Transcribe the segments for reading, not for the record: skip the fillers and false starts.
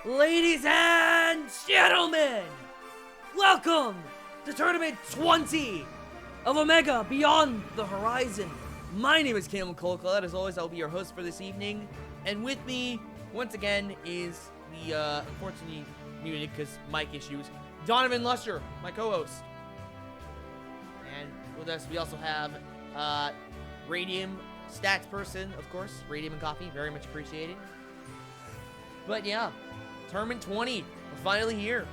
Ladies and gentlemen, welcome to Tournament 20 of Omega Beyond the Horizon. My name is Cam Colcott. As always, I'll be your host for this evening. And with me, once again, is the, unfortunately muted because mic issues, Donovan Lusher, my co-host. And with us, we also have, Radium Stats person, of course. Radium and Coffee, very much appreciated. But yeah, Tournament 20, we're finally here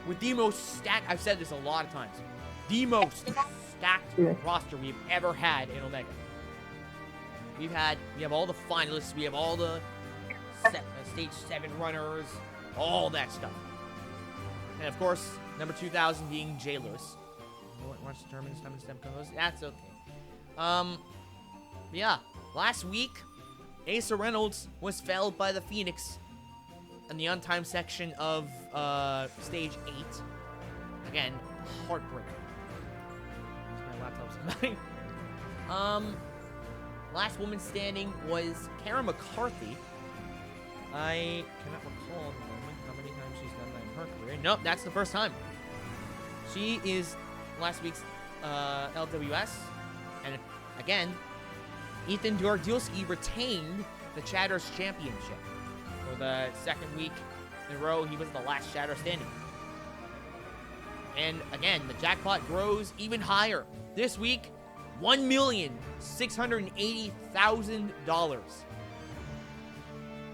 with the most stacked, I've said this a lot of times, the most stacked roster we've ever had in Omega. We have all the finalists, we have all the Stage 7 runners, all that stuff. And of course, number 2000 being J. Lewis. Watch the tournament, that's okay. Yeah, last week, Asa Reynolds was felled by the Phoenix in the untimed section of Stage 8. Again, heartbreaking. My laptop's dying. Last woman standing was Kara McCarthy. I cannot recall at the moment how many times she's done that in her career. Nope, that's the first time. She is last week's LWS. And again, Ethan Dordilski retained the Shatters Championship. For the second week in a row, he was the last Shatter standing. And again, the jackpot grows even higher. This week, $1,680,000.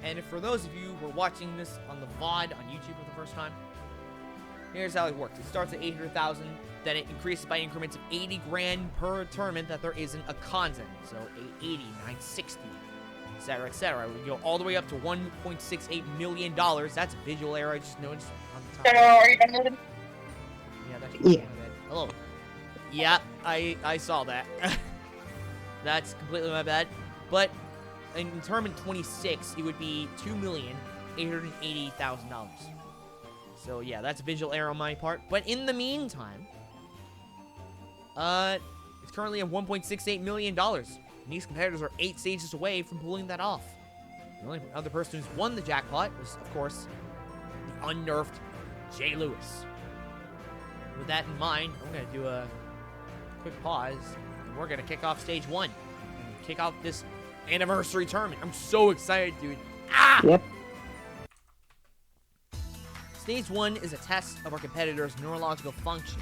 And for those of you who are watching this on the VOD on YouTube for the first time, here's how it works. It starts at 800,000, then it increases by increments of 80 grand per tournament that there isn't a content. So 880, 960, etc., etc. We go all the way up to $1.68 million. That's a visual error I just noticed on the top. Are you done? Yeah, that's yeah. Hello. Yeah, I saw that. That's completely my bad. But in tournament 26, it would be $2,880,000. So yeah, that's a visual error on my part. But in the meantime, it's currently at $1.68 million. And these competitors are 8 stages away from pulling that off. The only other person who's won the jackpot was, of course, the unnerfed J. Lewis. With that in mind, I'm going to do a quick pause, and we're going to kick off Stage 1. And kick off this anniversary tournament. I'm so excited, dude. Ah! Yep. Stage 1 is a test of our competitor's neurological function.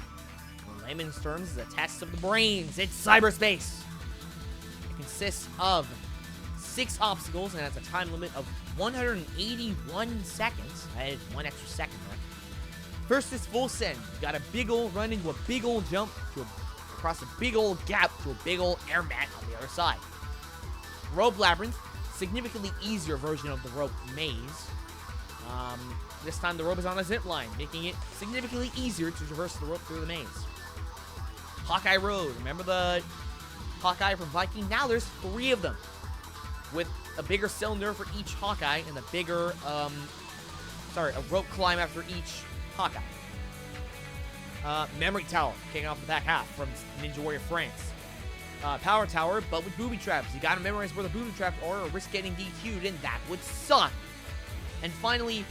In layman's terms, it's a test of the brains. It's cyberspace. It consists of 6 obstacles and has a time limit of 181 seconds. I added 1 extra second there. First is full send. You got a big ol' run into a big ol' jump across a big ol' gap to a big ol' air mat on the other side. Rope labyrinth, significantly easier version of the rope maze. This time the rope is on a zip line, making it significantly easier to traverse the rope through the maze. Hawkeye Road, remember the Hawkeye from Viking? Now there's 3 of them, with a bigger cylinder for each Hawkeye and a bigger, a rope climb after each Hawkeye. Memory Tower, kicking off the back half from Ninja Warrior France. Power Tower, but with booby traps. You gotta memorize where the booby traps are or risk getting DQ'd, and that would suck. And finally,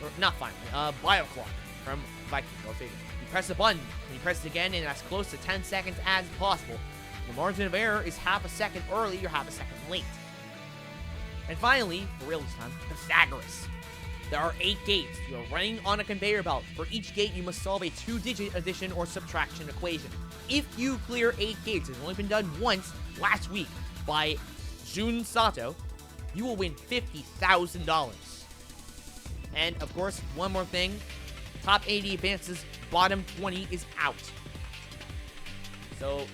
or not finally, Bioclock from Viking, go figure. You press a button, and you press it again, and as close to 10 seconds as possible. The margin of error is half a second early or half a second late. And finally, for real this time, Pythagoras. There are 8 gates. You are running on a conveyor belt. For each gate, you must solve a 2-digit addition or subtraction equation. If you clear 8 gates, it's only been done once last week by Jun Sato, you will win $50,000. And of course, one more thing, top 80 advances, bottom 20 is out. So,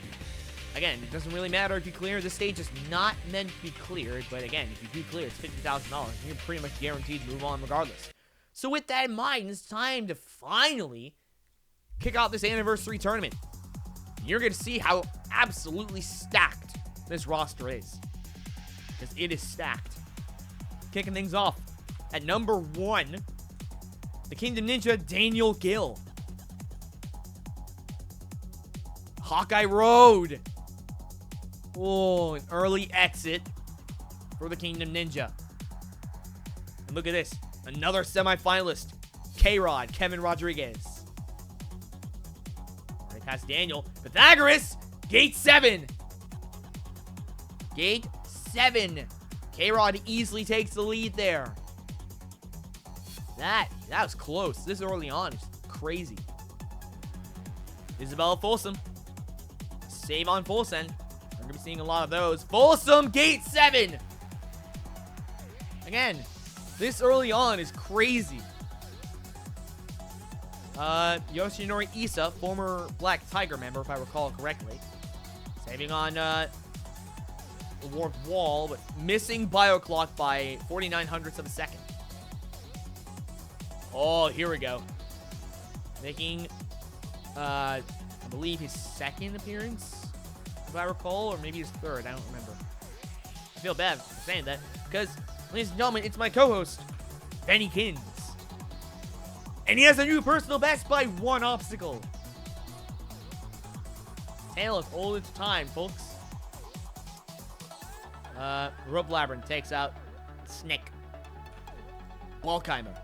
again, it doesn't really matter if you clear. This stage is not meant to be cleared, but again, if you do clear, it's $50,000. You're pretty much guaranteed to move on regardless. So with that in mind, it's time to finally kick off this anniversary tournament. You're going to see how absolutely stacked this roster is. Because it is stacked. Kicking things off at number 1, the Kingdom Ninja Daniel Gill. Hawkeye Road. Oh, an early exit for the Kingdom Ninja. And look at this. Another semifinalist, K-Rod, Kevin Rodriguez. Right past Daniel. Pythagoras, gate 7. Gate 7. K-Rod easily takes the lead there. That was close. This early on is crazy. Isabella Folsom. Save on full send. We're going to be seeing a lot of those. Folsom, gate 7. Again, this early on is crazy. Yoshinori Issa, former Black Tiger member, if I recall correctly. Saving on the warped wall, but missing Bioclock by 49 hundredths of a second. Oh, here we go. Making, I believe his second appearance, if I recall, or maybe his third. I don't remember. I feel bad for saying that, because, ladies and gentlemen, it's my co-host, Benny Kins. And he has a new personal best by 1 obstacle. Tale of old time, folks. Rope Labyrinth takes out Snick. Walkheimer.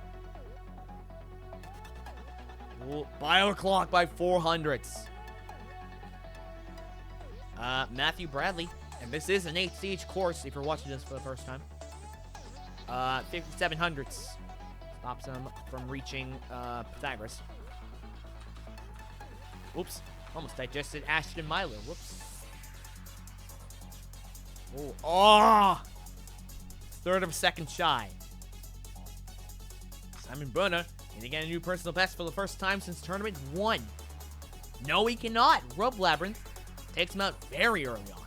Bioclock by 400ths. Matthew Bradley. And this is an 8-stage course if you're watching this for the first time. 57 hundredths. Stops him from reaching Pythagoras. Whoops. Almost digested Ashton Milo. Whoops. Oh! Third of a second shy. Simon Brunner can he get a new personal best for the first time since tournament 1? No, he cannot. Rope Labyrinth takes him out very early on.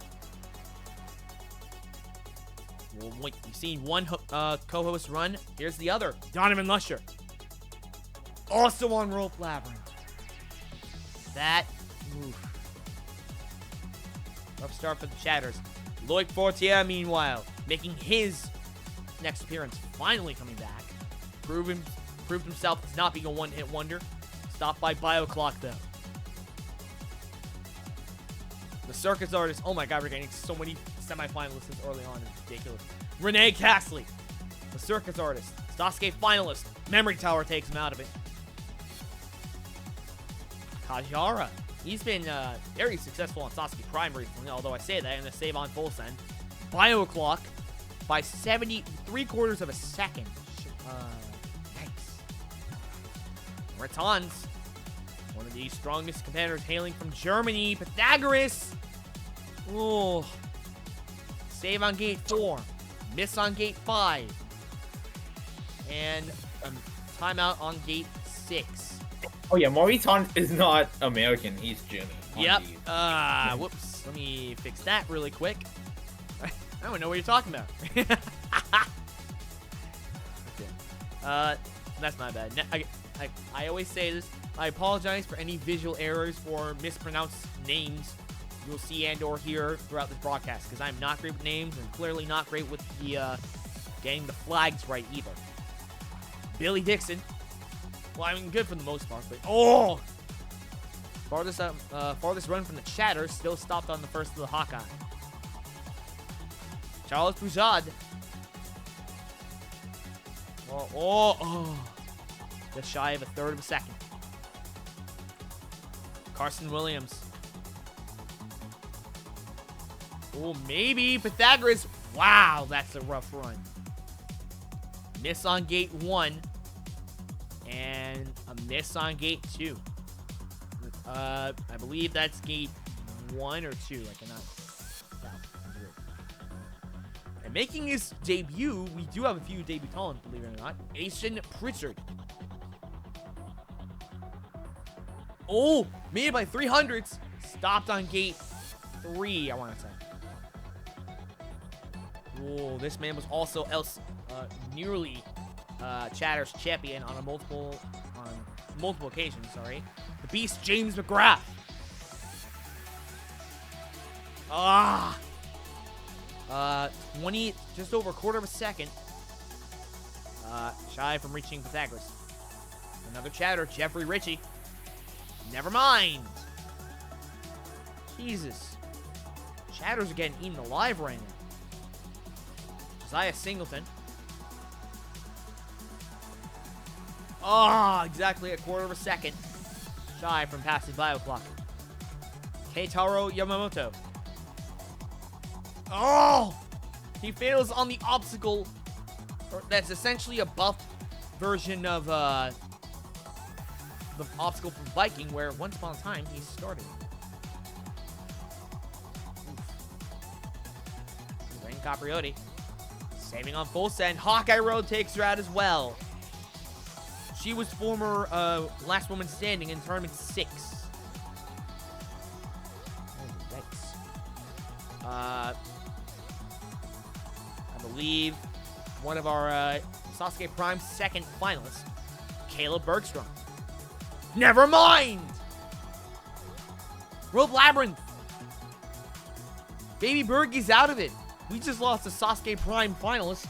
Well, wait, you've seen one co-host run. Here's the other. Donovan Lusher. Also on Rope Labyrinth. That move. Rough start for the Shatters. Loic Fortier, meanwhile, making his next appearance, finally coming back. Proved himself as not being a one-hit wonder. Stopped by Bioclock, though. The Circus Artist. Oh my god, we're getting so many semifinalists this early on. It's ridiculous. Renee Castley. The Circus Artist. Sasuke finalist. Memory Tower takes him out of it. Kajara. He's been very successful on Sasuke Prime recently, although I say that in the save on full send. Bioclock by 73/4 of a second. Yikes. Ratans. One of the strongest competitors hailing from Germany. Pythagoras. Oh. Save on gate 4. Miss on gate 5. And timeout on gate 6. Oh yeah, Moriton is not American, he's German. Yep. Whoops. Let me fix that really quick. I don't know what you're talking about. Okay. That's my bad. I always say this. I apologize for any visual errors or mispronounced names you'll see and or hear throughout this broadcast, because I'm not great with names and clearly not great with the getting the flags right either. Billy Dixon. Well, I mean, good for the most part, but farthest run from the Chatter, still stopped on the first of the Hawkeye. Charles Boujade. Just shy of 1/3 of a second. Carson Williams. Oh, maybe Pythagoras. Wow, that's a rough run. Miss on gate 1. And a miss on gate 2. I believe that's gate 1 or 2. I cannot. And making his debut, we do have a few debutants, believe it or not. Asian Pritchard. Oh, made it by 300ths. Stopped on gate 3, I want to say. Oh, this man was also nearly Chatter's champion on multiple occasions. Sorry, the Beast James McGrath. Just over 1/4 of a second. Shy from reaching Pythagoras. Another Chatter, Jeffrey Ritchie. Never mind. Jesus, Chatters are getting eaten alive right now. Josiah Singleton. Exactly a quarter of a second shy from passing bio clock. Keitaro Yamamoto. He fails on the obstacle. That's essentially a buffed version of the obstacle from Viking, where once upon a time he started. Ren Capriotti saving on full send. Hawkeye Road takes her out as well. She was former last woman standing in tournament 6. Oh, yikes. I believe one of our Sasuke Prime's second finalists, Caleb Bergstrom. Never mind! Rope Labyrinth. Baby Bergie's out of it. We just lost a Sasuke Prime finalist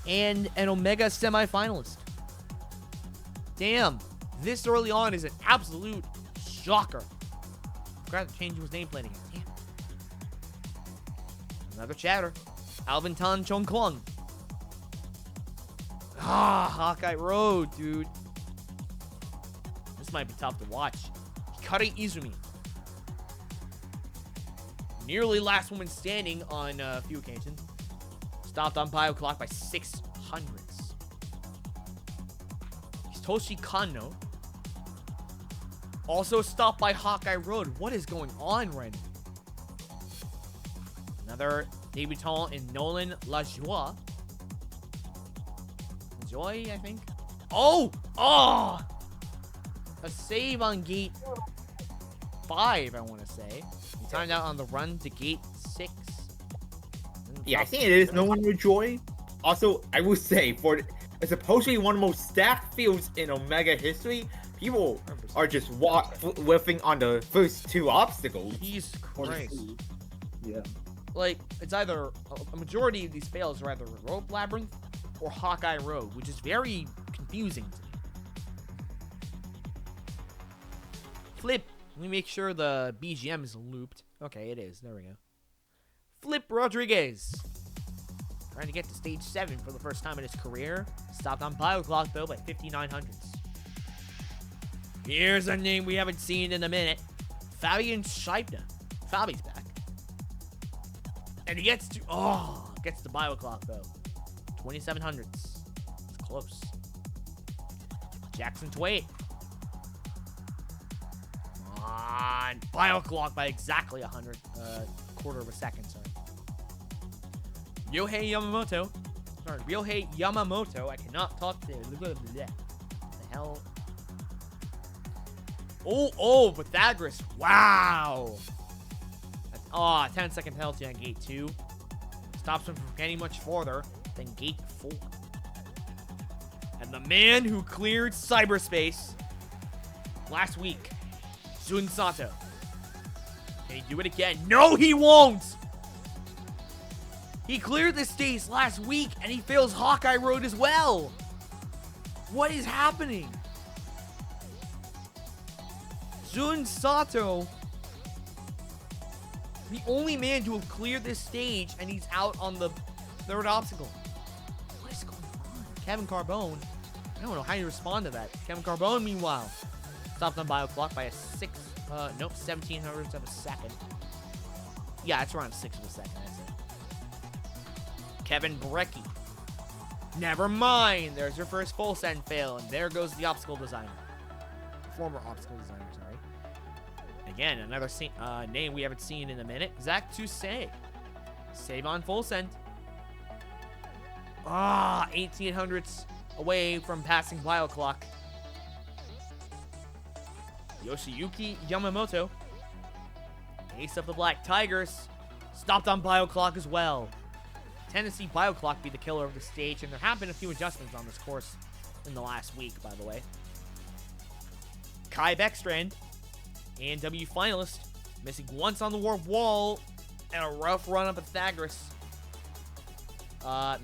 and an Omega semifinalist. Damn, this early on is an absolute shocker. Forgot to change his nameplate again. Damn. Another chatter. Alvin Tan Chong Kwang. Hawkeye Road, dude. This might be tough to watch. Hikari Izumi. Nearly last woman standing on a few occasions. Stopped on bio clock by 600s. Hitoshi Kanno. Also stopped by Hawkeye Road. What is going on right now? Another debutant in Nolan Lajoie. Joy, I think. A save on gate 5, I want to say. He timed out on the run to gate 6. Yeah, I think it is Nolan Lajoie. Also, I will say, for it's supposed to be one of the most stacked fields in Omega history, people are just whiffing on the first 2 obstacles. Jesus Christ. Yeah. Like, it's either a majority of these fails are either Rope Labyrinth or Hawkeye Road, which is very confusing to me. Flip. Let me make sure the BGM is looped. Okay, it is. There we go. Flip Rodriguez. Trying to get to stage 7 for the first time in his career. Stopped on bio clock, though, by 5900s. Here's a name we haven't seen in a minute. Fabian Scheibner. Fabi's back. And he gets to bio clock, though. 2700s. It's close. Jackson Twait. On bio clock by exactly 100, quarter of a second, sorry. Ryohei Yamamoto. I cannot talk to what the hell. Pythagoras. Wow. 10-second penalty on gate 2. Stops him from getting much farther than gate 4. And the man who cleared cyberspace last week, Jun Sato. Can he do it again? No, he won't! He cleared this stage last week, and he fails Hawkeye Road as well. What is happening? Jun Sato, the only man to have cleared this stage, and he's out on the 3rd obstacle. What is going on? Kevin Carbone, I don't know how you respond to that. Kevin Carbone, meanwhile, stopped on bio clock by a 1700ths of a second. Yeah, it's around 6 of a second, that's it. Kevin Brecky. Never mind. There's your first full send fail, and there goes the obstacle designer. Former obstacle designer, sorry. Again, another name we haven't seen in a minute. Zach Toussaint. Save on full send. 1800ths away from passing bio clock. Yoshiyuki Yamamoto. Ace of the Black Tigers. Stopped on bio clock as well. Tennessee bio clock be the killer of the stage, and there have been a few adjustments on this course in the last week, by the way. Kai Beckstrand, ANW finalist, missing once on the warp wall, and a rough run of Pythagoras.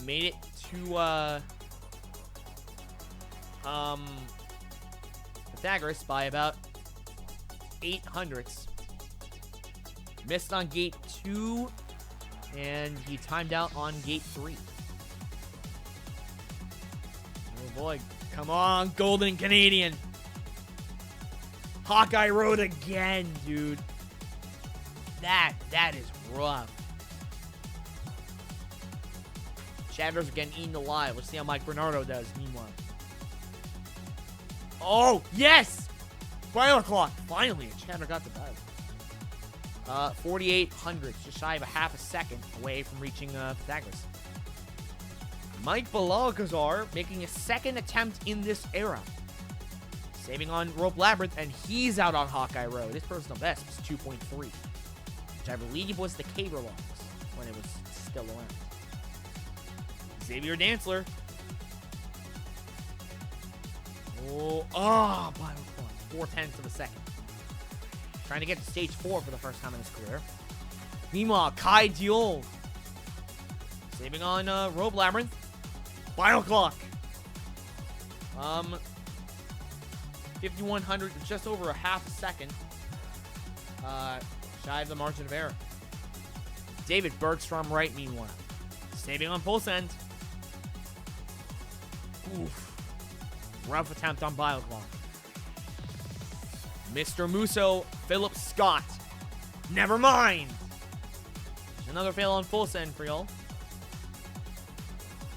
Made it to Pythagoras by about 800ths. Missed on gate 2, and he timed out on gate 3. Oh boy. Come on, Golden Canadian. Hawkeye Road again, dude. That is rough. Shatters are getting eaten alive. Let's see how Mike Bernardo does, meanwhile. Oh, yes! Final clock. Finally, Shatter got the dive. 4,800, just shy of a half a second away from reaching Pythagoras. Mike Balagazar making a second attempt in this era. Saving on Rope Labyrinth, and he's out on Hawkeye Road. His personal best was 2.3, which I believe was the Caber logs when it was still around. Xavier Dantzler. By 4/10 of a second. Trying to get to stage 4 for the first time in his career. Meanwhile, Kai Diol saving on Rope Labyrinth. Final clock. 5,100, just over a half a second. Shy of the margin of error. David Bergstrom right, meanwhile. Saving on full send. Oof. Rough attempt on Bioclock. Mr. Musso, Philip Scott. Never mind. Another fail on full send for y'all.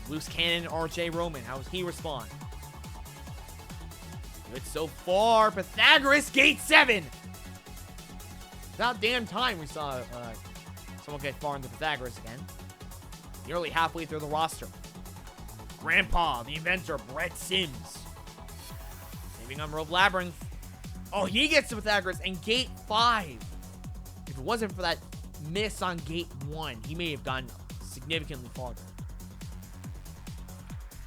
Loose cannon, RJ Roman. How does he respond? Good so far. Pythagoras, gate 7. About damn time we saw someone get far into Pythagoras again. Nearly halfway through the roster. Grandpa, the inventor, Brett Sims. Saving on Rope Labyrinth. Oh, he gets to Pythagoras and gate 5. If it wasn't for that miss on gate 1, he may have gone significantly farther.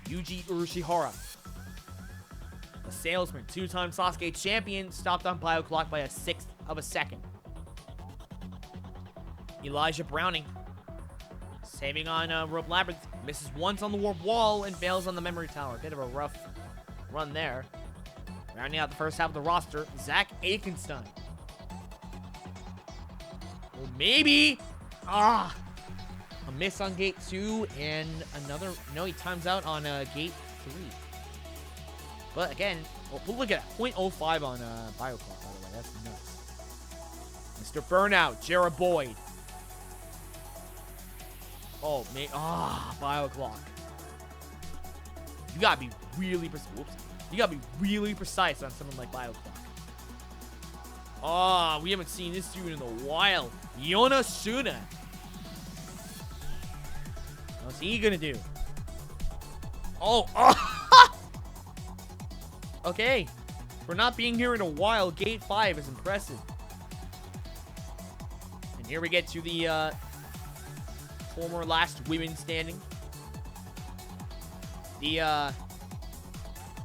Yuji Urashihara, a salesman, 2-time Sasuke champion, stopped on Bioclock by a 1/6 of a second. Elijah Browning, saving on Rope Labyrinth, misses once on the warp wall and fails on the memory tower. Bit of a rough run there. Rounding out the first half of the roster, Zach Aikenstein. Well, maybe. A miss on gate 2 and another. No, he times out on gate 3. But again, look at that. 0.05 on Bioclock, by the way. That's nuts. Mr. Burnout, Jared Boyd. Oh, man. Bioclock. You gotta be really precise. Whoops. You gotta be really precise on something like Bioclock. We haven't seen this dude in a while. Yonosuna. What's he gonna do? Okay. For not being here in a while, gate 5 is impressive. And here we get to the former last women standing. The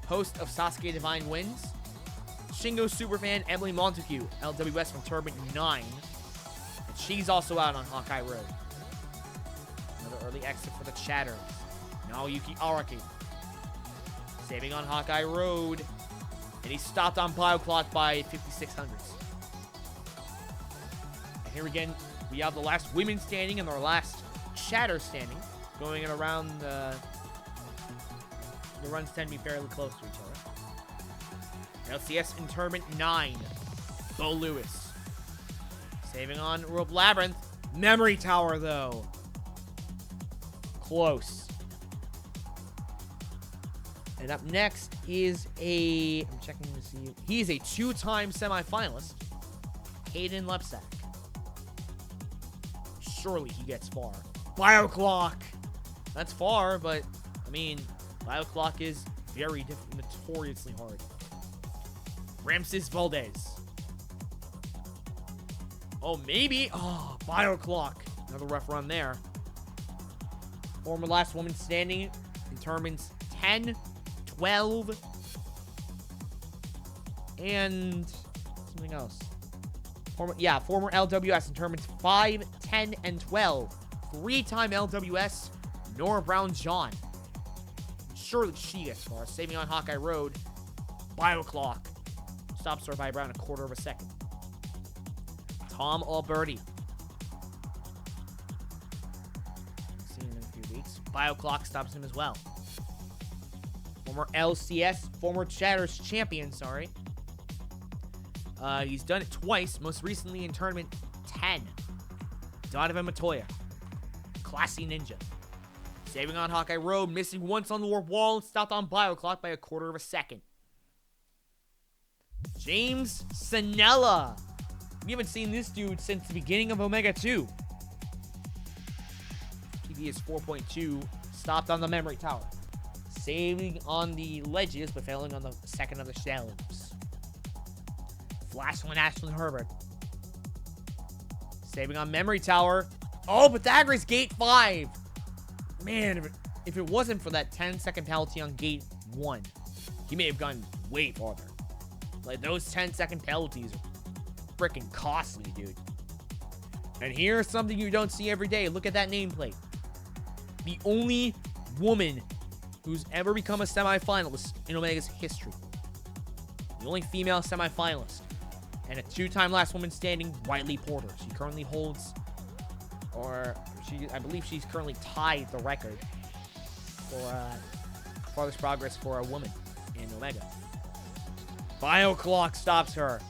host of Sasuke Divine wins. Shingo superfan Emily Montague, LWS from Turbine 9. And she's also out on Hawkeye Road. Another early exit for the Chatters. Naoyuki Araki. Saving on Hawkeye Road. And he stopped on Bioclock by 5,600s. And here again, we have the last women standing and our last Chatter standing. Going in around the runs tend to be fairly close to each other. LCS Interment 9. Bo Lewis. Saving on Rope Labyrinth. Memory Tower, though. Close. And up next is I'm checking to see. He's a 2-time semifinalist. Caden Lepsack. Surely he gets far. Bioclock. That's far, but, I mean, Bioclock is very notoriously hard. Ramses Valdez. Maybe. Bioclock. Another rough run there. Former last woman standing in tournaments 10, 12, and something else. Former LWS in tournaments 5, 10, and 12. 3-time LWS, Nora Brown-John. Surely she gets far. Saving on Hawkeye Road. Bioclock. Stops her by around a 1/4 of a second. Tom Alberti. See him in a few weeks. Bioclock stops him as well. Former LCS, former Chatters champion, sorry. He's done it twice, most recently in Tournament 10. Donovan Matoya. Classy ninja. Saving on Hawkeye Road, missing once on the warp wall, and stopped on Bioclock by a quarter of a second. James Sanella. We haven't seen this dude since the beginning of OMEGA². PB is 4.2, stopped on the memory tower. Saving on the ledges, but failing on the second of the shallows. Flash one Ashlyn Herbert. Saving on memory tower. Oh, Pythagoras gate 5. Man, if it wasn't for that 10-second penalty on gate 1, he may have gone way farther. Like, those 10-second penalties are freaking costly, dude. And here's something you don't see every day. Look at that nameplate. The only woman who's ever become a semifinalist in Omega's history. The only female semifinalist. And a 2-time last woman standing, Wiley Porter. She currently holds, I believe she's currently tied the record for farthest progress for a woman in Omega. Bioclock stops her.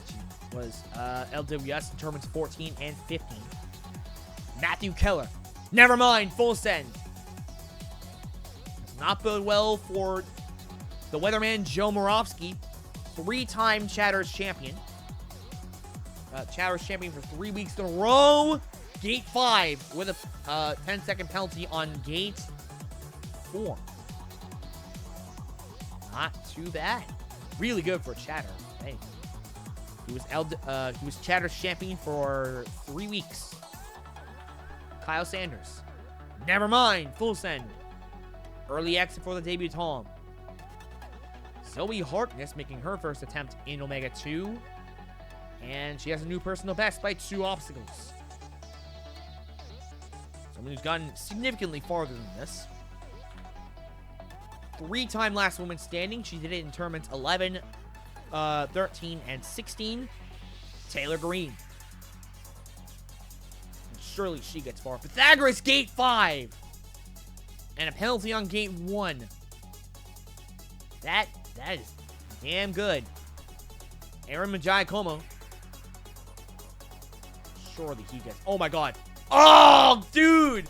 She was LWS in tournaments 14 and 15. Matthew Keller. Never mind, full send. Does not bode well for the weatherman Joe Morovsky, 3-time Chatters champion. Chatters champion for 3 weeks in a row. Gate 5 with a 10-second penalty on gate 4. Not too bad. Really good for Chatter. Hey. He was Chatter's champion for 3 weeks. Kyle Sanders. Never mind. Full send. Early exit for the debutante. Zoe Harkness making her first attempt in OMEGA². And she has a new personal best by 2 obstacles. Someone who's gotten significantly farther than this. 3-time last woman standing. She did it in tournaments 11, 13, and 16. Taylor Green. And surely she gets far. Pythagoras gate 5. And a penalty on gate 1. That is damn good. Aaron Majai-Como. Surely he gets... Oh my god. Oh, dude!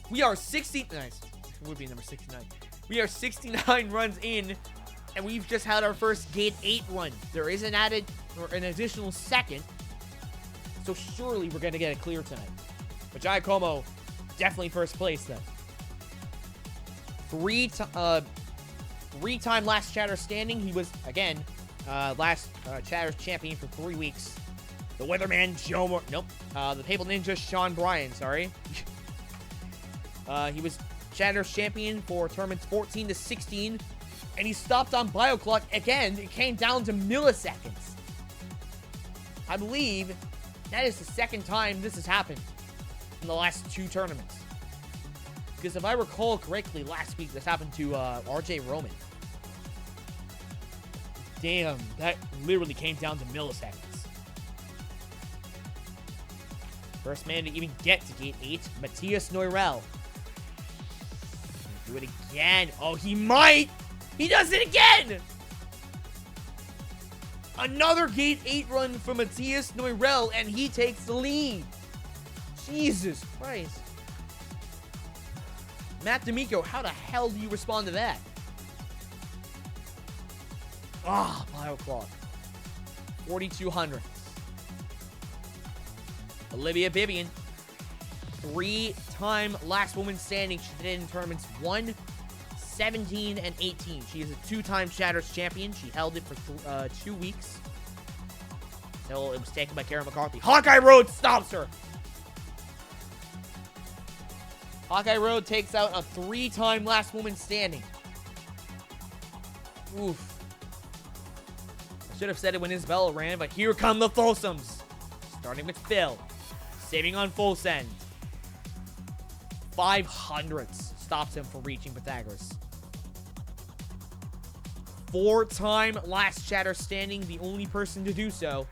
We are 60... Nice. It would be number 69. We are 69 runs in, and we've just had our first Gate 8 run. There is an additional second, so surely we're going to get it clear tonight. But Giacomo, definitely first place then. 3-time last Chatter standing. He was, again, last Chatter's champion for 3 weeks. The weatherman, the Papal Ninja, Sean Bryan, sorry. He was Chatter's champion for tournaments 14 to 16, and he stopped on Bioclock again. It came down to milliseconds. I believe that is the second time this has happened in the last 2 tournaments. Because if I recall correctly, last week this happened to RJ Roman. Damn, that literally came down to milliseconds. First man to even get to Gate 8, Matthias Neurel. Do it again. Oh, he might. He does it again. Another Gate 8 run for Matthias Neurel, and he takes the lead. Jesus Christ. Matt D'Amico, how the hell do you respond to that? Ah, Bioclock. 4,200. Olivia Vivian. 3-time last woman standing. She did it in tournaments 1, 17, and 18. She is a 2-time Chatter's champion. She held it for 2 weeks. Until it was taken by Karen McCarthy. Hawkeye Road stops her. Hawkeye Road takes out a 3-time last woman standing. Oof. I should have said it when Isabella ran, but here come the foursomes. Starting with Phil. Saving on full send. 500ths stops him from reaching Pythagoras. 4-time last Chatter standing, the only person to do so.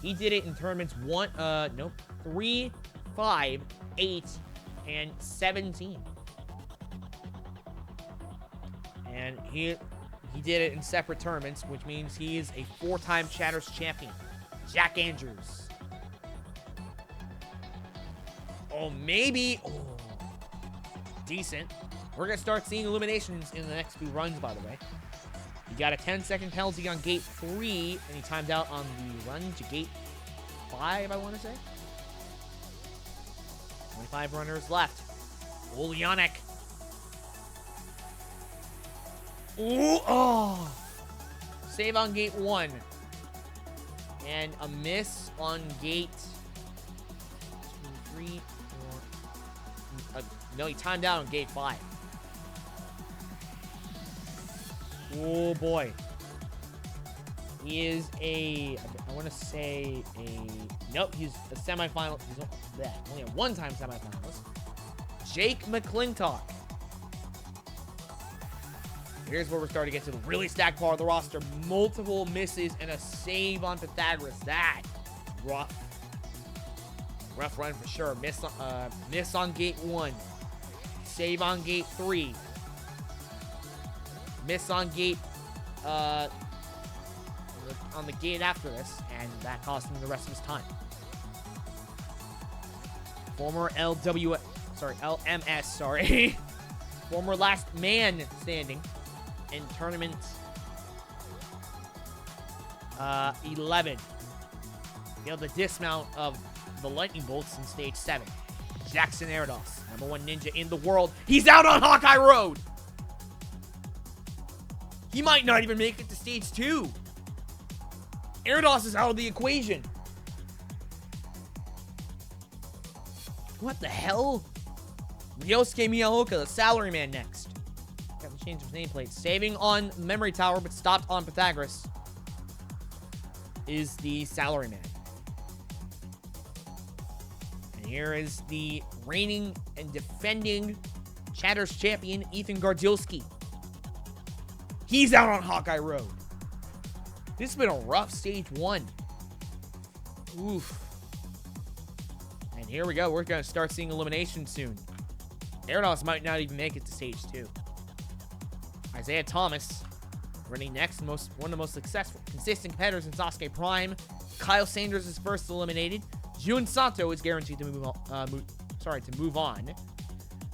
He did it in tournaments 3, 5, 8, and 17. And he did it in separate tournaments, which means he is a 4-time Chatters champion. Jack Andrews. Oh, maybe. Oh, decent. We're going to start seeing eliminations in the next few runs, by the way. He got a 10-second penalty on gate 3, and he timed out on the run to gate 5, I want to say. 25 runners left. Ulyanik. Ooh, oh. Save on gate 1. And a miss on gate 2, 3, 4. No, he timed out on gate 5. Oh, boy. He is I want to say nope, he's a semifinal. He's only a one-time semifinalist. Jake McClintock. Here's where we're starting to get to the really stacked part of the roster. Multiple misses and a save on Pythagoras. That rough. Rough run for sure. Miss on gate 1. Save on gate 3. Miss on gate, on the gate after this, and that cost him the rest of his time. Former LMS, former last man standing in tournament 11. Failed the dismount of the lightning bolts in stage 7. Jackson Erdos, #1 ninja in the world. He's out on Hawkeye Road. He might not even make it to stage 2. Erdos is out of the equation. What the hell? Ryosuke Miyaoka, the salaryman, next. Got to change his nameplate. Saving on Memory Tower, but stopped on Pythagoras, is the salaryman. And here is the reigning and defending Chatters champion, Ethan Gardielski. He's out on Hawkeye Road. This has been a rough stage 1. Oof. And here we go. We're going to start seeing elimination soon. Erdos might not even make it to stage 2. Isaiah Thomas running next. One of the most successful, consistent competitors in Sasuke Prime. Kyle Sanders is first eliminated. Jun Sato is guaranteed to move on.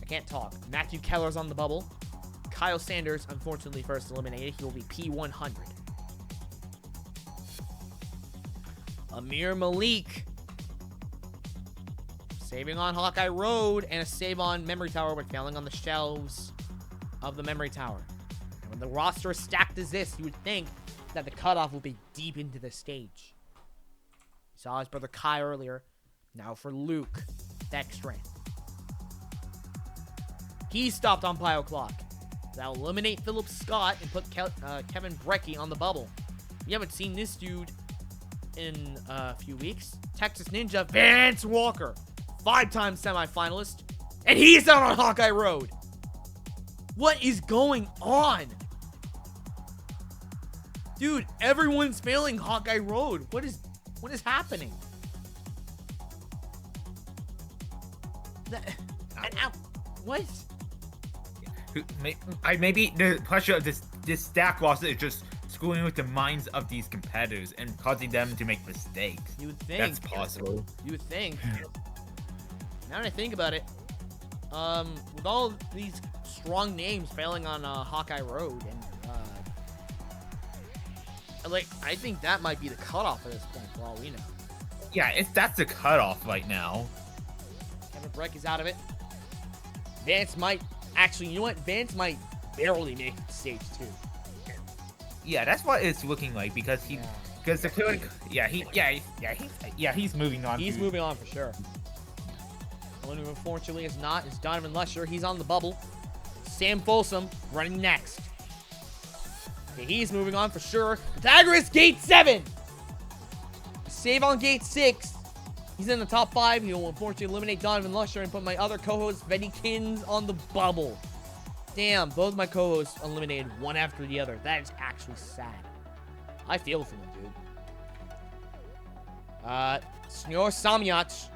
I can't talk. Matthew Keller's on the bubble. Kyle Sanders, unfortunately, first eliminated. He will be P100. Amir Malik. Saving on Hawkeye Road and a save on Memory Tower, but failing on the shelves of the Memory Tower. And when the roster is stacked as this, you would think that the cutoff will be deep into the stage. You saw his brother Kai earlier. Now for Luke Beckstrand. He stopped on Bio Clock. That'll eliminate Philip Scott and put Kevin Brecky on the bubble. We haven't seen this dude in a few weeks. Texas Ninja Vance Walker, 5-time semifinalist, and he's out on Hawkeye Road. What is going on? Dude, everyone's failing Hawkeye Road. What is happening? What? Maybe the pressure of this stack roster is just screwing with the minds of these competitors and causing them to make mistakes. You would think. That's possible. You would think. Now that I think about it, with all these strong names failing on Hawkeye Road, and I think that might be the cutoff at this point, for all we know. Yeah, that's the cutoff right now. Kevin Breck is out of it. Vance might actually, you know what? Vance might barely make it to stage 2. Yeah, that's what it's looking like because he's moving on. He's moving on for sure. One who unfortunately is not is Donovan Lusher. He's on the bubble. Sam Folsom running next. Okay, he's moving on for sure. Pythagoras, gate 7. Save on gate 6. He's in the top 5. He will unfortunately eliminate Donovan Lusher and put my other co-host, Betty Kins, on the bubble. Damn, both my co-hosts eliminated one after the other. That is actually sad. I feel for them, dude. Senor Samyach.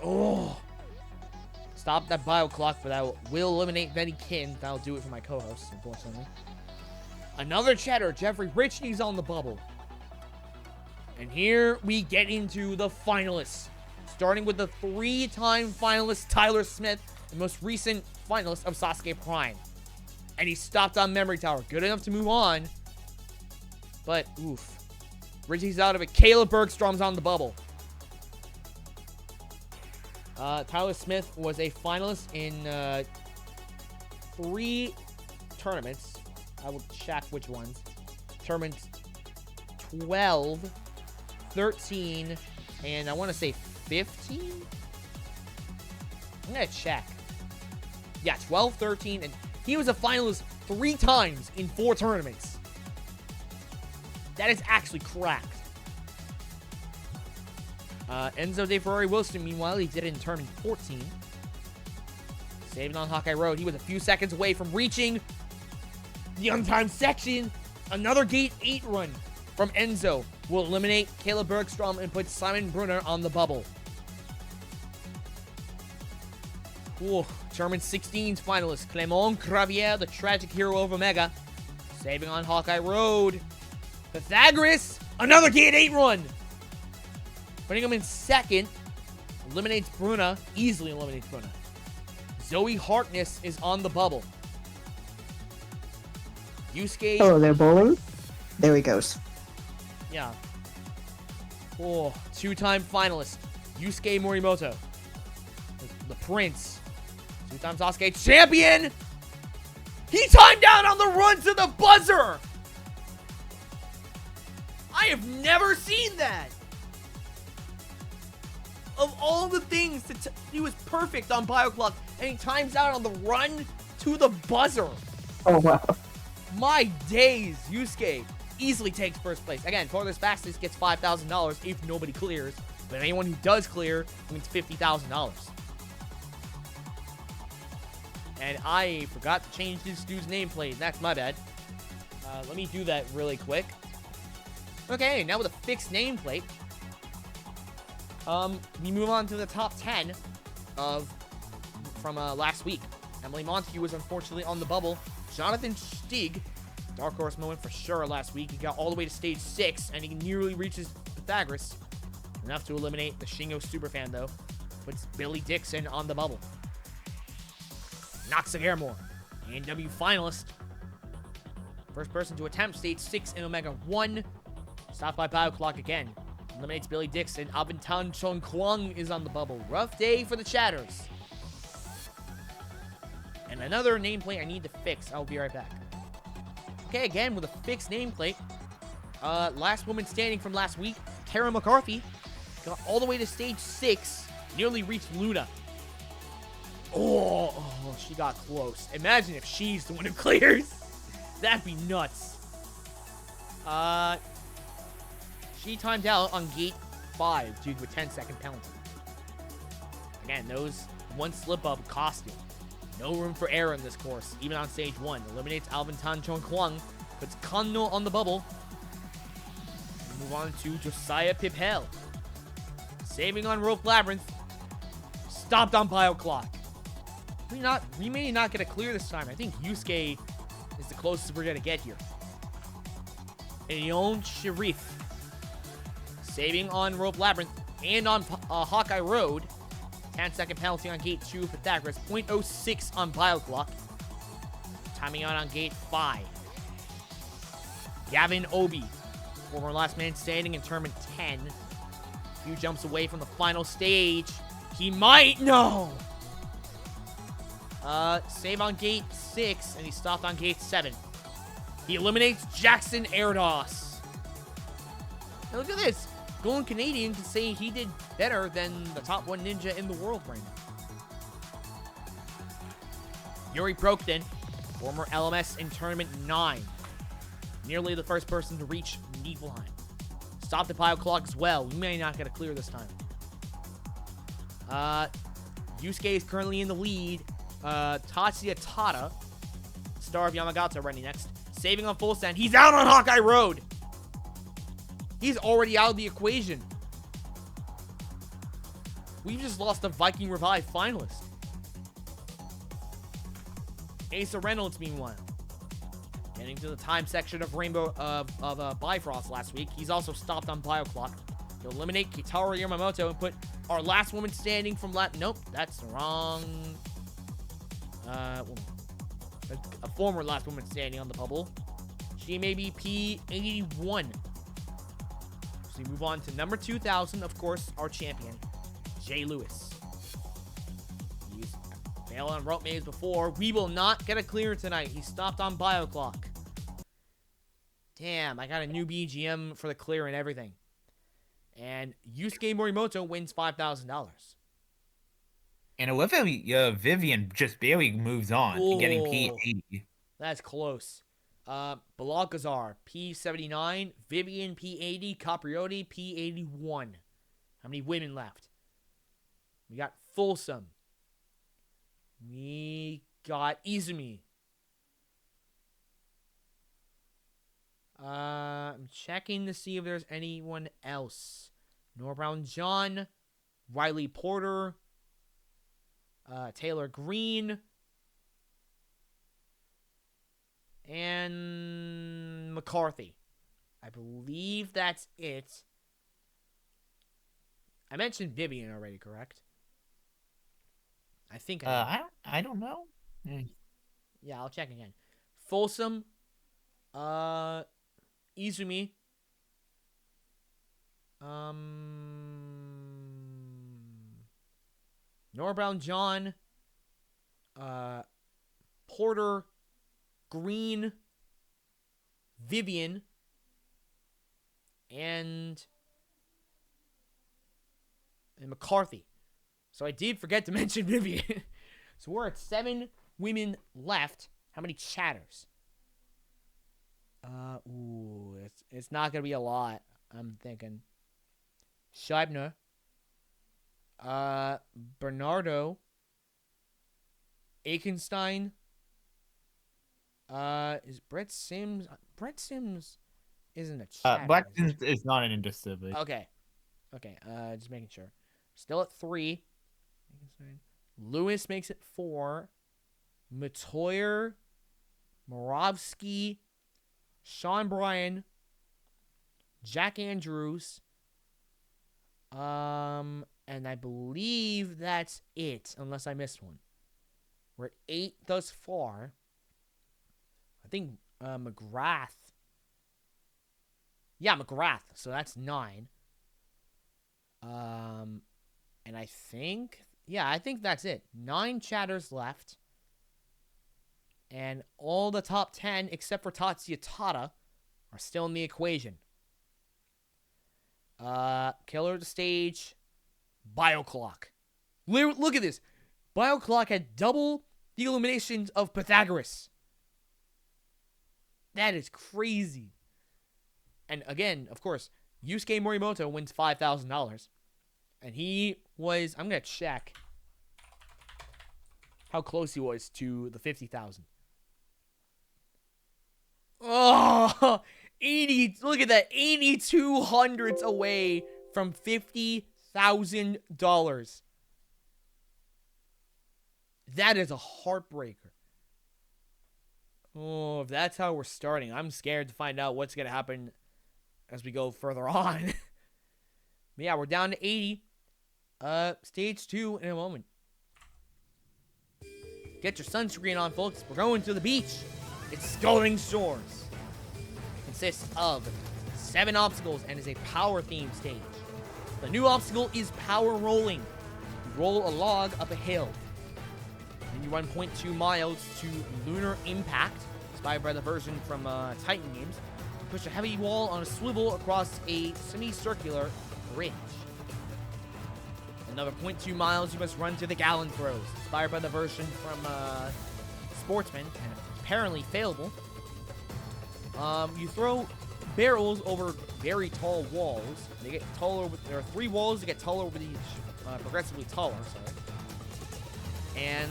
Oh. Stop that bio clock, but that will eliminate Benny Kin. That'll do it for my co-host, unfortunately. Another chatter. Jeffrey Richie's on the bubble. And here we get into the finalists. Starting with the 3-time finalist Tyler Smith, the most recent finalist of Sasuke Prime. And he stopped on Memory Tower. Good enough to move on. But, oof. Richie's out of it. Caleb Bergstrom's on the bubble. Tyler Smith was a finalist in 3 tournaments. I will check which ones. Tournaments 12, 13, and I want to say 15? I'm going to check. Yeah, 12, 13, and he was a finalist 3 times in 4 tournaments. That is actually cracked. Enzo De Ferrari Wilson, meanwhile, he did it in tournament 14. Saving on Hawkeye Road. He was a few seconds away from reaching the untimed section. Another Gate 8 run from Enzo will eliminate Caleb Bergstrom and put Simon Brunner on the bubble. Ooh, tournament 16's finalist, Clement Gravier, the tragic hero of Omega. Saving on Hawkeye Road. Pythagoras, another Gate 8 run. Putting him in second, eliminates Bruna, easily eliminates Bruna. Zoe Harkness is on the bubble. Yusuke. Oh, they're bowling? There he goes. Yeah. Oh, 2-time finalist, Yusuke Morimoto. The Prince. 2-time Sasuke champion. He timed out on the run to the buzzer. I have never seen that. Of all the things, he was perfect on BioClock, and he times out on the run to the buzzer. Oh, wow. My days, Yusuke easily takes first place. Again, farthest fastest gets $5,000 if nobody clears, but anyone who does clear wins $50,000. And I forgot to change this dude's nameplate. That's my bad. Let me do that really quick. Okay, now with a fixed nameplate, we move on to the top 10 from last week. Emily Montague was unfortunately on the bubble. Jonathan Stig, dark horse moment for sure last week. He got all the way to stage 6, and he nearly reaches Pythagoras. Enough to eliminate the Shingo Superfan, though. Puts Billy Dixon on the bubble. Noxa Garamore, ANW finalist. First person to attempt stage 6 in Omega 1. Stopped by BioClock again. Eliminates Billy Dixon. Aventan Chong Kwang is on the bubble. Rough day for the chatters. And another nameplate I need to fix. I'll be right back. Okay, again, with a fixed nameplate. Last woman standing from last week, Kara McCarthy, got all the way to stage 6. Nearly reached Luna. Oh, she got close. Imagine if she's the one who clears. That'd be nuts. She timed out on gate 5 due to a 10-second penalty. Again, those one slip-up cost you. No room for error in this course, even on stage 1. Eliminates Alvin Tan Chong Kwang, puts Kanno on the bubble. Move on to Josiah Pipel. Saving on Rope Labyrinth. Stopped on BioClock. We may not get a clear this time. I think Yusuke is the closest we're going to get here. Ayon Sharif. Saving on Rope Labyrinth and on Hawkeye Road. 10-second penalty on Gate 2 Pythagoras. 0.06 on BioClock. Timing out on Gate 5. Gavin Obi. Former last man standing in Tournament 10. A few jumps away from the final stage. He might. No! Save on Gate 6, and he stopped on Gate 7. He eliminates Jackson Erdos. Now look at this. Golden Canadian can say he did better than the top 1 ninja in the world right now. Yuri Brokden, former LMS in Tournament 9. Nearly the first person to reach Niflheim. Stopped the BioClock as well. We may not get a clear this time. Yusuke is currently in the lead. Tatsuya Tada, star of Yamagata, running next. Saving on full send. He's out on Hawkeye Road. He's already out of the equation. We've just lost a Viking Revive finalist. Asa Reynolds, meanwhile, getting to the time section of Bifrost last week. He's also stopped on Bioclock. He'll eliminate Kitaro Yamamoto and put our last woman standing from Nope, that's the wrong. A former last woman standing on the bubble. She may be P81. So we move on to number 2000, of course, our champion, Jay Lewis. He's failed on rope maze before. We will not get a clear tonight. He stopped on Bioclock. Damn, I got a new BGM for the clear and everything. And Yusuke Morimoto wins $5,000. And Olivia Vivian just barely moves on, getting P80. That's close. Balagazar, P79. Vivian, P80. Capriotti, P81. How many women left? We got Folsom. We got Izumi. I'm checking to see if there's anyone else. Nora Brown John. Riley Porter. Taylor Green. And McCarthy. I believe that's it. I mentioned Vivian already, correct? I think I don't know. Yeah, I'll check again. Folsom. Izumi. Nora Brown John. Porter. Green. Vivian. And McCarthy. So I did forget to mention Vivian. So we're at 7 women left. How many chatters? It's not gonna be a lot, I'm thinking. Scheibner. Bernardo. Aikenstein. Is Brett Sims? Brett Sims isn't a chatter. Black Sims is not an industry. Okay. Just making sure. Still at 3. Lewis makes it 4. Matoyer, Moravsky, Sean Bryan, Jack Andrews, and I believe that's it, unless I missed one. We're at 8 thus far. I think McGrath. Yeah, McGrath. So that's 9. And I think that's it. 9 chatters left. And all the top 10, except for Tatsuya Tada, are still in the equation. Killer of the stage, Bioclock. Look at this. Bioclock had double the eliminations of Pythagoras. That is crazy. And again, of course, Yusuke Morimoto wins $5,000. And he was, I'm going to check how close he was to the 50,000. Oh, 80, look at that, 82 hundredths away from $50,000. That is a heartbreaker. Oh, if that's how we're starting, I'm scared to find out what's going to happen as we go further on. But yeah, we're down to 80. Stage 2 in a moment. Get your sunscreen on, folks. We're going to the beach. It's Scalding Shores. It consists of 7 obstacles and is a power-themed stage. The new obstacle is power rolling. You roll a log up a hill. Then you run 0.2 miles to Lunar Impact, inspired by the version from Titan Games. You push a heavy wall on a swivel across a semicircular bridge. Another 0.2 miles you must run to the Gallon Throws, inspired by the version from Sportsman, and apparently failable. You throw barrels over very tall walls. They get taller. There are 3 walls that get taller with each, progressively taller. Sorry. And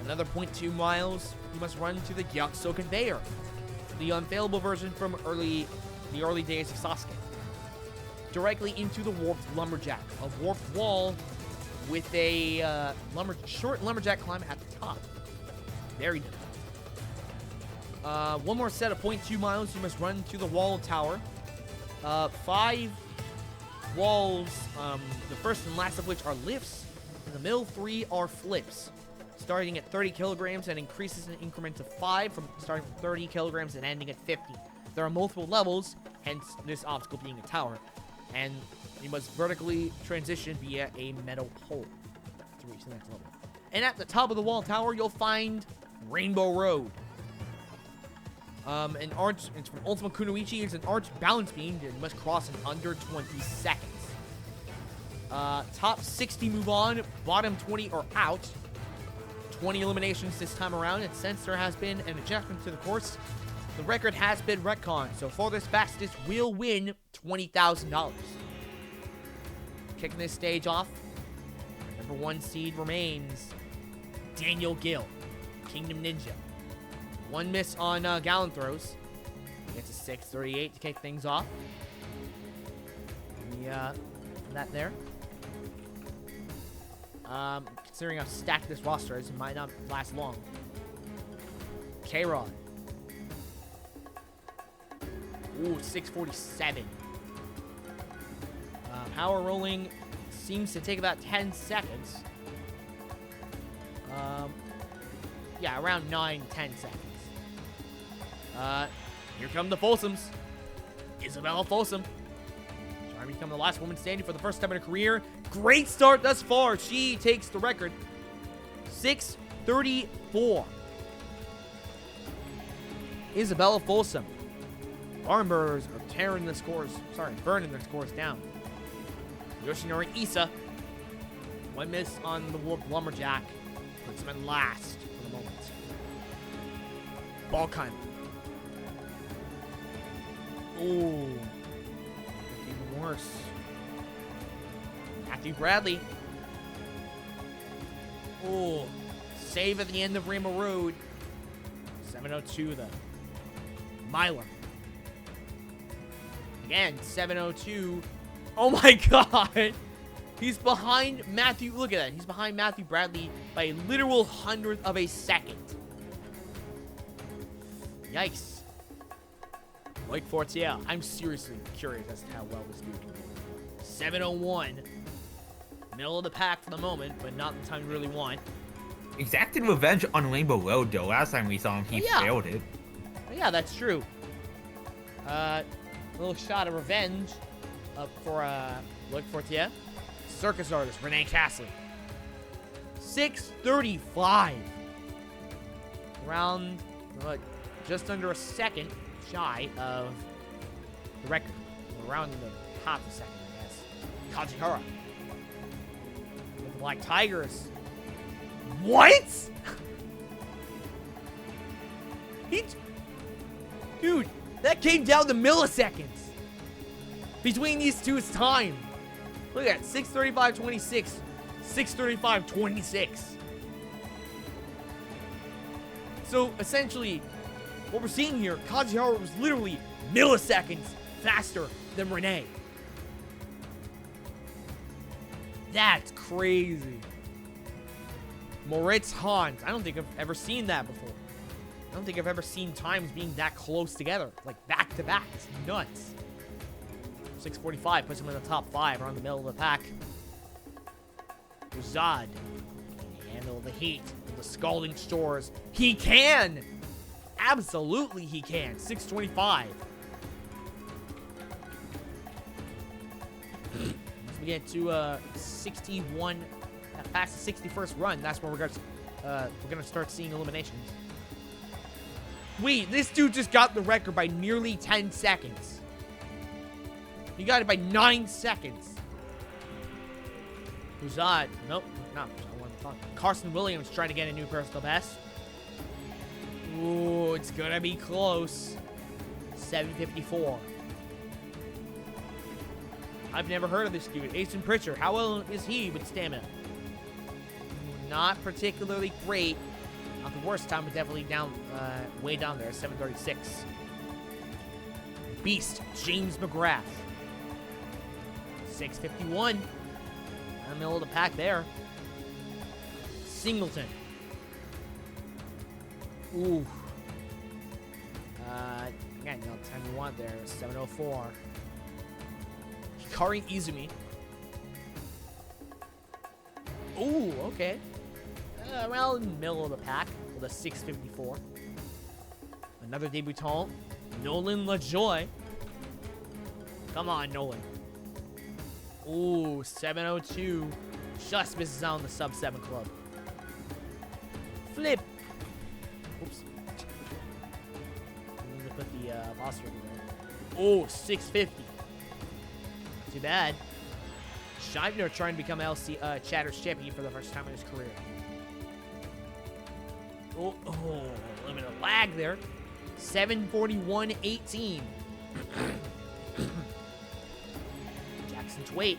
another 0.2 miles you must run to the Gyatso Conveyor, the unfailable version from the early days of Sasuke. Directly into the Warped Lumberjack, a warped wall with a short lumberjack climb at the top. Very difficult. One more set of 0.2 miles. You must run to the wall tower. 5 walls, the first and last of which are lifts. In the middle 3 are flips. Starting at 30 kilograms and increases in increments of 5 from starting from 30 kilograms and ending at 50. There are multiple levels, hence this obstacle being a tower. And you must vertically transition via a metal pole to reach the next level. And at the top of the wall tower, you'll find Rainbow Road. An arch, it's from Ultima Kunoichi. It's an arch balance beam that you must cross in under 20 seconds. Top 60 move on, bottom 20 are out. 20 eliminations this time around, and since there has been an adjustment to the course, the record has been retconned, so farthest fastest will win $20,000. Kicking this stage off, number 1 seed remains Daniel Gill, Kingdom Ninja. 1 miss on gallon throws. Gets a 6:38 to kick things off. That there. Considering how stacked this roster is, it might not last long. K-Rod. Ooh, 6:47. Power rolling seems to take about 10 seconds. Yeah, around 9-10 seconds. Here come the Folsoms. Isabella Folsom. Trying to become the last woman standing for the first time in her career. Great start thus far. She takes the record. 6:34. Isabella Folsom. Barnburners are burning the scores down. Yoshinori Issa. 1 miss on the Lumberjack. Puts him in last for the moment. Balkan. Ooh. Even worse. Matthew Bradley. Ooh. Save at the end of Rainbow Road. 7:02 though. Myler. Again, 7:02. Oh my god! He's behind Matthew. Look at that. He's behind Matthew Bradley by a literal 100th of a second. Yikes. Like Fortier, I'm seriously curious as to how well this dude can do. 7:01. Middle of the pack for the moment, but not the time you really want. Exacted revenge on Rainbow Road, though. Last time we saw him, he failed it. Yeah, that's true. A little shot of revenge for Luc Fortier. Circus artist Renee Castley. 6:35. Around just under a second shy of the record. Around the half a second, I guess. Kajihara. With the Black Tigers. What? Dude, that came down to milliseconds between these two's time. Look at that, 6:35.26, 6:35.26. So essentially, what we're seeing here, Kajihara was literally milliseconds faster than Renee. That's crazy. Moritz Hans. I don't think I've ever seen that before. I don't think I've ever seen times being that close together. Like back to back. It's nuts. 6:45 puts him in the top 5 around the middle of the pack. Zod. Can he handle the heat of the scalding shores? He can! Absolutely he can. 6:25. Once we get to 61, past the 61st run, that's when we're gonna start seeing eliminations. Wait, this dude just got the record by nearly 10 seconds. He got it by 9 seconds. Huzad. Nope. Not. Carson Williams trying to get a new personal best. Ooh, it's gonna be close. 7:54. I've never heard of this dude. Asen Pritchard. How well is he with stamina? Not particularly great. Not the worst time, but definitely down, way down there. 7:36. Beast James McGrath. 6:51. In the middle of the pack there. Singleton. Ooh. Again, you know, the time you want there. 704. Hikari Izumi. Ooh, okay. Around in the middle of the pack with a 654. Another debutant, Nolan LaJoy. Come on, Nolan. Ooh, 702. Just misses out on the sub 7 club. Flip. Oops. I need to put the apostrophe there. Oh, 650. Not too bad. Scheibner trying to become LC Chatter's champion for the first time in his career. Oh, a little bit of lag there. 741.18. Jackson Twait.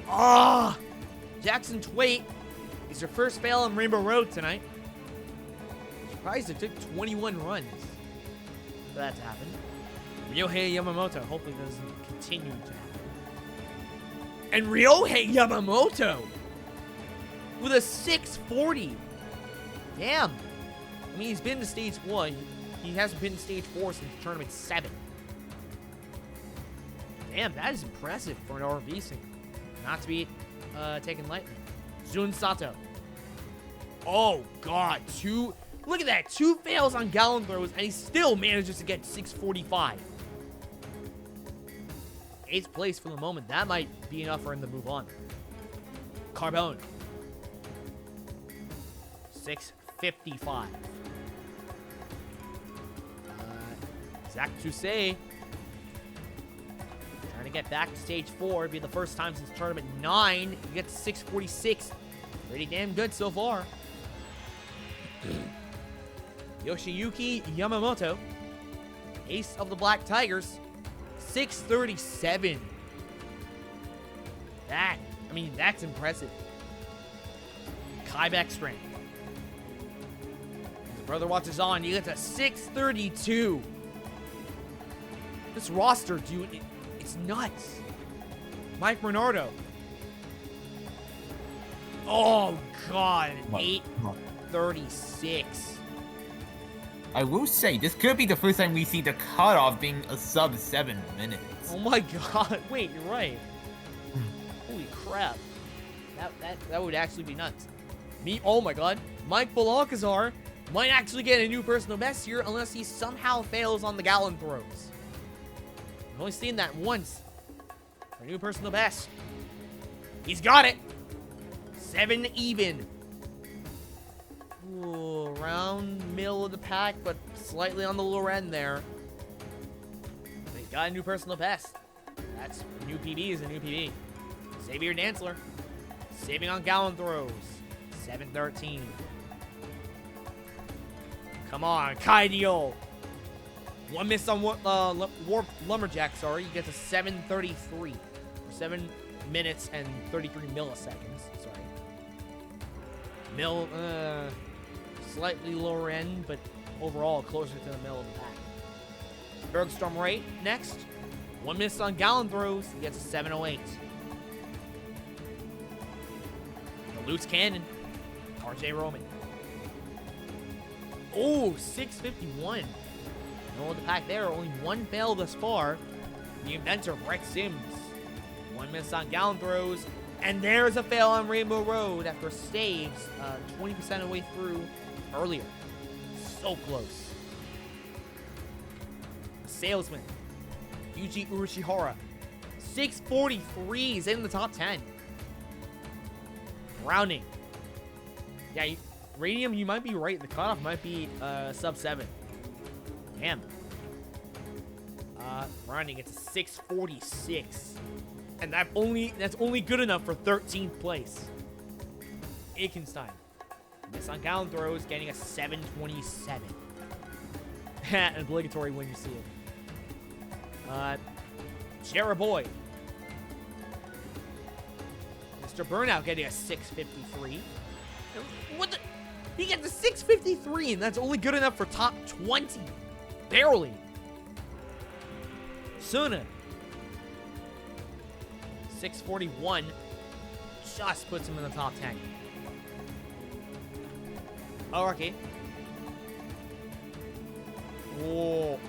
Ah! Jackson Twait is your first fail on Rainbow Road tonight. Surprised it took 21 runs for that to happen. Ryohei Yamamoto hopefully doesn't continue to happen. And Ryohei Yamamoto with a 640. Damn. I mean, he's been to stage 1. He hasn't been to stage 4 since tournament 7. Damn, that is impressive for an RV singer. Not to be taken lightly. Jun Sato. Oh, God. Look at that. 2 fails on gallon throws, and he still manages to get 645. 8th place for the moment. That might be enough for him to move on. Carbone. 655. Zach Toussaint. Trying to get back to stage 4. It'd be the first time since tournament 9. He gets 646. Pretty damn good so far. Yoshiyuki Yamamoto. Ace of the Black Tigers. 637. That's impressive. Kai Beckstrand. His brother watches on. He gets a 632. This roster, dude, it's nuts. Mike Bernardo. Oh, God. 836. I will say, this could be the first time we see the cutoff being a sub 7 minutes. Oh my God. Wait, you're right. Holy crap. That would actually be nuts. Oh my God. Mike Balcazar might actually get a new personal best here unless he somehow fails on the gallon throws. I've only seen that once. For a new personal best. He's got it. 7 even. Ooh, around middle of the pack, but slightly on the lower end there. But he's got a new personal best. That's a new PB is a new PB. Xavier Dantzler. Saving on gallon throws. 713. Come on, Kaidio. 1 miss on Warp Lumberjack, sorry. He gets a 733. 7 minutes and 33 milliseconds. Sorry. Slightly lower end, but overall closer to the middle of the pack. Bergstrom Wright next. 1 miss on gallon throws. He gets a 708. The Loose Cannon. RJ Roman. Oh, 651. No of the pack there. Only 1 fail thus far. The inventor, Brett Sims. 1 miss on gallon throws. And there's a fail on Rainbow Road after saves 20% of the way through earlier. So close. Salesman. Yuji Urashihara. 643 is in the top 10. Browning. Yeah, Radium, you might be right. The cutoff might be sub 7. Damn. Browning gets a 646. And that's only good enough for 13th place. Aikenstein. Miss on gallon throws, getting a 727. An obligatory when you see it. Jarrah Boy. Mr. Burnout getting a 653. What the? He gets a 653, and that's only good enough for top 20. Barely. Suna. 641. Just puts him in the top 10. Oh, okay. Oh.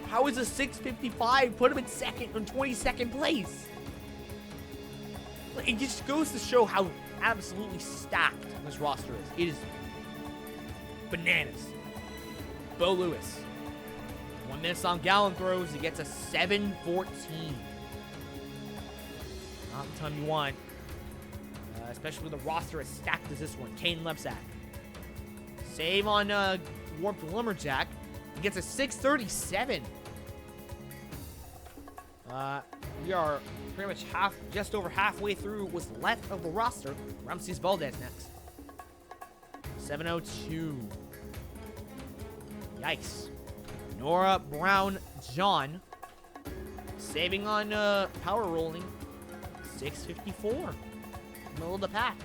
How is a 655 put him in second in 22nd place? It just goes to show how absolutely stacked this roster is. It is bananas. Bo Lewis. 1 minute on gallon throws. He gets a 714. Not the time you want. Especially with a roster as stacked as this one. Kane Lepsack. Save on Warped Lumberjack. He gets a 637. We are pretty much just over halfway through what's left of the roster. Ramses Valdez next. 702. Yikes. Nora Brown John. Saving on power rolling. 654. Middle of the pack.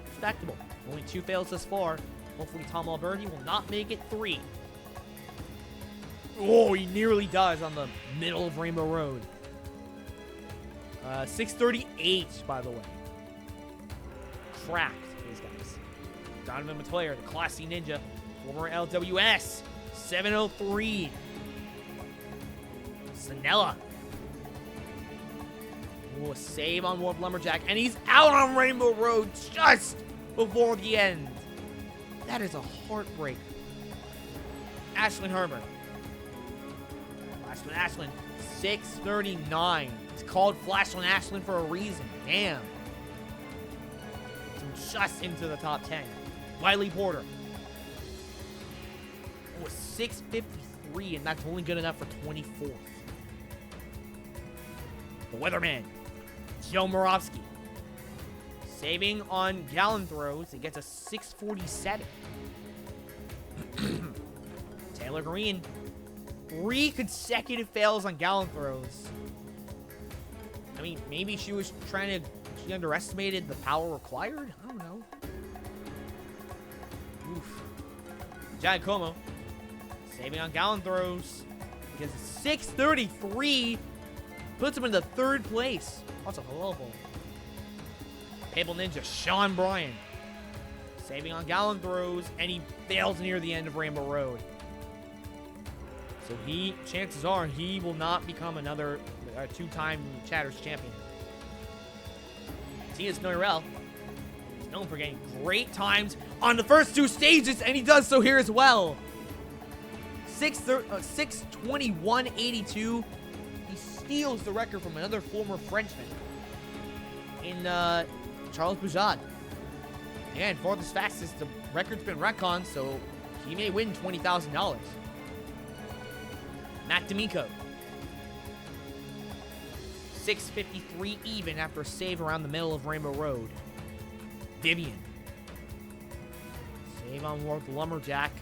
Respectable. Only 2 fails thus far. Hopefully Tom Alberti will not make it 3. Oh, he nearly does on the middle of Rainbow Road. 638, by the way. Cracked, these guys. Donovan Matoyer, the classy ninja. Former LWS. 703. Sanella. Oh, a save on Warp Lumberjack. And he's out on Rainbow Road just before the end. That is a heartbreaker. Ashlyn Herbert. Ashlyn. 639. It's called Flashland Ashlyn for a reason. Damn. So just into the top 10. Wiley Porter. Oh, 653, and that's only good enough for 24th. The Weatherman. Joe Moravsky. Saving on gallon throws. It gets a 647. Taylor Green. 3 consecutive fails on gallon throws. I mean, maybe she underestimated the power required? I don't know. Oof. Giacomo. Saving on gallon throws. Gets a 633. Puts him in the 3rd place. That's a hello ball. Papal Ninja, Sean Bryan. Saving on gallon throws, and he fails near the end of Rainbow Road. So chances are, he will not become another 2-time Chatters champion. Tias Noirel is known for getting great times on the first 2 stages, and he does so here as well. 6:21.82. He steals the record from another former Frenchman in Charles Boujad. And for this fastest, the record's been retconned, so he may win $20,000. Matt D'Amico. 653 even after a save around the middle of Rainbow Road. Vivian. Save on Warped Lumberjack.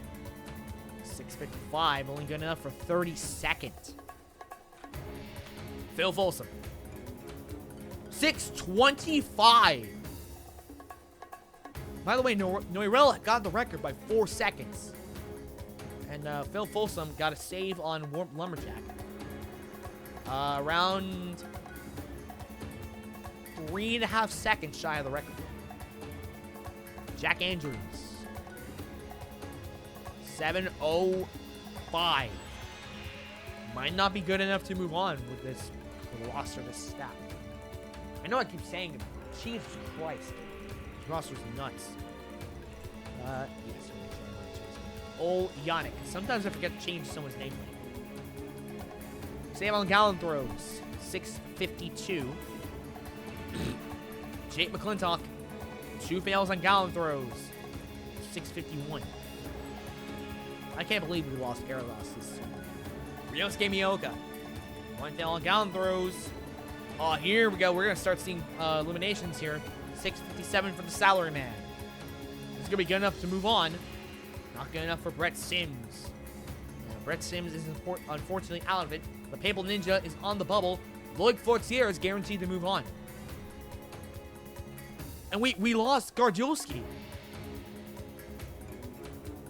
655, only good enough for 32nd. Phil Folsom. 625. By the way, Noirel got the record by 4 seconds. And Phil Folsom got a save on Warped Lumberjack. Around 3.5 seconds shy of the record. Jack Andrews. 705. Might not be good enough to move on with this roster, this stack. I know I keep saying it, but Jesus Christ. This roster's nuts. Yes. Yannick. Sometimes I forget to change someone's name. Save on gallon throws. 652. Jake McClintock. 2 fails on gallon throws. 651. I can't believe we lost air loss this soon. Ryosuke Miyoka. 1 fail on gallon throws. Oh, here we go. We're going to start seeing eliminations here. 657 for the salary man. This is going to be good enough to move on. Not good enough for Brett Sims. Brett Sims is unfortunately out of it. The Papal Ninja is on the bubble. Lloyd Fortier is guaranteed to move on. And we lost Gardiolski.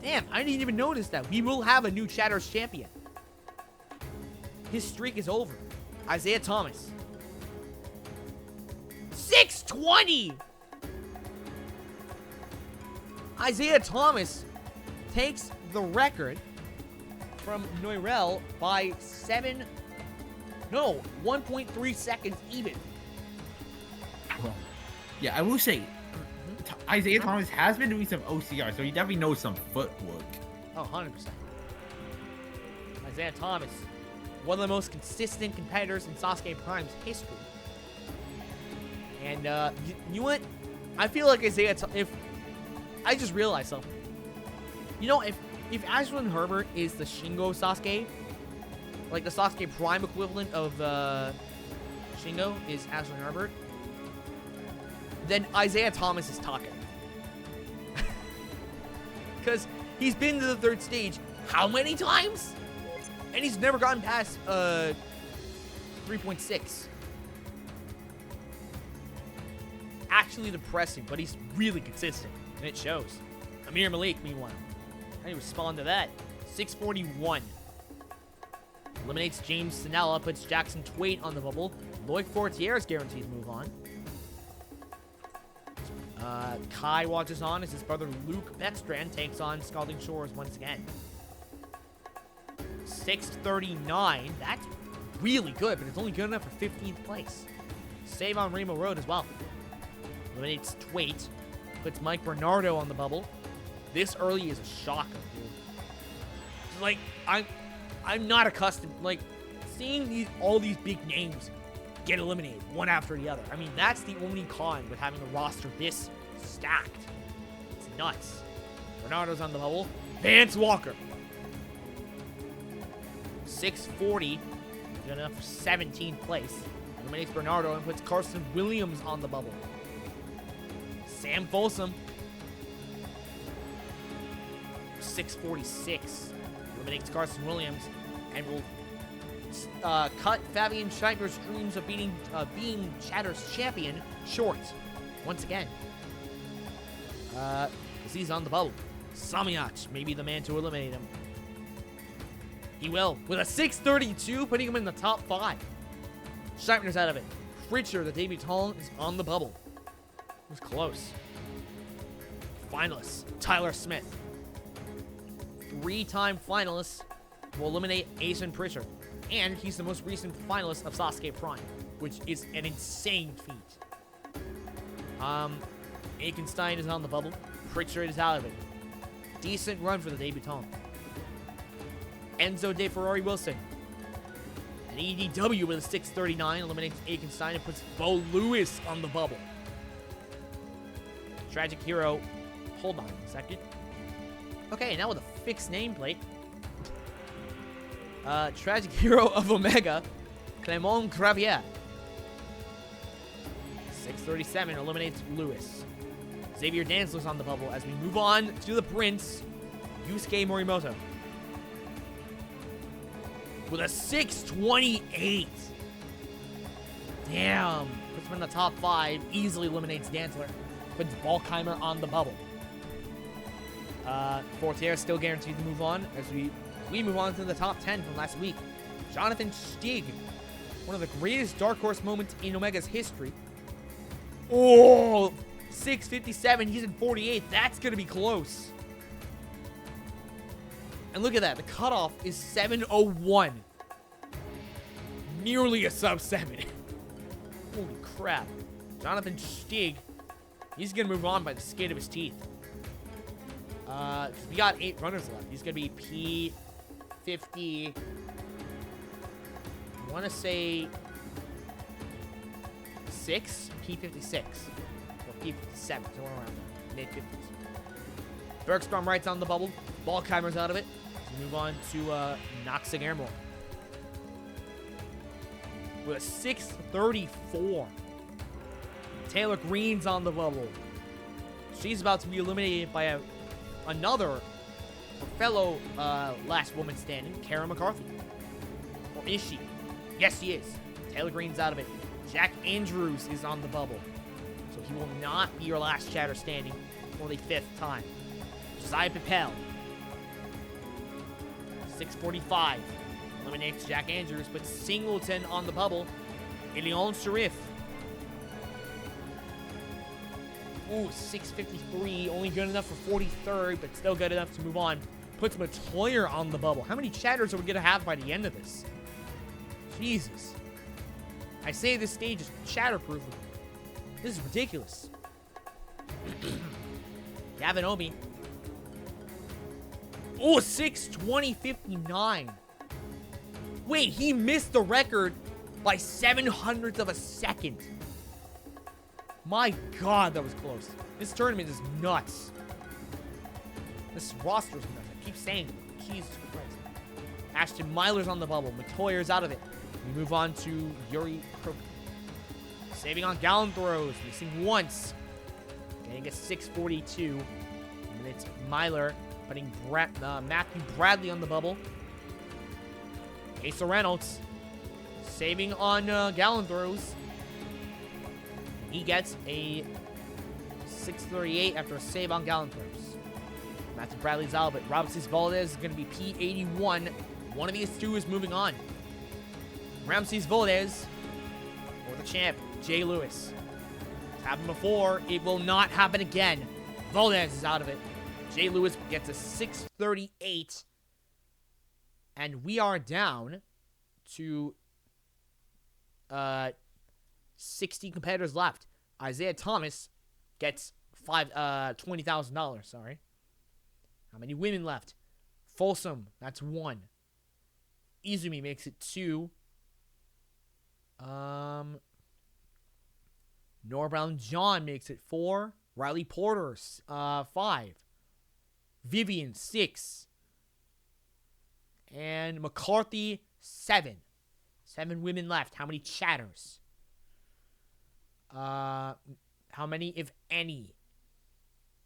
Damn, I didn't even notice that. We will have a new Chatters champion. His streak is over. Isaiah Thomas. 620! Isaiah Thomas takes the record from Noirel by 1.3 seconds even. Well, yeah, I will say, Isaiah Thomas has been doing some OCR, so he definitely knows some footwork. Oh, 100%. Isaiah Thomas, one of the most consistent competitors in Sasuke Prime's history. And, you know what? I feel like if I just realized something. You know, if Ashlyn Herbert is the Shingo Sasuke, like the Sasuke Prime equivalent of Shingo is Ashlyn Herbert, then Isaiah Thomas is Taka. Because he's been to the third stage how many times? And he's never gotten past 3.6. Actually depressing, but he's really consistent, and it shows. Amir Malik, meanwhile, how do you respond to that? 641. Eliminates James Sinella, puts Jackson Twait on the bubble. Loic Fortier is guaranteed to move on. Kai watches on as his brother Luke Beckstrand takes on Scalding Shores once again. 639. That's really good, but it's only good enough for 15th place. Save on Rainbow Road as well. Eliminates Twait. Puts Mike Bernardo on the bubble. This early is a shocker, dude. It's like, I'm not accustomed, like, seeing all these big names get eliminated one after the other. I mean, that's the only con with having a roster this stacked. It's nuts. Bernardo's on the bubble. Vance Walker. 640. Good enough for 17th place. Eliminates Bernardo and puts Carson Williams on the bubble. Sam Folsom. 646. Eliminates Carson Williams and will cut Fabian Scheiter's dreams of being Shatter's champion short. Once again. He's on the bubble. Samyach may be the man to eliminate him. He will. With a 632, putting him in the top 5. Scheiter's out of it. Pritchard, the debutant, is on the bubble. It was close. Finalists. Tyler Smith. 3-time finalist will eliminate Asen Pritchard. And he's the most recent finalist of Sasuke Prime, which is an insane feat. Aikenstein is on the bubble. Pritchard is out of it. Decent run for the debutant. Enzo De Ferrari Wilson. An EDW with a 639 eliminates Aikenstein and puts Bo Lewis on the bubble. Tragic Hero. Hold on a second. Okay, now with a fixed nameplate. Tragic Hero of Omega, Clement Gravier. 637 eliminates Lewis. Xavier Danzler's on the bubble as we move on to the Prince, Yusuke Morimoto. With a 628. Damn. Puts him in the top 5. Easily eliminates Danzler. Puts Balkheimer on the bubble. Fortier still guaranteed to move on as we move on to the top 10 from last week. Jonathan Stig. One of the greatest Dark Horse moments in Omega's history. Oh, 657. He's in 48. That's going to be close. And look at that. The cutoff is 701. Nearly a sub 7. Holy crap. Jonathan Stig. He's going to move on by the skin of his teeth. We got 8 runners left. He's going to be P50. I want to say 6? P56. Or P57. Somewhere around there. Mid-50s. Bergstrom Wright's on the bubble. Balkheimer's out of it. We move on to Noxing Airmore. With a 634. Taylor Green's on the bubble. She's about to be eliminated by another fellow last woman standing, Kara McCarthy. Or is she? Yes, she is. Taylor Green's out of it. Jack Andrews is on the bubble. So he will not be your last chatter standing for the 5th time. Josiah Papel. 645. Eliminates Jack Andrews, but Singleton on the bubble. Ilion Sharif. Ooh, 653. Only good enough for 43rd, but still good enough to move on. Puts Matoyer on the bubble. How many chatters are we going to have by the end of this? Jesus. I say this stage is chatter-proof. This is ridiculous. Gavin Obi. Oh, 6:20.59. Wait, he missed the record by 700ths of a second. My God, that was close. This tournament is nuts. This roster is nuts. I keep saying it. Jesus Christ. Ashton Myler's on the bubble. Matoyer's out of it. We move on to Yuri Krok. Saving on gallon throws. Missing once. Getting a 6:42. And it's Myler putting Matthew Bradley on the bubble. Asa Reynolds. Saving on gallon throws. He gets a 6:38 after a save on gallon throws. Matthew Bradley's out, but Ramses Valdez is going to be P81. One of these two is moving on. Ramses Valdez or the champ, Jay Lewis. It's happened before. It will not happen again. Valdez is out of it. Jay Lewis gets a 6:38. And we are down to 60 competitors left. Isaiah Thomas gets $20,000. Sorry. How many women left? Folsom, that's 1. Izumi makes it 2. Nora Brown John makes it 4. Riley Porter 5. Vivian 6. And McCarthy 7. 7 women left. How many chatters? How many, if any?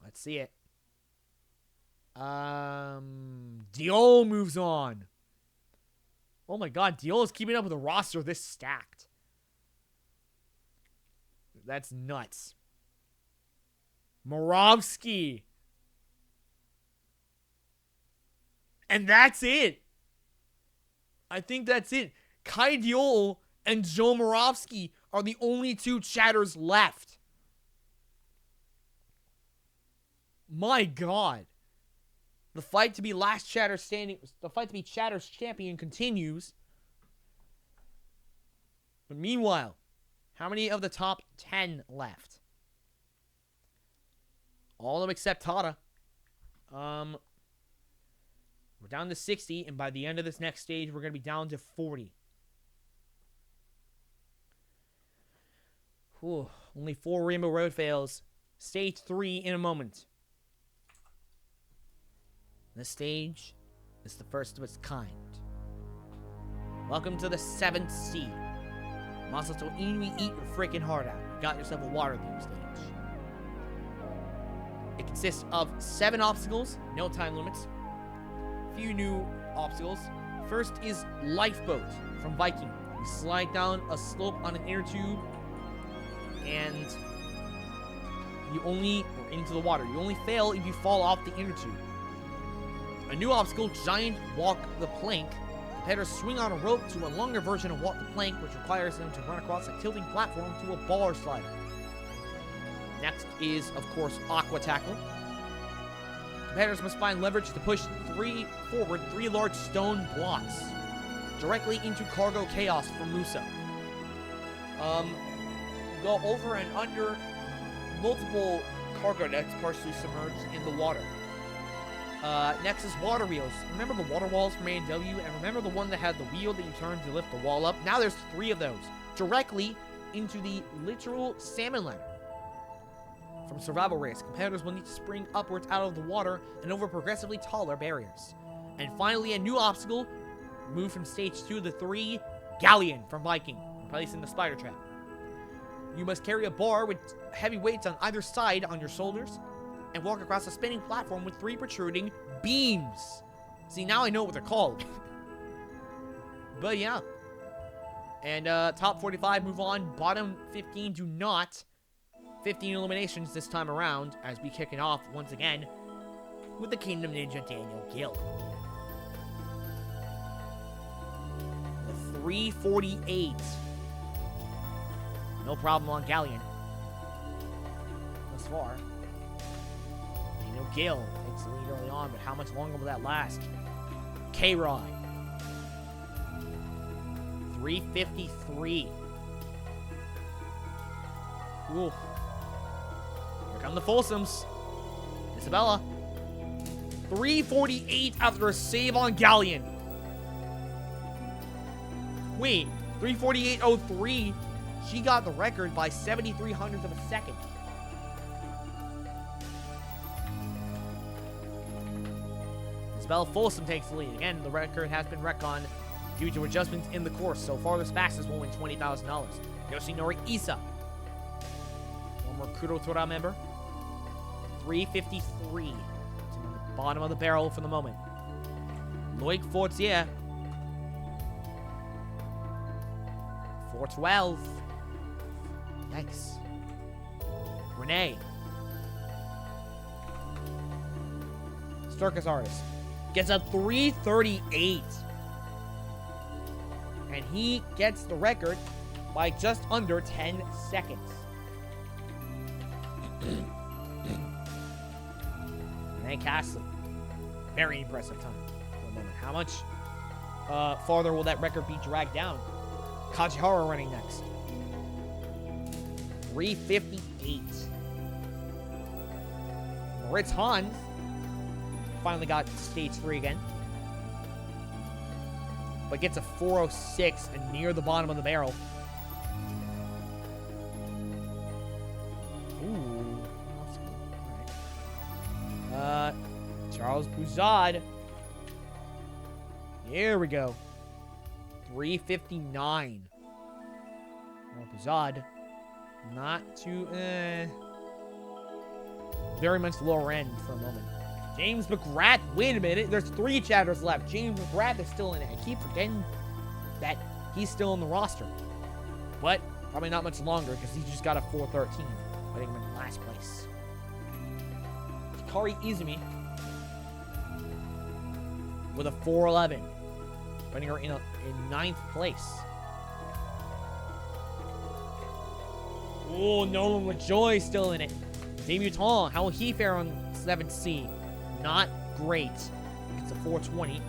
Let's see it. Diol moves on. Oh my God, Diol is keeping up with a roster this stacked. That's nuts. Moravsky. And that's it. I think that's it. Kai Diol and Joe Moravsky are the only 2 chatters left. My God. The fight to be last chatter standing, the fight to be chatter's champion continues. But meanwhile, how many of the top 10 left? All of them except Tada. We're down to 60, and by the end of this next stage, we're going to be down to 40. Whew, only 4 Rainbow Road fails. Stage 3 in a moment. This stage is the first of its kind. Welcome to the 7th seed. Masato Inui, eat your freaking heart out. You got yourself a water theme stage. It consists of 7 obstacles, no time limits. Few new obstacles. First is Lifeboat from Viking. You slide down a slope on an inner tube, and you only, or into the water. You only fail if you fall off the inner tube. A new obstacle, Giant Walk the Plank. Competitors swing on a rope to a longer version of Walk the Plank, which requires them to run across a tilting platform to a baller slider. Next is, of course, Aqua Tackle. Competitors must find leverage to push 3 large stone blocks directly into Cargo Chaos from Musa. Go over and under multiple cargo nets partially submerged in the water. Next is water wheels. Remember the water walls from A&W? And remember the one that had the wheel that you turned to lift the wall up? Now there's 3 of those. Directly into the literal salmon ladder. From Survival Race, competitors will need to spring upwards out of the water and over progressively taller barriers. And finally, a new obstacle, moved from stage 2 to 3, Galleon from Viking, replacing the spider trap. You must carry a bar with heavy weights on either side on your shoulders and walk across a spinning platform with 3 protruding beams. See, now I know what they're called. But yeah. And top 45 move on. Bottom 15 do not. 15 eliminations this time around as we kick it off once again with the Kingdom Ninja Daniel Gill. The 348. No problem on Galleon. Let's far. You know, Gale takes the lead early on, but how much longer will that last? K-Rod. 353. Ooh. Here come the Folsoms. Isabella. 348 after a save on Galleon. Wait, 348.03. She got the record by 73/100ths of a second. Isabella Folsom takes the lead. Again, the record has been retconned due to adjustments in the course, so farthest fastest will win $20,000. Yoshinori Issa, former Kurotora member, 353. It's on the bottom of the barrel for the moment. Loic Fortier, 412. Yikes. Renee. Circus artist. Gets a 338. And he gets the record by just under 10 seconds. Renee Castle. Very impressive time for a moment. How much farther will that record be dragged down? Kajihara running next. 358. Moritz Hans finally got to stage 3 again. But gets a 406 and near the bottom of the barrel. Ooh. Alright. Charles Buzad. Here we go. 359. Well, Buzad. Not too, very much lower end for a moment. James McGrath, wait a minute. There's 3 chatters left. James McGrath is still in it. I keep forgetting that he's still in the roster. But probably not much longer because he just got a 413, putting him in last place. Hikari Izumi with a 411, putting her in 9th place. Oh, Nolan LaJoy still in it. Debutant, how will he fare on 7C? Not great. It's a 420.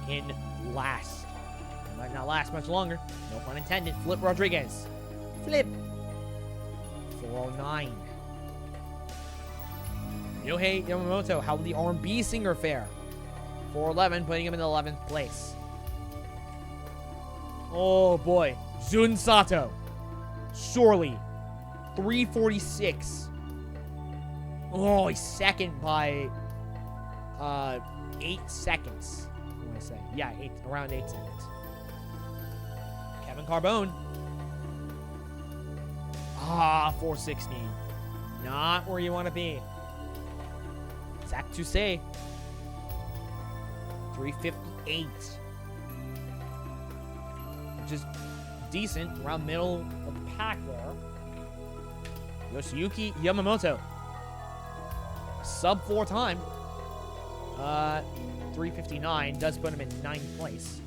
In last. It might not last much longer. No pun intended. Flip Rodriguez. Flip. 409. Yohei Yamamoto, how will the R&B singer fare? 411, putting him in 11th place. Oh boy. Jun Sato. Surely. 346. Oh, he's second by 8 seconds. What do I say? Yeah, around 8 seconds. Kevin Carbone. 416. Not where you want to be. Zach Toussaint. 358. Which is decent, around middle of the pack there. Yoshiyuki Yamamoto. Sub 4 time. 359 does put him in 9th place.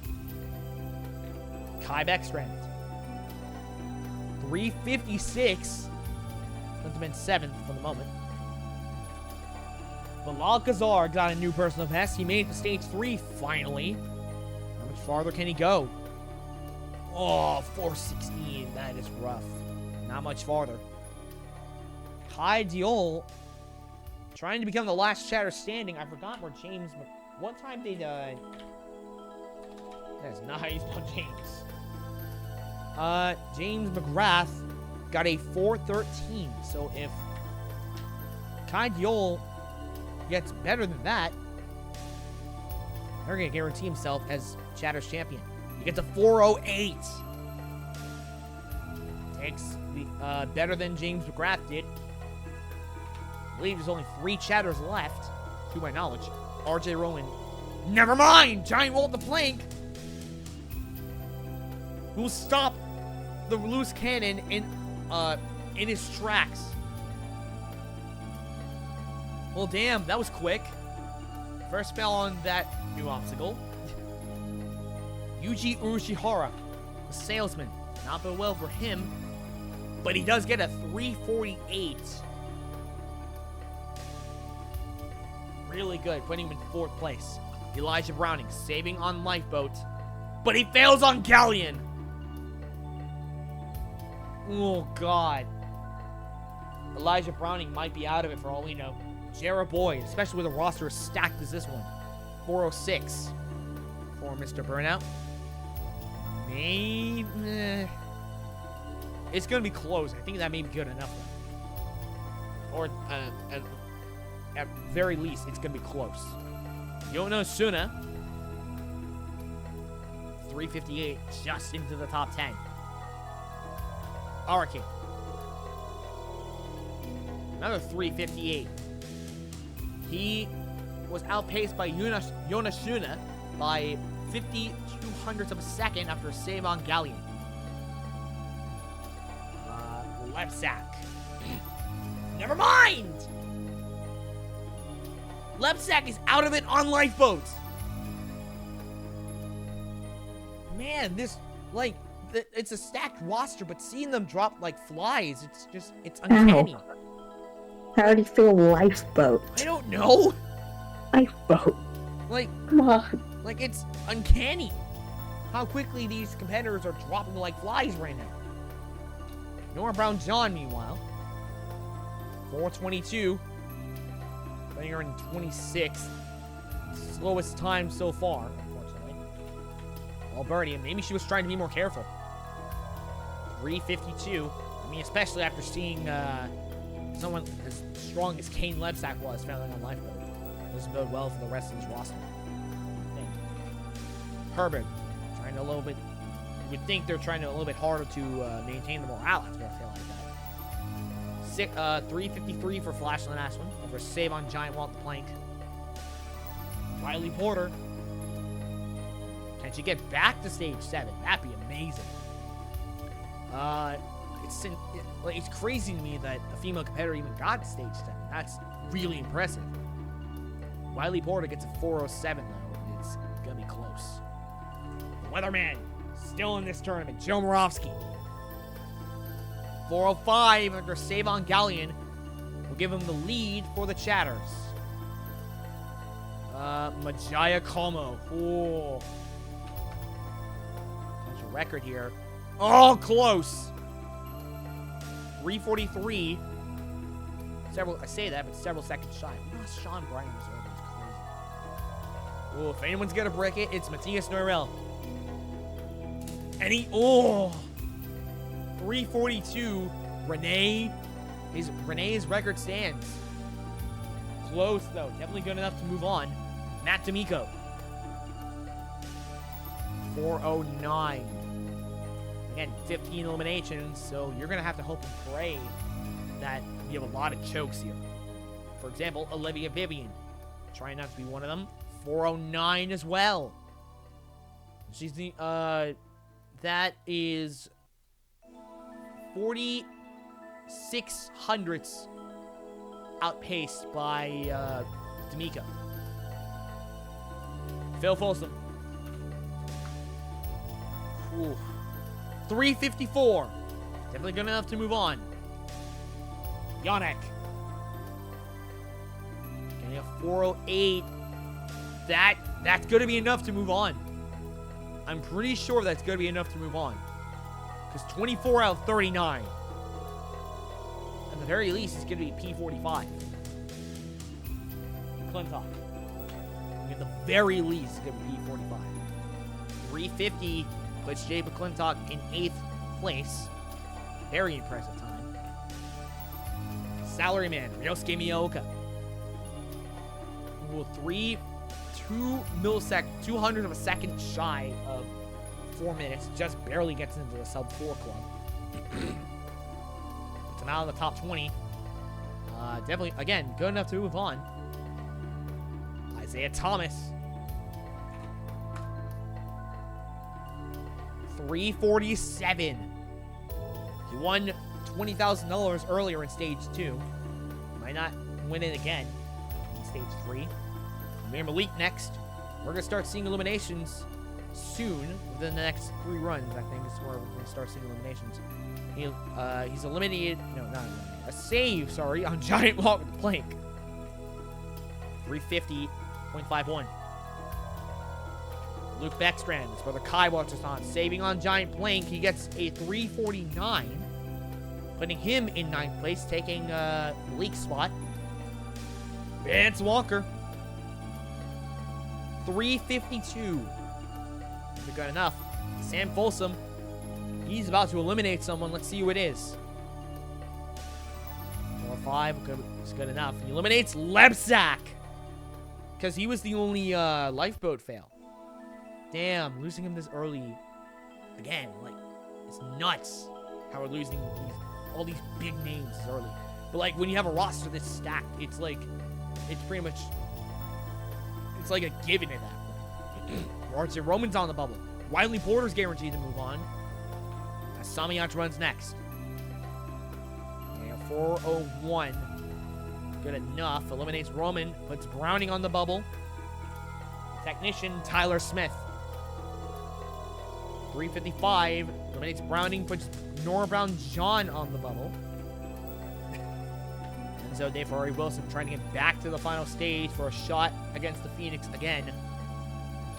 Kai Beckstrand. 356 puts him in 7th for the moment. Bilal Kazar got a new personal best. He made it to stage 3 finally. How much farther can he go? Oh, 416. That is rough. Not much farther. Kai Diol trying to become the last chatter standing. I forgot where James... What time did... That is not how you spell James. James McGrath got a 413. So if Kai Diol gets better than that, they're going to guarantee himself as Chatter's champion. He gets a 408. Takes the, better than James McGrath did. I believe there's only 3 chatters left, to my knowledge. RJ Rowan. Never mind! Giant roll at the plank! Who'll stop the loose cannon in his tracks. Well, damn, that was quick. First spell on that new obstacle. Yuji Urushihara, the salesman. Not been well for him. But he does get a 348. Really good, putting him in 4th place. Elijah Browning saving on Lifeboat, but he fails on Galleon. Oh, God. Elijah Browning might be out of it for all we know. Jarrah Boyd, especially with a roster as stacked as this one. 406 for Mr. Burnout. Maybe... It's going to be close. I think that may be good enough. Or, at very least, it's going to be close. Yokozuna, 358, just into the top 10. Araki, another 358. He was outpaced by Yokozuna by 52 of a second after a save on Galleon. Lepsack. Never mind! Lepsack is out of it on Lifeboat. Man, this, like, it's a stacked roster, but seeing them drop like flies, it's uncanny. How do you feel Lifeboat? I don't know. Lifeboat. Like, Come on. like, it's uncanny how quickly these competitors are dropping like flies right now. Nora Brown John, meanwhile, 422. Putting her in 26th. Slowest time so far, unfortunately. Alberti, maybe she was trying to be more careful. 352. I mean, especially after seeing someone as strong as Kane Lebsack was failing on Lifeboat. This bode well for the rest of his roster. Herbert, trying to a little bit. You would think they're trying to a little bit harder to maintain the morale after a fail like that. 353 for Flash on the last one. Over a save on Giant Wall at the plank. Riley Porter. Can she get back to stage 7? That'd be amazing. It's crazy to me that a female competitor even got to stage 7. That's really impressive. Riley Porter gets a 407 though. It's gonna be close. The Weatherman still in this tournament. Joe Morovsky. 405 after save on Galleon will give him the lead for the Chatters. Majaya Como. Oh. There's a record here. Oh, close. 343. I say that, but several seconds shy. Sean Bryan was crazy. Oh, if anyone's gonna break it, it's Matthias Neurel. And he, 342. Renee's record stands. Close, though. Definitely good enough to move on. Matt D'Amico. 409. Again, 15 eliminations, so you're going to have to hope and pray that you have a lot of chokes here. For example, Olivia Vivian. Trying not to be one of them. 409 as well. She's the, that is 46 hundredths outpaced by D'Amico. Phil Folsom. 354. Definitely good enough to move on. Yannick. Getting a 408. That's going to be enough to move on. I'm pretty sure that's going to be enough to move on. Because 24 out of 39. At the very least, it's going to be P45. McClintock. At the very least, it's going to be P45. 350 puts Jay McClintock in 8th place. Very impressive time. Salaryman, Ryosuke Miyaoka. 200 of a second shy of 4 minutes. Just barely gets into the sub 4 club. It's him out of the top 20. Definitely, again, good enough to move on. Isaiah Thomas. 347. He won $20,000 earlier in stage 2. Might not win it again in stage 3. Amir Malik next. We're going to start seeing eliminations soon. Within the next 3 runs, I think is where we're going to start seeing eliminations. He's eliminated. No, not eliminated. A save, sorry, on Giant Walk with the Plank. 350.51. Luke Beckstrand, his brother Kai watches on. Saving on Giant Plank, he gets a 349. Putting him in 9th place, taking Malik's spot. Vance Walker. 352. Isn't good enough. Sam Folsom. He's about to eliminate someone. Let's see who it is. 4-5 is good enough. He eliminates Lebsack. Because he was the only lifeboat fail. Damn, losing him this early. Again, like, it's nuts how we're losing all these big names this early. But, like, when you have a roster this stacked, it's like, it's pretty much, it's like a given at that point. RJ Roman's on the bubble. Wiley Porter's guaranteed to move on. As Samiyach runs next. And 401. Good enough. Eliminates Roman. Puts Browning on the bubble. Technician Tyler Smith. 355. Eliminates Browning. Puts Nora Brown John on the bubble. Enzo De Ferrari Wilson trying to get back to the final stage for a shot against the Phoenix again.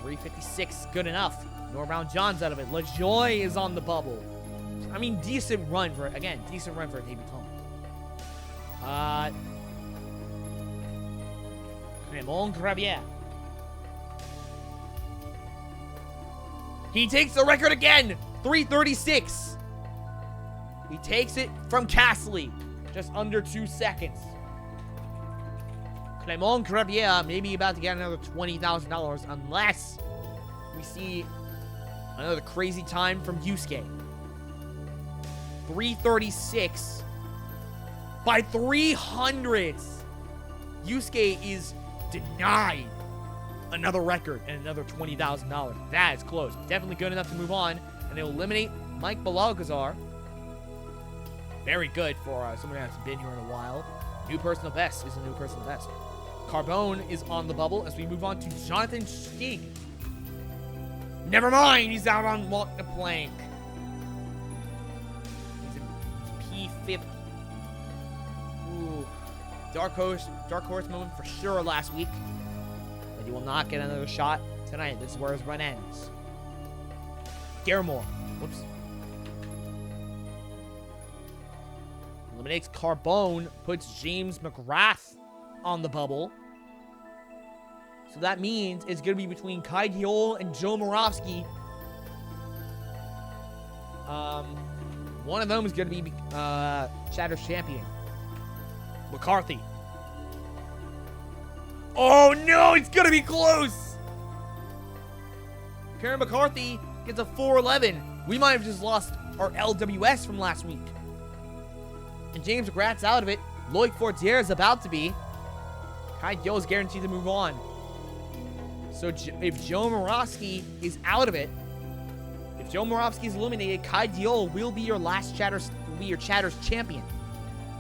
356. Good enough. Nora Brown John's out of it. LaJoy is on the bubble. I mean, decent run for a debutant. Clement Gravier. He takes the record again. 336. He takes it from Castley. Just under 2 seconds. Clement Gravier may be about to get another $20,000 unless we see another crazy time from Yusuke. 336 by 300. Yusuke is denied another record and another $20,000. That is close. Definitely good enough to move on. And they'll eliminate Mike Balagazar. Very good for someone who hasn't been here in a while. New personal best is a new personal best. Carbone is on the bubble as we move on to Jonathan Stig. Never mind, he's out on Walk the Plank. He's in P50. Ooh. Dark horse moment for sure last week. But he will not get another shot tonight. This is where his run ends. Garamore. Whoops. Eliminates Carbone. Puts James McGrath on the bubble. So that means it's going to be between Kai Diol and Joe Moravsky. One of them is going to be Shatter's champion. McCarthy. Oh no, it's going to be close. Karen McCarthy gets a 411. We might have just lost our LWS from last week. And James McGrath's out of it. Loic Fortier is about to be. Kai Diol is guaranteed to move on. So if Joe Moravsky is out of it, if Joe Moravsky is eliminated, Kai Diol will be your Chatter's champion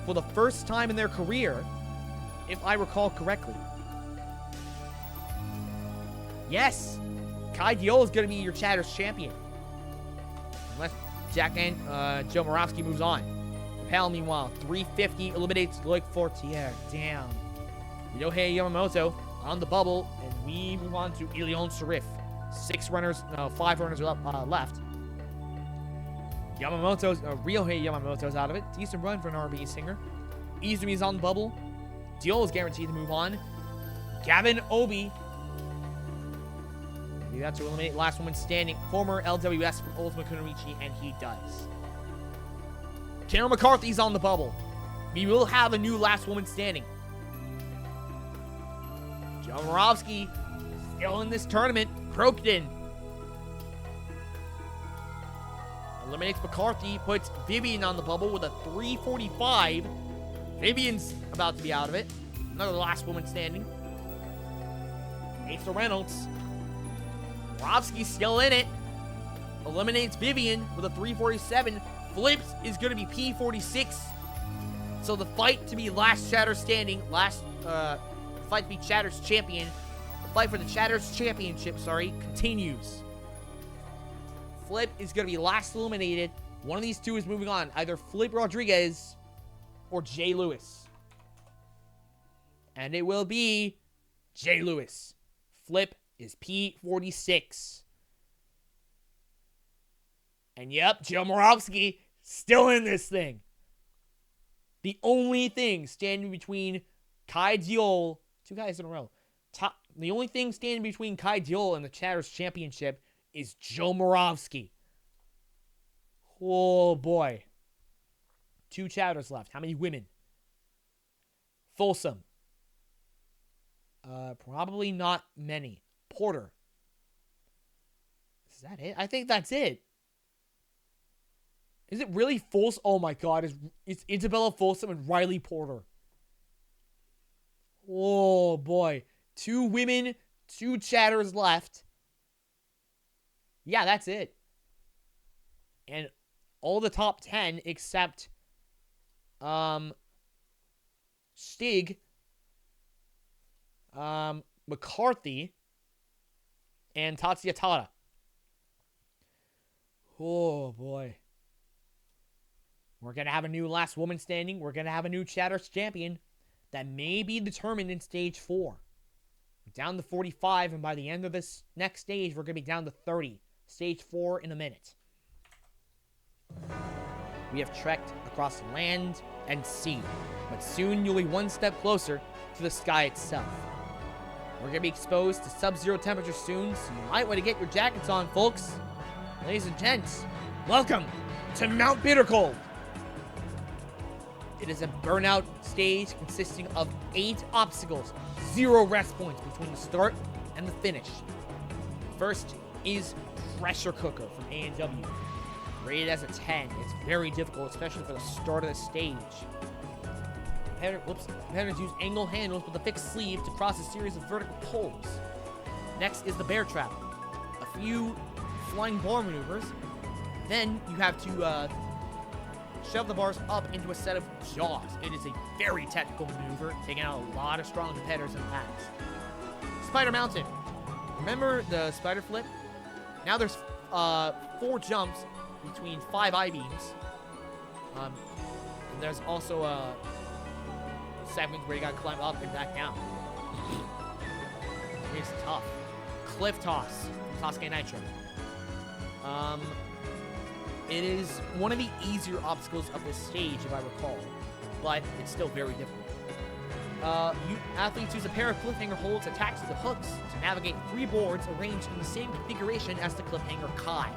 for the first time in their career, if I recall correctly. Yes, Kai Diol is going to be your Chatter's champion, unless Joe Moravsky moves on. Pal, meanwhile, 350 eliminates Loic Fortier. Damn. Yohei Yamamoto on the bubble, and we move on to Ilion Sharif. 5 runners left. Ryohei Yamamoto's out of it. Decent run for an R&B singer. Izumi's on the bubble. Diol is guaranteed to move on. Gavin Obi. We got to eliminate last woman standing. Former LWS from Ultima Kunorichi, and he does. Karen McCarthy's on the bubble. We will have a new last woman standing. Joe Moravsky still in this tournament. Croakton eliminates McCarthy, puts Vivian on the bubble with a 345. Vivian's about to be out of it. Another last woman standing. Asa Reynolds. Moravsky's still in it. Eliminates Vivian with a 347. Flips is going to be P46. So the fight to be last Chatter standing, fight to be Chatter's champion, the fight for the Chatter's championship, continues. Flip is going to be last eliminated. One of these two is moving on. Either Flip Rodriguez or Jay Lewis. And it will be Jay Lewis. Flip is P46. And yep, Joe Moravsky still in this thing. The only thing standing between Kai Diol, 2 guys in a row. The only thing standing between Kai Diol and the Chatters Championship is Joe Moravsky. Oh boy. 2 Chatters left. How many women? Folsom. Probably not many. Porter. Is that it? I think that's it. Is it really Folsom? Oh my god. It's Isabella Folsom and Riley Porter. Oh boy. 2 women, 2 Chatters left. Yeah, that's it. And all the top 10 except Stig, McCarthy, and Tatsuya Tada. Oh boy. We're going to have a new last woman standing. We're going to have a new Chatters champion that may be determined in stage 4. Down to 45, and by the end of this next stage, we're going to be down to 30. Stage 4 in a minute. We have trekked across land and sea, but soon you'll be one step closer to the sky itself. We're going to be exposed to sub-zero temperatures soon, so you might want to get your jackets on, folks. Ladies and gents, welcome to Mount Bittercold. It is a burnout stage consisting of 8 obstacles, 0 rest points between the start and the finish. First is Pressure Cooker from A&W. Rated as a 10. It's very difficult, especially for the start of the stage. Competitors use angle handles with a fixed sleeve to cross a series of vertical poles. Next is the Bear Trap. A few flying bar maneuvers. Then you have to shove the bars up into a set of jaws. It is a very technical maneuver, taking out a lot of strong competitors in the past. Spider Mountain. Remember the spider flip? Now there's 4 jumps between 5 I-beams. And there's also segments where you gotta climb up and back down. It's tough. Cliff Toss from Sasuke Nitro. It is one of the easier obstacles of this stage, if I recall, but it's still very difficult. Athletes use a pair of cliffhanger holds attached to the hooks to navigate 3 boards arranged in the same configuration as the cliffhanger Kai.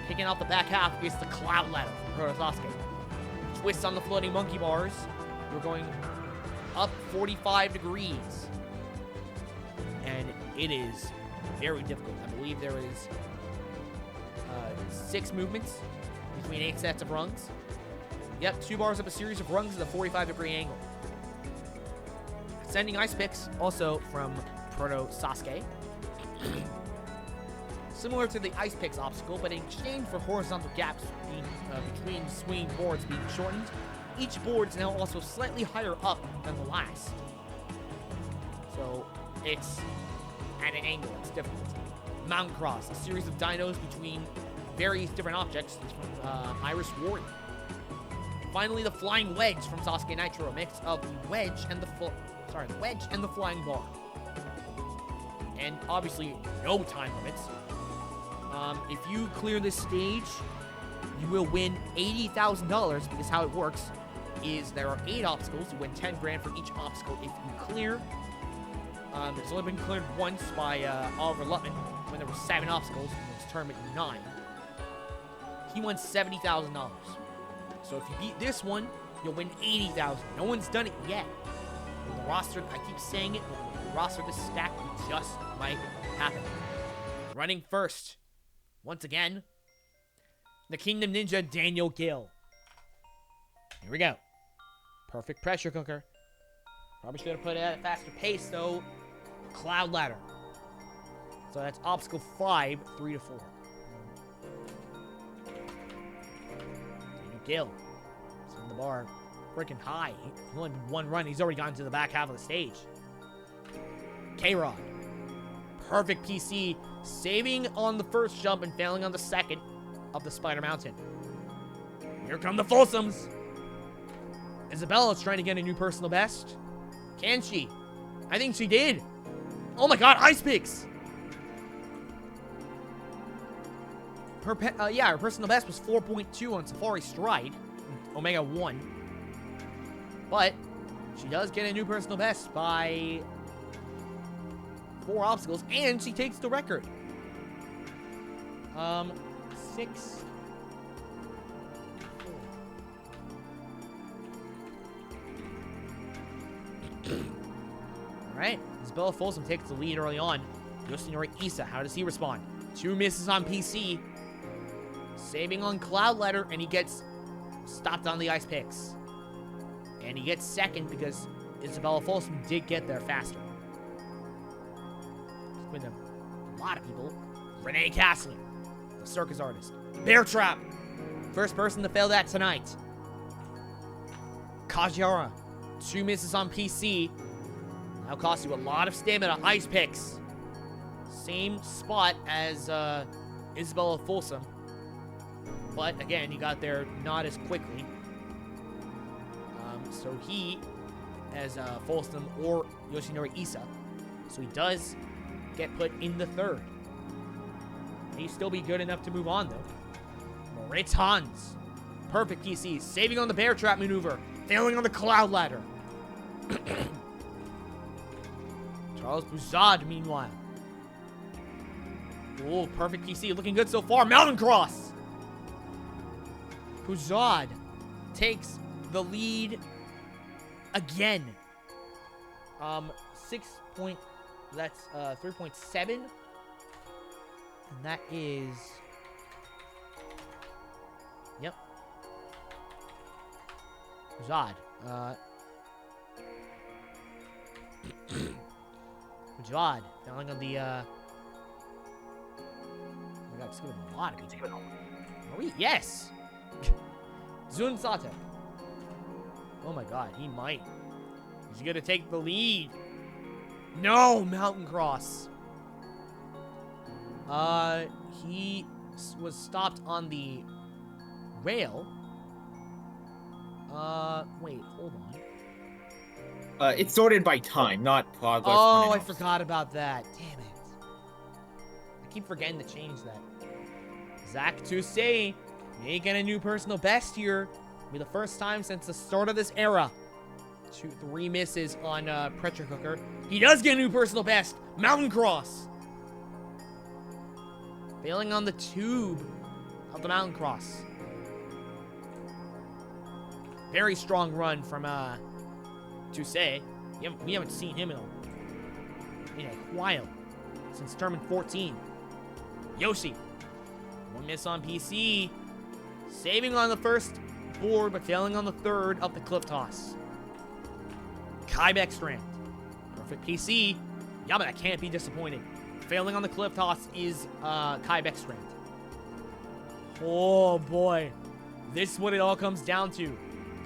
Picking out the back half is the Cloud Ladder from Sasuke. Twists on the floating monkey bars. We're going up 45 degrees. And it is very difficult. I believe there is 6 movements between 8 sets of rungs. Yep, 2 bars up a series of rungs at a 45-degree angle. Ascending ice picks, also from Proto Sasuke. Similar to the ice picks obstacle, but in exchange for horizontal gaps between swinging boards being shortened, each board is now also slightly higher up than the last. So it's at an angle, it's difficult. Mountain Cross, a series of dinos between various different objects from Iris Warrior. Finally, the Flying Wedge from Sasuke Nitro, a mix of the wedge and the wedge and the flying bar. And obviously, no time limits. If you clear this stage, you will win $80,000, because how it works is there are 8 obstacles. You win 10 grand for each obstacle if you clear. It's only been cleared once by Oliver Lutman when there were 7 obstacles, and it was tournament 9. He won $70,000. So if you beat this one, you'll win $80,000. No one's done it yet. And the roster, I keep saying it, but the roster this stack, it just might happen. Running first, once again, the Kingdom Ninja Daniel Gill. Here we go. Perfect pressure cooker. Probably should have put it at a faster pace, though. Cloud Ladder. So that's obstacle 5, 3 to 4. Daniel Gill. Setting the bar freaking high. He's only been 1 run. He's already gotten to the back half of the stage. K-Rod. Perfect PC. Saving on the first jump and failing on the second of the Spider Mountain. Here come the Folsoms. Isabella's trying to get a new personal best. Can she? I think she did. Oh my god, ice picks! Her personal best was 4.2 on Safari Stride, OMEGA². But she does get a new personal best by 4 obstacles, and she takes the record. 6. Alright, Isabella Folsom takes the lead early on. Yoshinori Issa, how does he respond? 2 misses on PC. Saving on Cloud Ladder, and he gets stopped on the ice picks. And he gets second because Isabella Folsom did get there faster. With a lot of people. Renee Castling, the circus artist. Bear Trap, first person to fail that tonight. Kajiara, 2 misses on PC. That'll cost you a lot of stamina. Ice picks. Same spot as Isabella Folsom. But again, he got there not as quickly. So he, as Folsom or Yoshinori Issa, so he does get put in the 3rd. He'd still be good enough to move on, though. Moritz Hans. Perfect PC. Saving on the bear trap maneuver. Failing on the cloud ladder. Charles Buzard, meanwhile. Oh, perfect PC. Looking good so far. Mountain Cross. Buzard takes the lead again. 3.7. And that is... Yep. Zod. Jawad. Failing on the, Oh my god, skipping a lot of people. Are we? Yes! Zun Sato. Oh my god, he might. He's gonna take the lead. No! Mountain Cross. He was stopped on the rail. Wait, hold on. It's sorted by time, not progress. Oh, I forgot about that. Damn it. I keep forgetting to change that. Zach Toussaint making a new personal best here. It'll be the first time since the start of this era. 3 misses on Pressure Cooker. He does get a new personal best. Mountain Cross. Failing on the tube of the Mountain Cross. Very strong run from Toussaint. We haven't seen him in a while. Since Tournament 14. Yoshi. 1 miss on PC. Saving on the first board, but failing on the 3rd up the cliff toss. Kai Beckstrand. Perfect PC. Yeah, but that can't be disappointing. Failing on the cliff toss is Kai Beckstrand. Oh boy. This is what it all comes down to.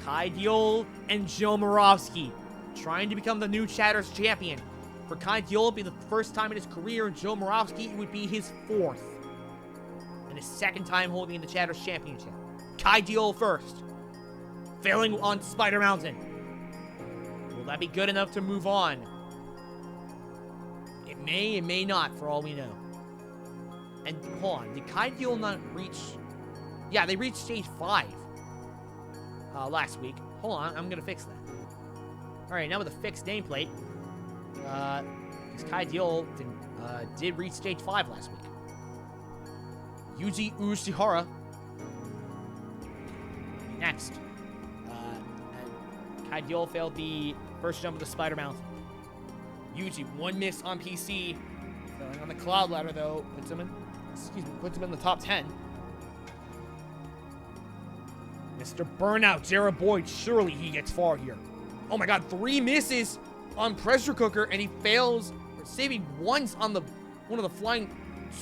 Kai Diol and Joe Moravsky trying to become the new Chatters champion. For Kai Diol, it'd be the first time in his career. Joe Moravsky, it would be his 4th. And his 2nd time holding the Chatters championship. Kai Diol first. Failing on Spider Mountain. Will that be good enough to move on? It may not, for all we know. And hold on, did Kai Diol not reach... Yeah, they reached stage 5 last week. Hold on, I'm gonna fix that. Alright, now with a fixed nameplate, Kai Diol did reach stage 5 last week. Yuji Ushihara next. And Kai Diol failed the first jump of the Spider Mountain. Yuji, 1 miss on PC. Failing on the Cloud Ladder, though, puts him in the top 10. Mr. Burnout, Jared Boyd, surely he gets far here. Oh my god, 3 misses on Pressure Cooker, and he fails, saving once on one of the flying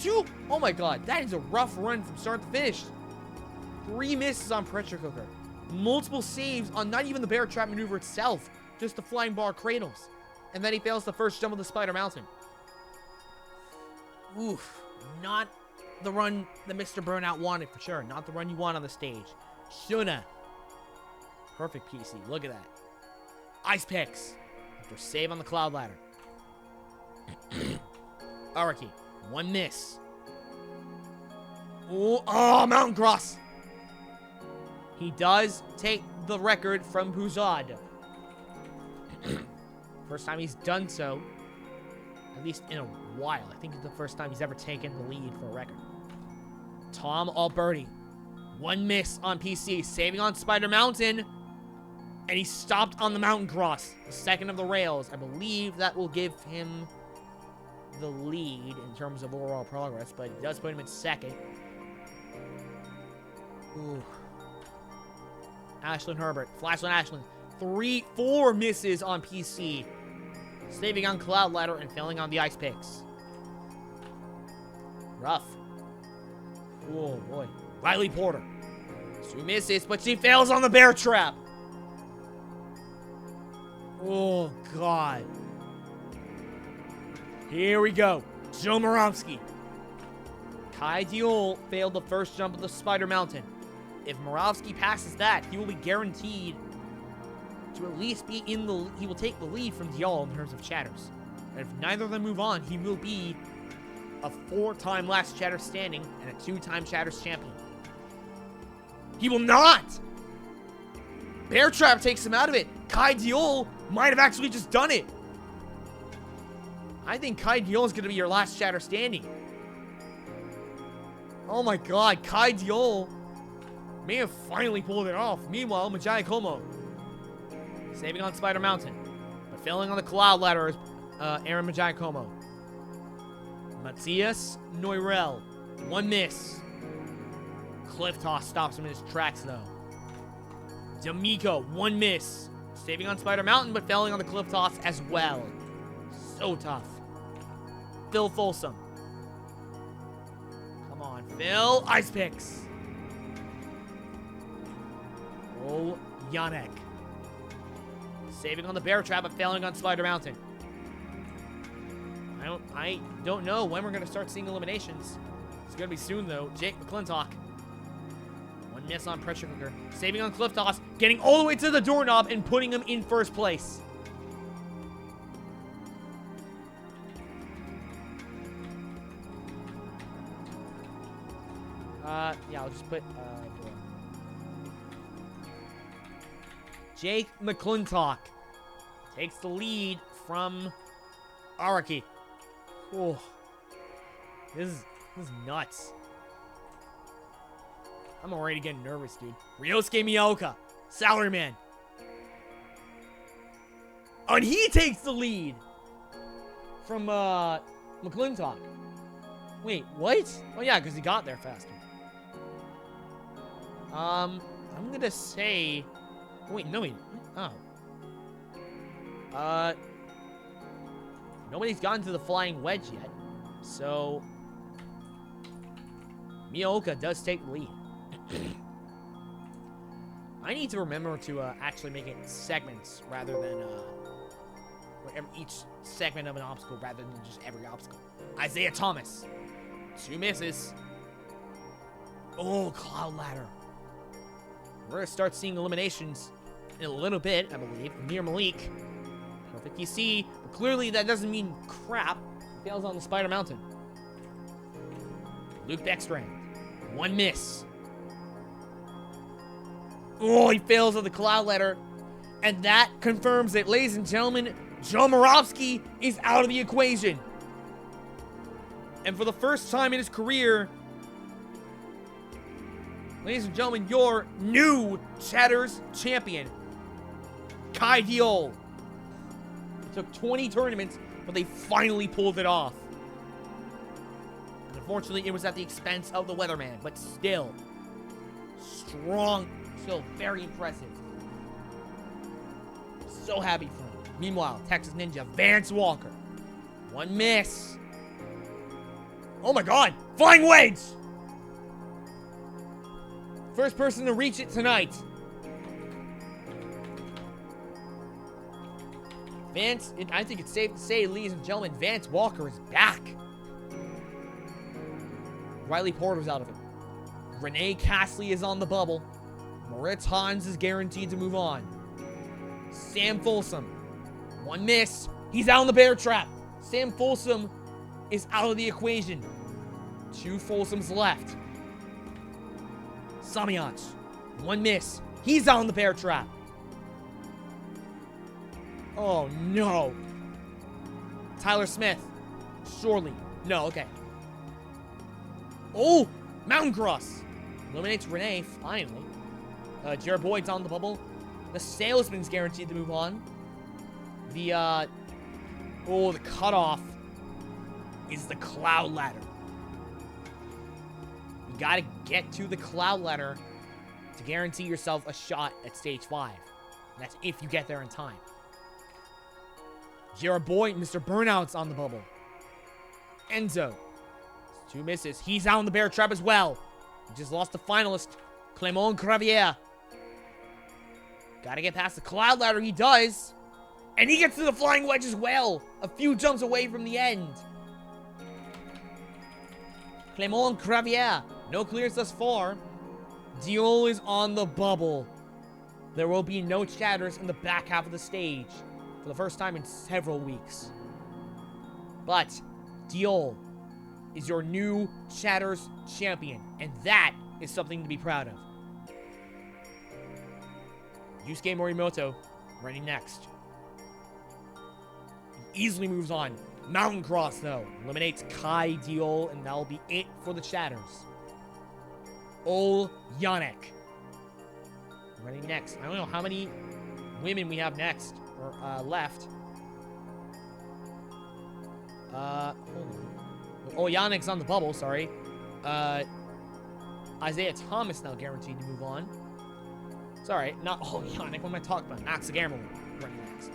2. Oh my god, that is a rough run from start to finish. 3 misses on Pressure Cooker. Multiple saves on not even the bear trap maneuver itself, just the flying bar cradles. And then he fails the first jump of the Spider Mountain. Oof, not the run that Mr. Burnout wanted for sure. Not the run you want on the stage. Shuna. Perfect PC. Look at that. Ice picks. After save on the cloud ladder. Araki. One miss. Ooh, oh, Mountain Cross. He does take the record from Buzad. First time he's done so, at least in a while. I think it's the first time he's ever taken the lead for a record. Tom Alberti. One miss on PC, saving on Spider Mountain. And he stopped on the Mountain Cross, the second of the rails. I believe that will give him the lead in terms of overall progress, but it does put him in second. Ooh. Ashlyn Herbert. Flash on Ashlyn. 4 misses on PC. Saving on Cloud Ladder and failing on the Ice Picks. Rough. Oh, boy. Riley Porter. 2 misses, but she fails on the Bear Trap. Oh, God. Here we go. Joe Moravsky. Kai Diol failed the first jump of the Spider Mountain. If Moravsky passes that, he will be guaranteed to at least be in the... He will take the lead from Diol in terms of chatters. And if neither of them move on, he will be a 4-time last chatter standing and a 2-time chatters champion. He will not! Bear Trap takes him out of it. Kai Diol might have actually just done it. I think Kai Diol is going to be your last chatter standing. Oh my god, Kai Diol may have finally pulled it off. Meanwhile, Majai Como saving on Spider Mountain, but failing on the Cloud Ladder is Aaron Majai Como. Matthias Neurel, 1 miss. Cliff Toss stops him in his tracks though. D'Amico, 1 miss. Saving on Spider Mountain, but failing on the Cliff Toss as well. So tough. Phil Folsom. Come on, Phil. Ice Picks. Oh, Yannick. Saving on the Bear Trap, but failing on Spider Mountain. I don't know when we're going to start seeing eliminations. It's going to be soon, though. Jake McClintock. 1 miss on Pressure Cooker. Saving on Cliff Toss. Getting all the way to the doorknob and putting him in first place. Yeah, I'll just put, door. Jake McClintock takes the lead from Araki. Oh, this is nuts. I'm already getting nervous, dude. Ryosuke Miyaoka, Salaryman. Oh, and he takes the lead from McClintock. Wait, what? Oh yeah, because he got there faster. I'm gonna say... Wait, no, wait. Oh. Nobody's gotten to the flying wedge yet. So... Miyaoka does take the lead. I need to remember to actually make it segments rather than each segment of an obstacle rather than just every obstacle. Isaiah Thomas. 2 misses. Oh, Cloud Ladder. We're going to start seeing eliminations in a little bit, I believe. Amir Malik. Perfect PC, but clearly that doesn't mean crap. Fails on the Spider Mountain. Luke Beckstrand. 1 miss. Oh, he fails on the Cloud Ladder. And that confirms it, ladies and gentlemen, Joe Moravsky is out of the equation. And for the first time in his career, ladies and gentlemen, your new Chatters champion, Kai Diol. It took 20 tournaments, but they finally pulled it off. And unfortunately, it was at the expense of the Weatherman, but still, strong, still very impressive. So happy for him. Meanwhile, Texas Ninja, Vance Walker. 1 miss. Oh my god! Flying wedge! First person to reach it tonight. Vance, I think it's safe to say, ladies and gentlemen, Vance Walker is back. Riley Porter's out of it. Renee Castley is on the bubble. Fritz Hans is guaranteed to move on. Sam Folsom. One miss. He's out in the bear trap. Sam Folsom is out of the equation. 2 Folsoms left. Samyans. One miss. He's out in the bear trap. Oh, no. Tyler Smith. Surely. No, okay. Oh, Mountain Cross. Eliminates Renee, finally. Jared Boyd's on the bubble. The Salesman's guaranteed to move on. The cutoff is the Cloud Ladder. You gotta get to the Cloud Ladder to guarantee yourself a shot at Stage 5. And that's if you get there in time. Jared Boyd, Mr. Burnout's on the bubble. Enzo. 2 misses. He's out in the bear trap as well. He just lost the finalist, Clement Gravier. Gotta get past the Cloud Ladder. He does. And he gets to the flying wedge as well. A few jumps away from the end. Clement Gravier. No clears thus far. Diol is on the bubble. There will be no chatters in the back half of the stage for the first time in several weeks. But Diol is your new Chatters champion, and that is something to be proud of. Yusuke Morimoto, running next. He easily moves on. Mountain Cross, though, eliminates Kai Diol, and that'll be it for the Chatters. Ol Yannick, running next. I don't know how many women we have next, or left. Hold on. Oh, Yannick's on the bubble, sorry. Isaiah Thomas now guaranteed to move on. Sorry, not Yannick, what am I talking about? Max Gamble running next.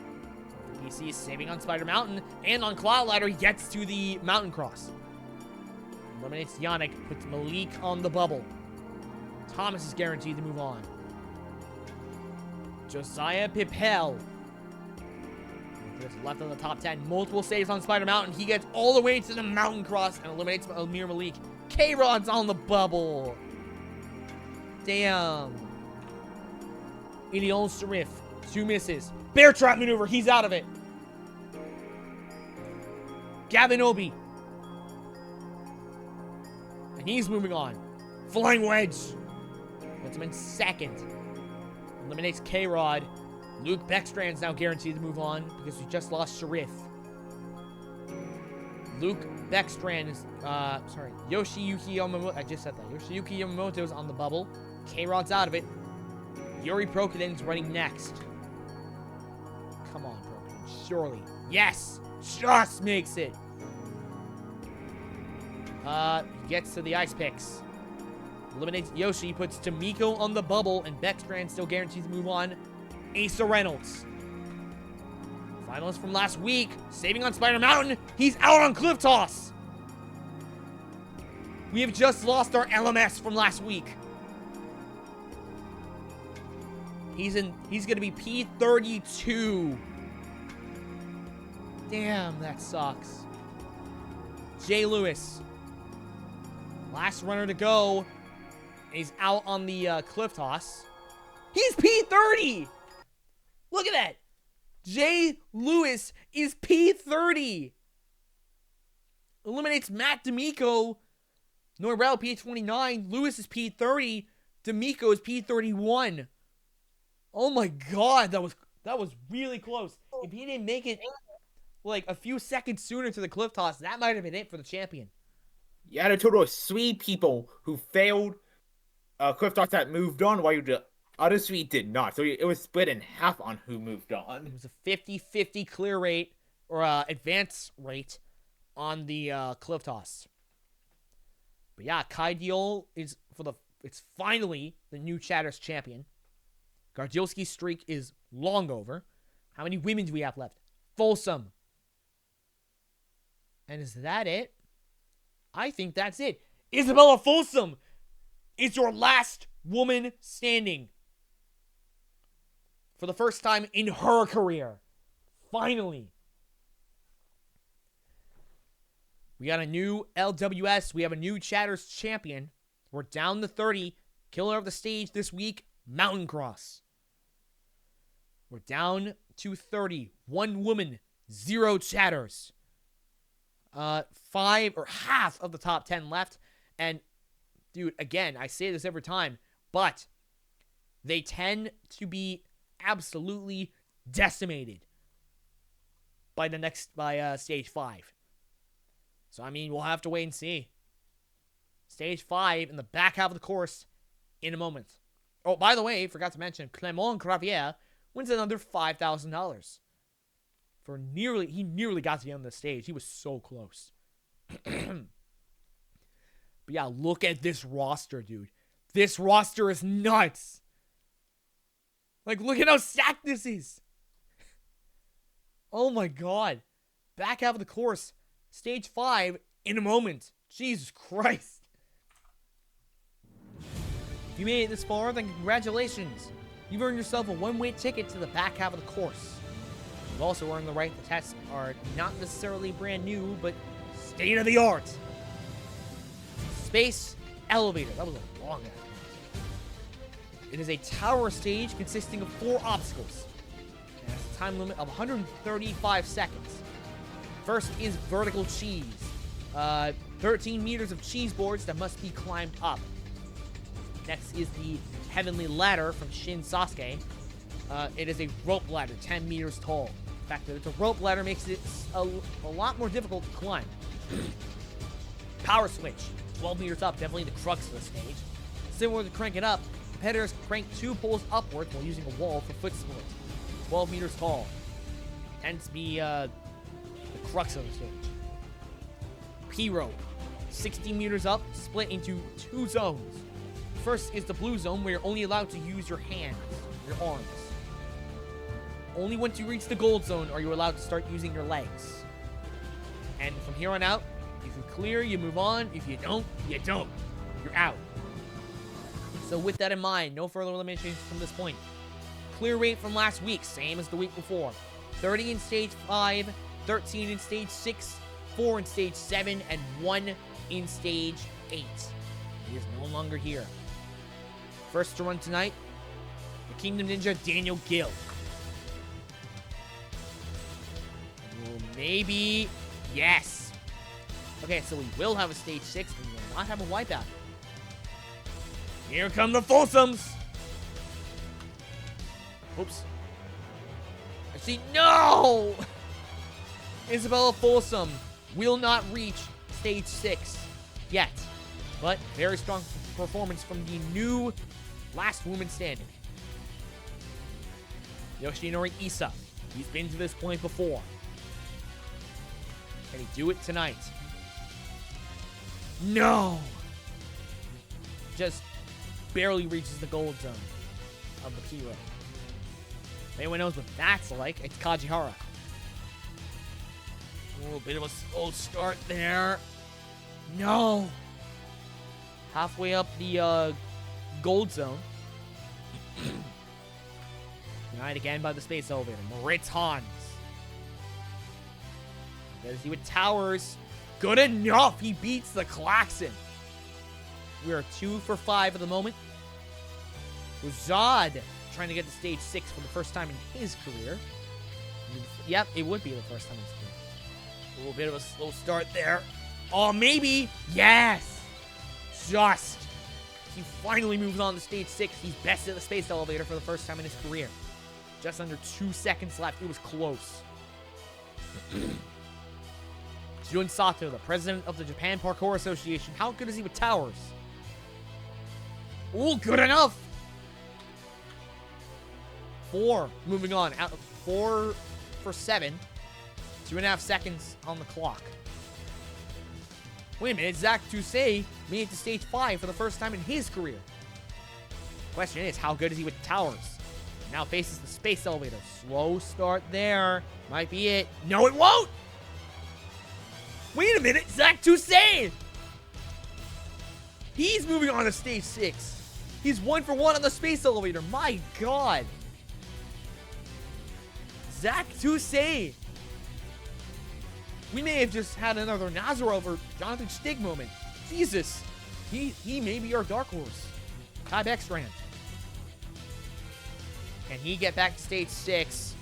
PC is saving on Spider Mountain, and on Cloud Ladder, he gets to the Mountain Cross. Eliminates Yannick, puts Malik on the bubble. Thomas is guaranteed to move on. Josiah Pipel. Just left on the top 10. Multiple saves on Spider Mountain. He gets all the way to the Mountain Cross and eliminates Amir Malik. K-Rod's on the bubble. Damn. Ilion Sharif. 2 misses. Bear trap maneuver. He's out of it. Gavin Obi. And he's moving on. Flying wedge. Puts him in second. Eliminates K-Rod. Luke Beckstrand's now guaranteed to move on because we just lost Sharif. Luke Beckstrand is, Yoshiyuki Yamamoto. I just said that. Yoshiyuki Yamamoto's on the bubble. K-Rod's out of it. Yuri Prokudin's running next. Come on, Prokudin. Surely. Yes! Just makes it. He gets to the ice picks. Eliminates Yoshi, puts Tamiko on the bubble, and Beckstrand still guaranteed to move on. Asa Reynolds. Finalist from last week. Saving on Spider Mountain. He's out on Cliff Toss. We have just lost our LMS from last week. He's gonna be P32. Damn, that sucks. Jay Lewis. Last runner to go. He's out on the Cliff Toss. He's P30! Look at that! Jay Lewis is P30! Eliminates Matt D'Amico. Norrell P29. Lewis is P30. D'Amico is P31. Oh my god, that was really close. If he didn't make it like a few seconds sooner to the Cliff Toss, that might have been it for the champion. You had a total of 3 people who failed Cliff Toss that moved on, while the other 3 did not. So it was split in half on who moved on. It was a 50-50 clear rate, or advance rate, on the Cliff Toss. But yeah, Kai Diol is it's finally the new Chatters champion. Gardielski's streak is long over. How many women do we have left? Folsom. And is that it? I think that's it. Isabella Folsom is your last woman standing. For the first time in her career. Finally. We got a new LWS. We have a new Chatters champion. We're down to 30. Killer of the stage this week Mountain Cross. We're down to 30. 1 woman, 0 chatters. 5 or half of the top 10 left. And, dude, again, I say this every time, but they tend to be absolutely decimated by stage 5. So, I mean, we'll have to wait and see. Stage 5 in the back half of the course in a moment. Oh, by the way, forgot to mention, Clement Gravier wins another $5,000. He nearly got to the end of the stage. He was so close. But yeah, look at this roster, dude. This roster is nuts. Like, look at how stacked this is. Oh my god. Back half of the course. Stage 5 in a moment. Jesus Christ. If you made it this far, then congratulations. You've earned yourself a one-way ticket to the back half of the course. You've also earned the right to tests are not necessarily brand new, but state-of-the-art. Space Elevator. That was a long ass. It is a tower stage consisting of 4 obstacles. It has a time limit of 135 seconds. First is vertical cheese. 13 meters of cheese boards that must be climbed up. Next is the Heavenly Ladder from Shin Sasuke. It is a rope ladder, 10 meters tall. The fact that it's a rope ladder makes it a lot more difficult to climb. Power Switch, 12 meters up, definitely the crux of the stage. Similar to Crank It Up, competitors crank 2 poles upwards while using a wall for foot support. 12 meters tall. Tends to be the crux of the stage. P-Rope, 60 meters up, split into 2 zones. First is the blue zone, where you're only allowed to use your hands, your arms. Only once you reach the gold zone are you allowed to start using your legs. And from here on out, if you clear, you move on. If you don't, you don't. You're out. So with that in mind, no further limitations from this point. Clear rate from last week, same as the week before. 30 in stage 5, 13 in stage 6, 4 in stage 7, and 1 in stage 8. He is no longer here. First to run tonight, the Kingdom Ninja Daniel Gill. Well, maybe, yes. Okay, so we will have a stage 6, and we will not have a wipeout. Here come the Folsoms. Oops. Actually, no! Isabella Folsom will not reach stage 6 yet. But very strong performance from the new last woman standing. Yoshinori Issa. He's been to this point before. Can he do it tonight? No! Just barely reaches the gold zone of the P-Row. If anyone knows what that's like, it's Kajihara. A little bit of a slow start there. No! Halfway up the gold zone. Denied again by the space elevator. Moritz Hans. There's he with towers. Good enough. He beats the Klaxon. We are 2 for 5 at the moment. Zod trying to get to stage 6 for the first time in his career. Yep, it would be the first time in his career. A little bit of a slow start there. Oh, maybe. Yes. Just. He finally moves on to stage 6. He's best at the space elevator for the first time in his career. Just under 2 seconds left. It was close. Jun Sato, the president of the Japan Parkour Association. How good is he with towers? Ooh, good enough. 4. Moving on. 4 for 7. 2.5 seconds on the clock. Wait a minute, Zach Toussaint made it to stage 5 for the first time in his career. Question is, how good is he with towers? Now faces the space elevator. Slow start there. Might be it. No, it won't! Wait a minute, Zach Toussaint! He's moving on to stage 6. He's 1 for 1 on the space elevator. My god. Zach Toussaint. We may have just had another Nazarov or Jonathan Stig moment. Jesus. He may be our dark horse. Kai Beckstrand. Can he get back to stage 6?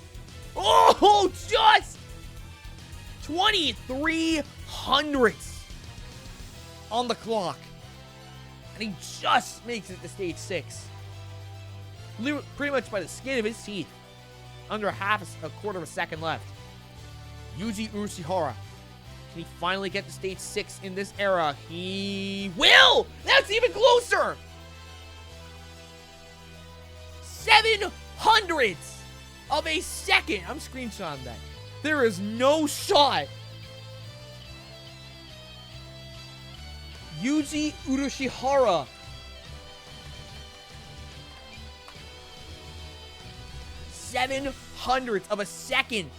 Oh, just 23 hundredths on the clock. And he just makes it to stage 6. Pretty much by the skin of his teeth. Under a quarter of a second left. Yuji Urushihara. Can he finally get to stage 6 in this era? He will! That's even closer! 7 hundredths of a second. I'm screenshotting that. There is no shot. Yuji Urushihara. 7 hundredths of a second.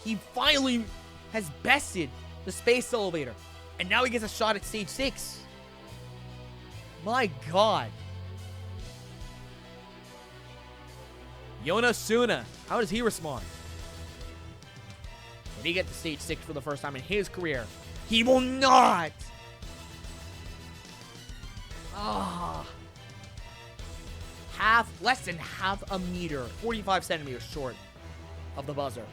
He finally has bested the space elevator. And now he gets a shot at stage 6. My God. Yonosuna. How does he respond? Can he get to stage 6 for the first time in his career? He will not! Ah. Less than half a meter. 45 centimeters short of the buzzer.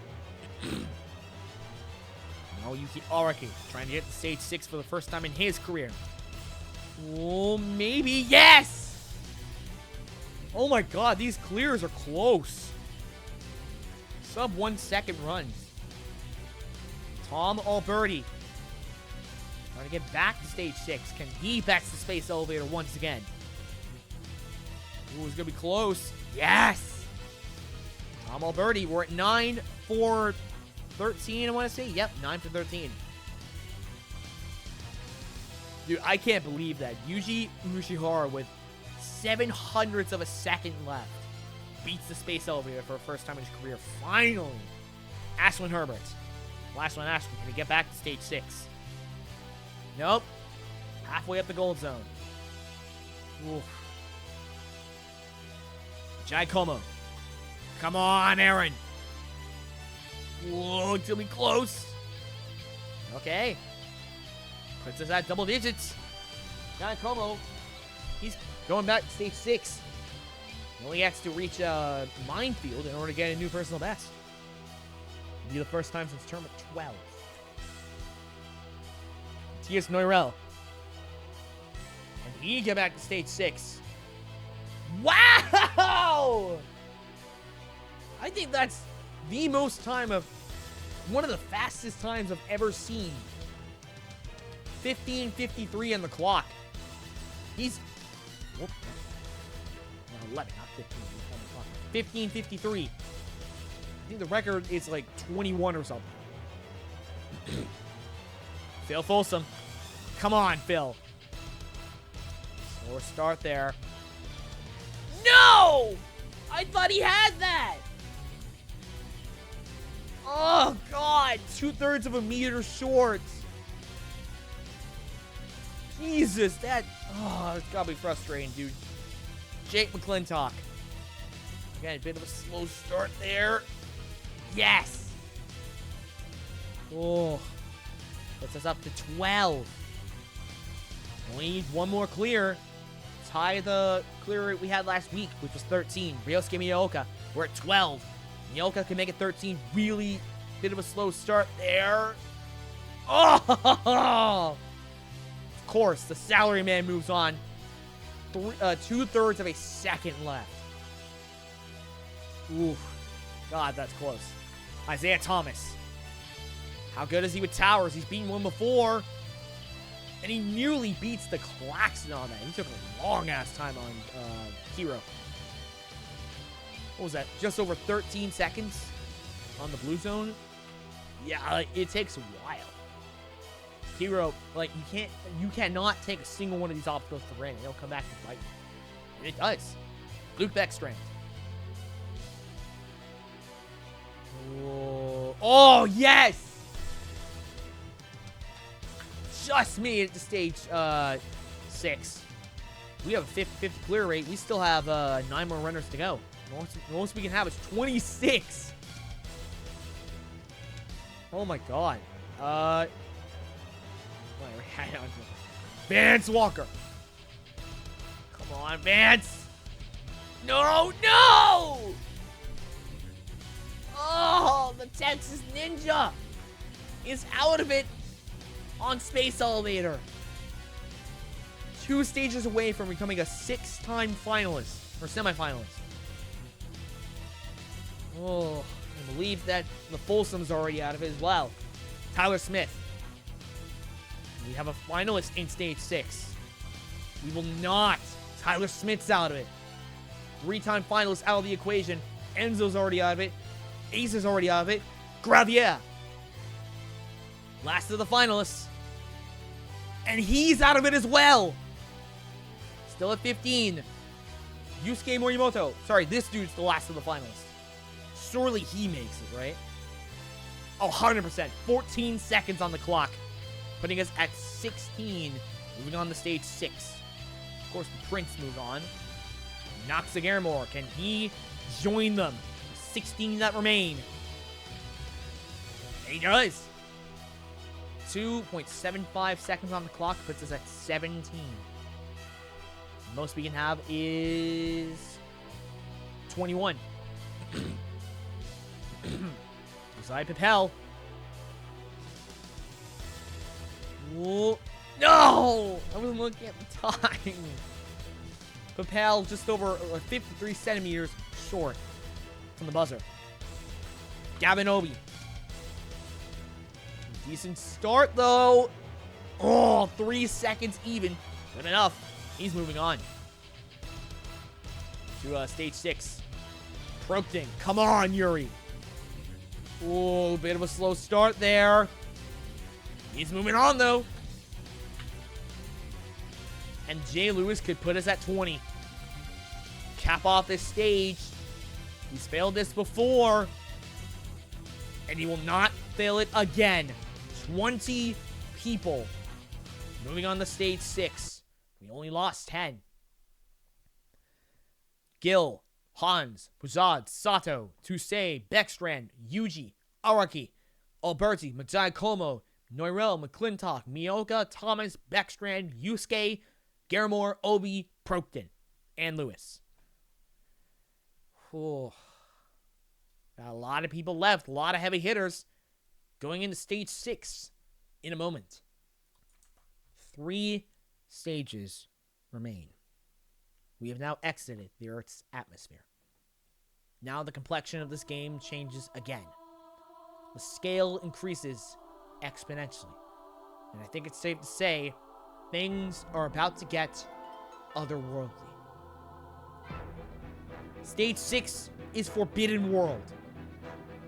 Now Yuki Araki trying to get to stage 6 for the first time in his career. Oh, maybe. Yes! Oh my God, these clears are close. Sub 1 second runs. Tom Alberti trying to get back to stage 6. Can he best the space elevator once again? Ooh, it's gonna be close. Yes! Tom Alberti, we're at 9 for 13, I want to say. Yep, 9 for 13. Dude, I can't believe that. Yuji Urushihara with 7 hundredths of a second left beats the space elevator for the first time in his career. Finally. Ashlyn Herbert. Last one, Ashlyn. Can he get back to stage 6? Nope. Halfway up the gold zone. Oof. Jai Como. Come on, Aaron. Whoa, it's gonna be close. Okay. Puts us at double digits. Jai Como. He's going back to stage 6. He only has to reach a minefield in order to get a new personal best. It'll be the first time since tournament 12. T.S. Noirel. And he get back to stage 6. Wow! I think that's the most time of one of the fastest times I've ever seen. 15:53 on the clock. He's whoop, 11, not 15. 15:53. I think the record is like 21 or something. Phil Folsom. Come on, Phil. Slower start there. No! I thought he had that! Oh, God. 2/3 of a meter short. Jesus, that... Oh, it's gotta be frustrating, dude. Jake McClintock. Again, a bit of a slow start there. Yes! Oh. Puts us up to 12. Only need one more clear. Tie the clear rate we had last week, which was 13. Ryosuke Miyaoka, we're at 12. Miyaoka can make it 13. Really bit of a slow start there. Oh! Of course, the salaryman moves on. 2/3 of a second left. Oof. God, that's close. Isaiah Thomas. How good is he with towers? He's beaten one before. And he nearly beats the Claxon on that. He took a long-ass time on Hero. What was that? Just over 13 seconds on the blue zone? Yeah, it takes a while. Hero, like, you cannot take a single one of these obstacles for granted. It'll come back to bite you. And it does. Luke Beckstrand. Whoa. Oh, yes! Just made it to stage 6. We have a 50-50 clear rate. We still have 9 more runners to go. The most we can have is 26. Oh my God. Vance Walker. Come on, Vance. No, no! Oh, the Texas Ninja is out of it on Space Elevator. 2 stages away from becoming a 6-time finalist, or semifinalist. Oh, I believe that the Folsom's already out of it as well. Tyler Smith. We have a finalist in stage 6. We will not. Tyler Smith's out of it. 3-time finalist out of the equation. Enzo's already out of it. Ace is already out of it. Gravier. Last of the finalists. And he's out of it as well. Still at 15. Yusuke Morimoto. Sorry, this dude's the last of the finalists. Surely he makes it, right? Oh, 100%. 14 seconds on the clock. Putting us at 16. Moving on to stage 6. Of course, the Prince moves on. Noxa Garamore. Can he join them? 16 that remain. And he does. 2.75 seconds on the clock puts us at 17. The most we can have is 21. Josiah Papel. Whoa. No! I wasn't looking at the time. Papel just over 53 centimeters short from the buzzer. Gavin Obi. Decent start, though. Oh, 3 seconds even. Good enough. He's moving on to stage 6. Prokton. Come on, Yuri. Oh, bit of a slow start there. He's moving on, though. And Jay Lewis could put us at 20. Cap off this stage. He's failed this before. And he will not fail it again. 20 people moving on to stage 6. We only lost 10. Gil, Hans, Puzad, Sato, Tusei, Beckstrand, Yuji, Araki, Alberti, Matai Como, Noirel, McClintock, Miyoka, Thomas, Beckstrand, Yusuke, Garamore, Obi, Prokton, and Lewis. Got a lot of people left, a lot of heavy hitters going into stage 6 in a moment. 3 stages remain. We have now exited the Earth's atmosphere. Now the complexion of this game changes again. The scale increases exponentially. And I think it's safe to say things are about to get otherworldly. Stage 6 is Forbidden World.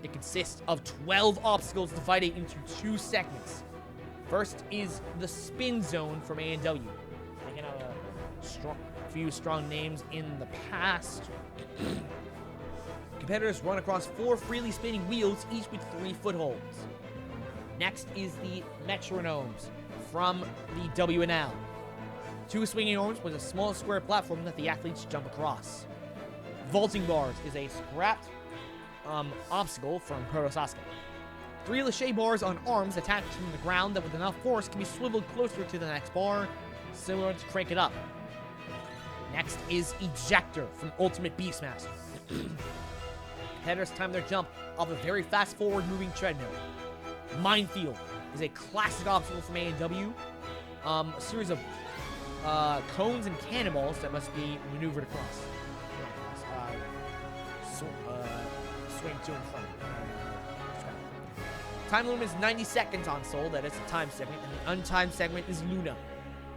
It consists of 12 obstacles divided into 2 segments. First is the Spin Zone from A&W. They can have a few strong names in the past. Competitors run across 4 freely spinning wheels, each with 3 footholds. Next is the Metronomes from the WNL. 2 swinging arms with a small square platform that the athletes jump across. Vaulting bars is a scrapped obstacle from Proto Sasuke. 3 Lachey bars on arms attached from the ground that with enough force can be swiveled closer to the next bar, similar to Crank It Up. Next is Ejector from Ultimate Beastmaster. Competitors time their jump off a very fast forward-moving treadmill. Minefield is a classic obstacle from A&W. A series of cones and cannonballs that must be maneuvered across. Swing to and from. Time limit is 90 seconds on Soul. That is the time segment. And the untimed segment is Luna.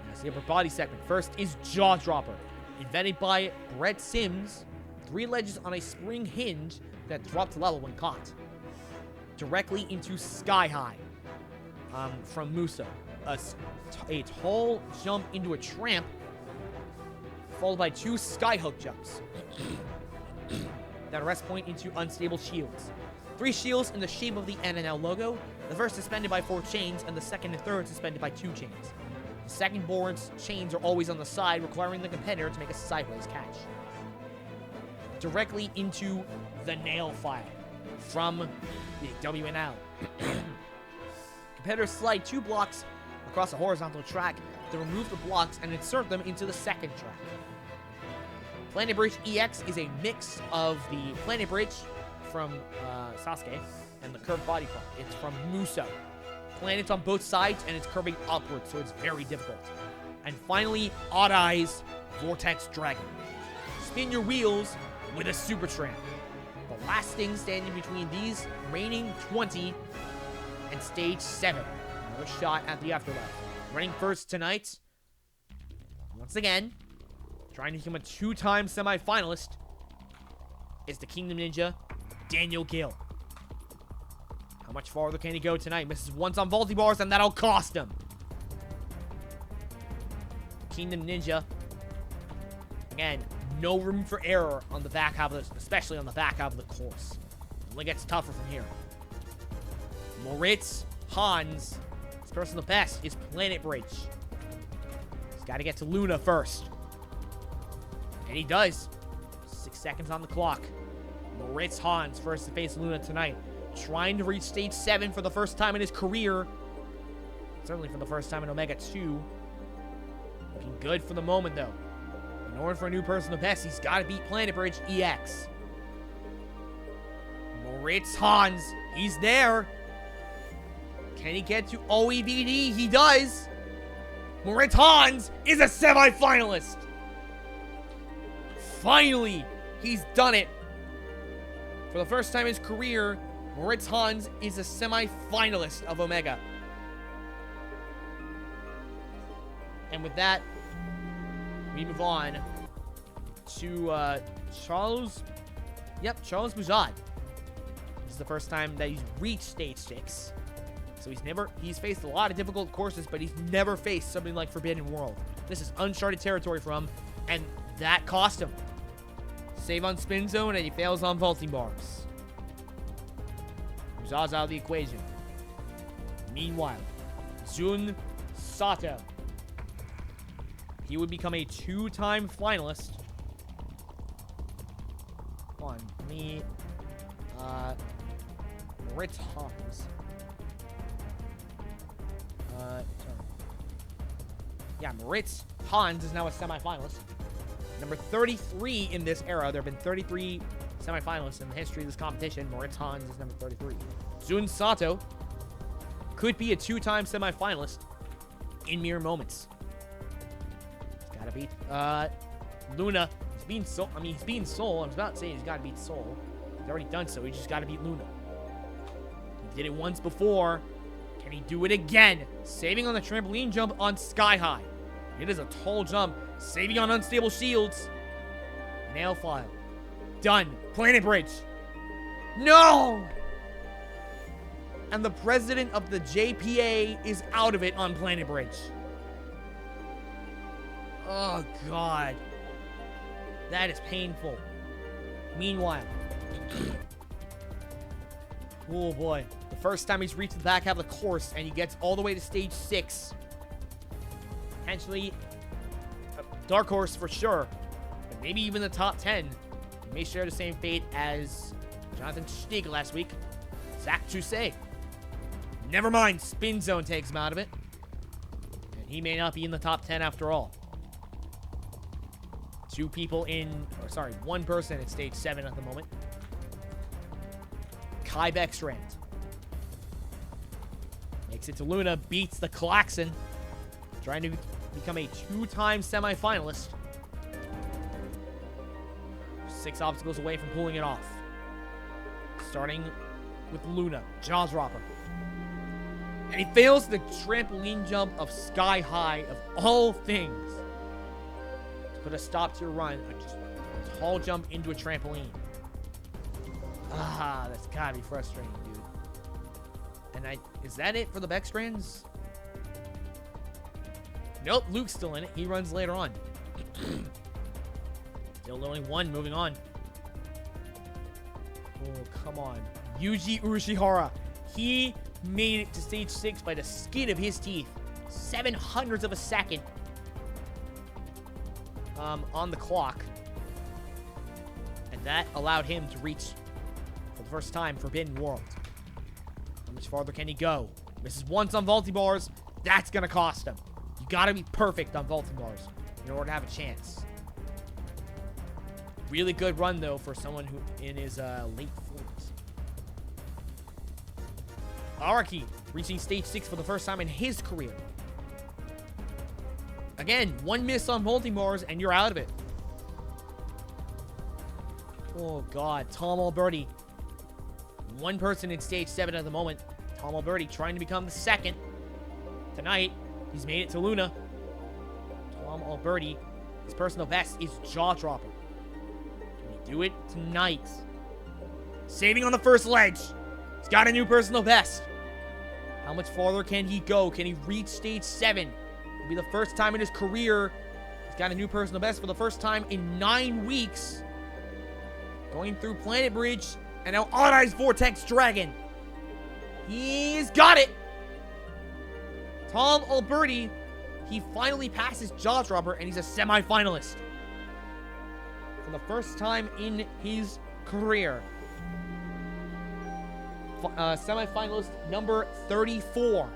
That's the upper body segment. First is Jaw Dropper. Invented by Brett Sims. 3 ledges on a spring hinge that drop to level when caught. Directly into Sky High. From Muso. A tall jump into a tramp. Followed by 2 skyhook jumps. That rest point into unstable shields. 3 shields in the shape of the NNL logo. The first suspended by 4 chains, and the second and third suspended by 2 chains. The second board's chains are always on the side, requiring the competitor to make a sideways catch. Directly into the nail file from the WNL. Competitors slide 2 blocks across a horizontal track to remove the blocks and insert them into the second track. Planet Bridge EX is a mix of the Planet Bridge from Sasuke and the curved body front. It's from Muso. Planets on both sides, and it's curving upwards, so it's very difficult. And finally, Odd Eyes Vortex Dragon. Spin your wheels with a Super Tramp. The last thing standing between these remaining 20 and stage 7. Another shot at the afterlife. Running first tonight, once again, trying to become a 2-time semi-finalist, is the Kingdom Ninja, Daniel Gill. How much farther can he go tonight? Misses once on vaulty bars, and that'll cost him. Kingdom Ninja, again, no room for error on the back half of this, especially on the back half of the course. It only gets tougher from here. Moritz Hans, his personal best is Planet Bridge. He's got to get to Luna first. And he does. 6 seconds on the clock. Moritz Hans first to face Luna tonight. Trying to reach stage 7 for the first time in his career. Certainly for the first time in OMEGA². Looking good for the moment, though. In order for a new personal best, he's got to beat Planet Bridge EX. Moritz Hans, he's there. Can he get to OEVD? He does. Moritz Hans is a semi-finalist. Finally, he's done it. For the first time in his career, Moritz Hans is a semi-finalist of Omega. And with that, we move on to Charles. Yep, Charles Bujad. This is the first time that he's reached stage 6. So he's faced a lot of difficult courses, but he's never faced something like Forbidden World. This is uncharted territory for him, and that cost him. Save on spin zone, and he fails on vaulting bars. Bujad's out of the equation. Meanwhile, Jun Sato. He would become a 2-time finalist. Hold on, me, Moritz Hans. Sorry. Yeah, Moritz Hans is now a semi-finalist. Number 33 in this era. There have been 33 semi-finalists in the history of this competition. Moritz Hans is number 33. Jun Sato could be a 2-time semi-finalist in mere moments. He's got to beat Luna. He's beaten Soul. I mean, he's beaten Soul. I was about to say he's got to beat Soul. He's already done so. He just got to beat Luna. He did it once before. Can he do it again? Saving on the trampoline jump on Sky High. It is a tall jump. Saving on unstable shields. Nail file. Done. Planet Bridge. No! And the president of the JPA is out of it on Planet Bridge. Oh, God. That is painful. Meanwhile. Oh, boy. The first time he's reached the back half of the course, and he gets all the way to stage 6. Potentially a dark horse for sure. But maybe even the top 10. He may share the same fate as Jonathan Stieg last week. Zach Chusei. Never mind. Spin Zone takes him out of it. And he may not be in the top 10 after all. One person at stage 7 at the moment. Kai Beckstrand. Makes it to Luna, beats the Klaxon. Trying to become a 2-time semi-finalist. 6 obstacles away from pulling it off. Starting with Luna, jaw dropper. And he fails the trampoline jump of Sky High of all things. To put a stop to your run, a tall jump into a trampoline. Ah, that's gotta be frustrating, dude. And is that it for the Beckstrands? Nope, Luke's still in it. He runs later on. Still only 1, moving on. Oh, come on. Yuji Urishihara. He made it to stage 6 by the skin of his teeth. 7/100ths of a second. On the clock. And that allowed him to reach, for the first time, Forbidden World. How much farther can he go? Misses once on vaulty bars. That's gonna cost him. You gotta be perfect on vaulting bars in order to have a chance. Really good run, though, for someone who in his late 40s. Araki reaching stage 6 for the first time in his career. Again, one miss on multi-bars and you're out of it. Oh, God. Tom Alberti. One person in stage 7 at the moment. Tom Alberti trying to become the second. Tonight, he's made it to Luna. Tom Alberti, his personal best is Jaw Dropper. Can he do it tonight? Saving on the first ledge. He's got a new personal best. How much farther can he go? Can he reach stage 7? It'll be the first time in his career. He's got a new personal best for the first time in 9 weeks. Going through Planet Bridge. And now On Ice Vortex Dragon. He's got it. Tom Alberti, he finally passes Jaw Dropper and he's a semi-finalist. For the first time in his career. Semi-finalist number 34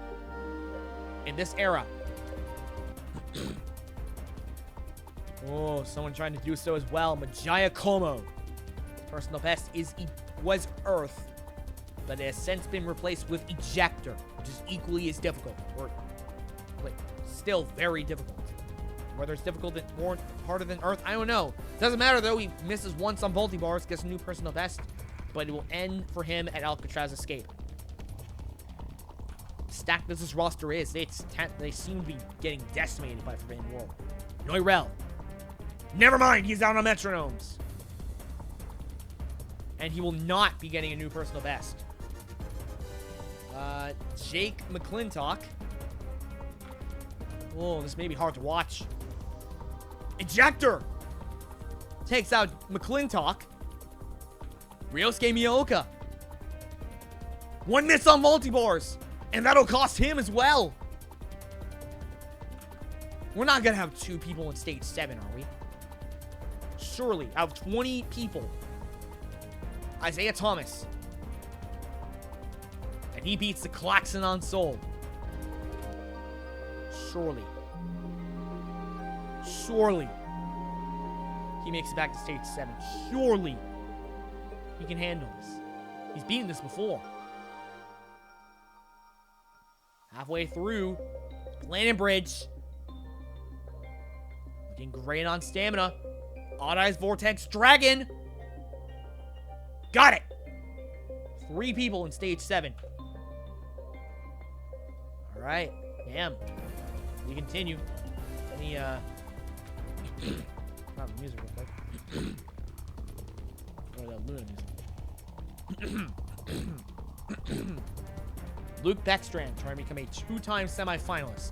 in this era. Oh, someone trying to do so as well. Majaya Como. Personal best was Earth, but it has since been replaced with Ejector, which is equally as difficult, or like still very difficult. Whether it's difficult and more harder than Earth, I don't know. Doesn't matter though. He misses once on multi-bars, gets a new personal best, but it will end for him at Alcatraz Escape. Stacked as this roster is, they seem to be getting decimated by Forbidden World. Noirel. Never mind, he's out on metronomes. And he will not be getting a new personal best. Jake McClintock. Oh, this may be hard to watch. Ejector takes out McClintock. Ryosuke Miyaoka. One miss on multi-bars. And that'll cost him as well. We're not going to have 2 people in stage 7, are we? Surely, out of 20 people. Isaiah Thomas. And he beats the Klaxon on Soul. Surely. Surely. He makes it back to stage 7. Surely. He can handle this. He's beaten this before. Halfway through. Planet Bridge. Looking great on stamina. Odd Eyes Vortex Dragon. Got it! 3 people in stage 7. Alright. Damn. We continue. Let me, Not the music real quick. Or the Luna music. Luke Beckstrand trying to become a 2-time semi-finalist.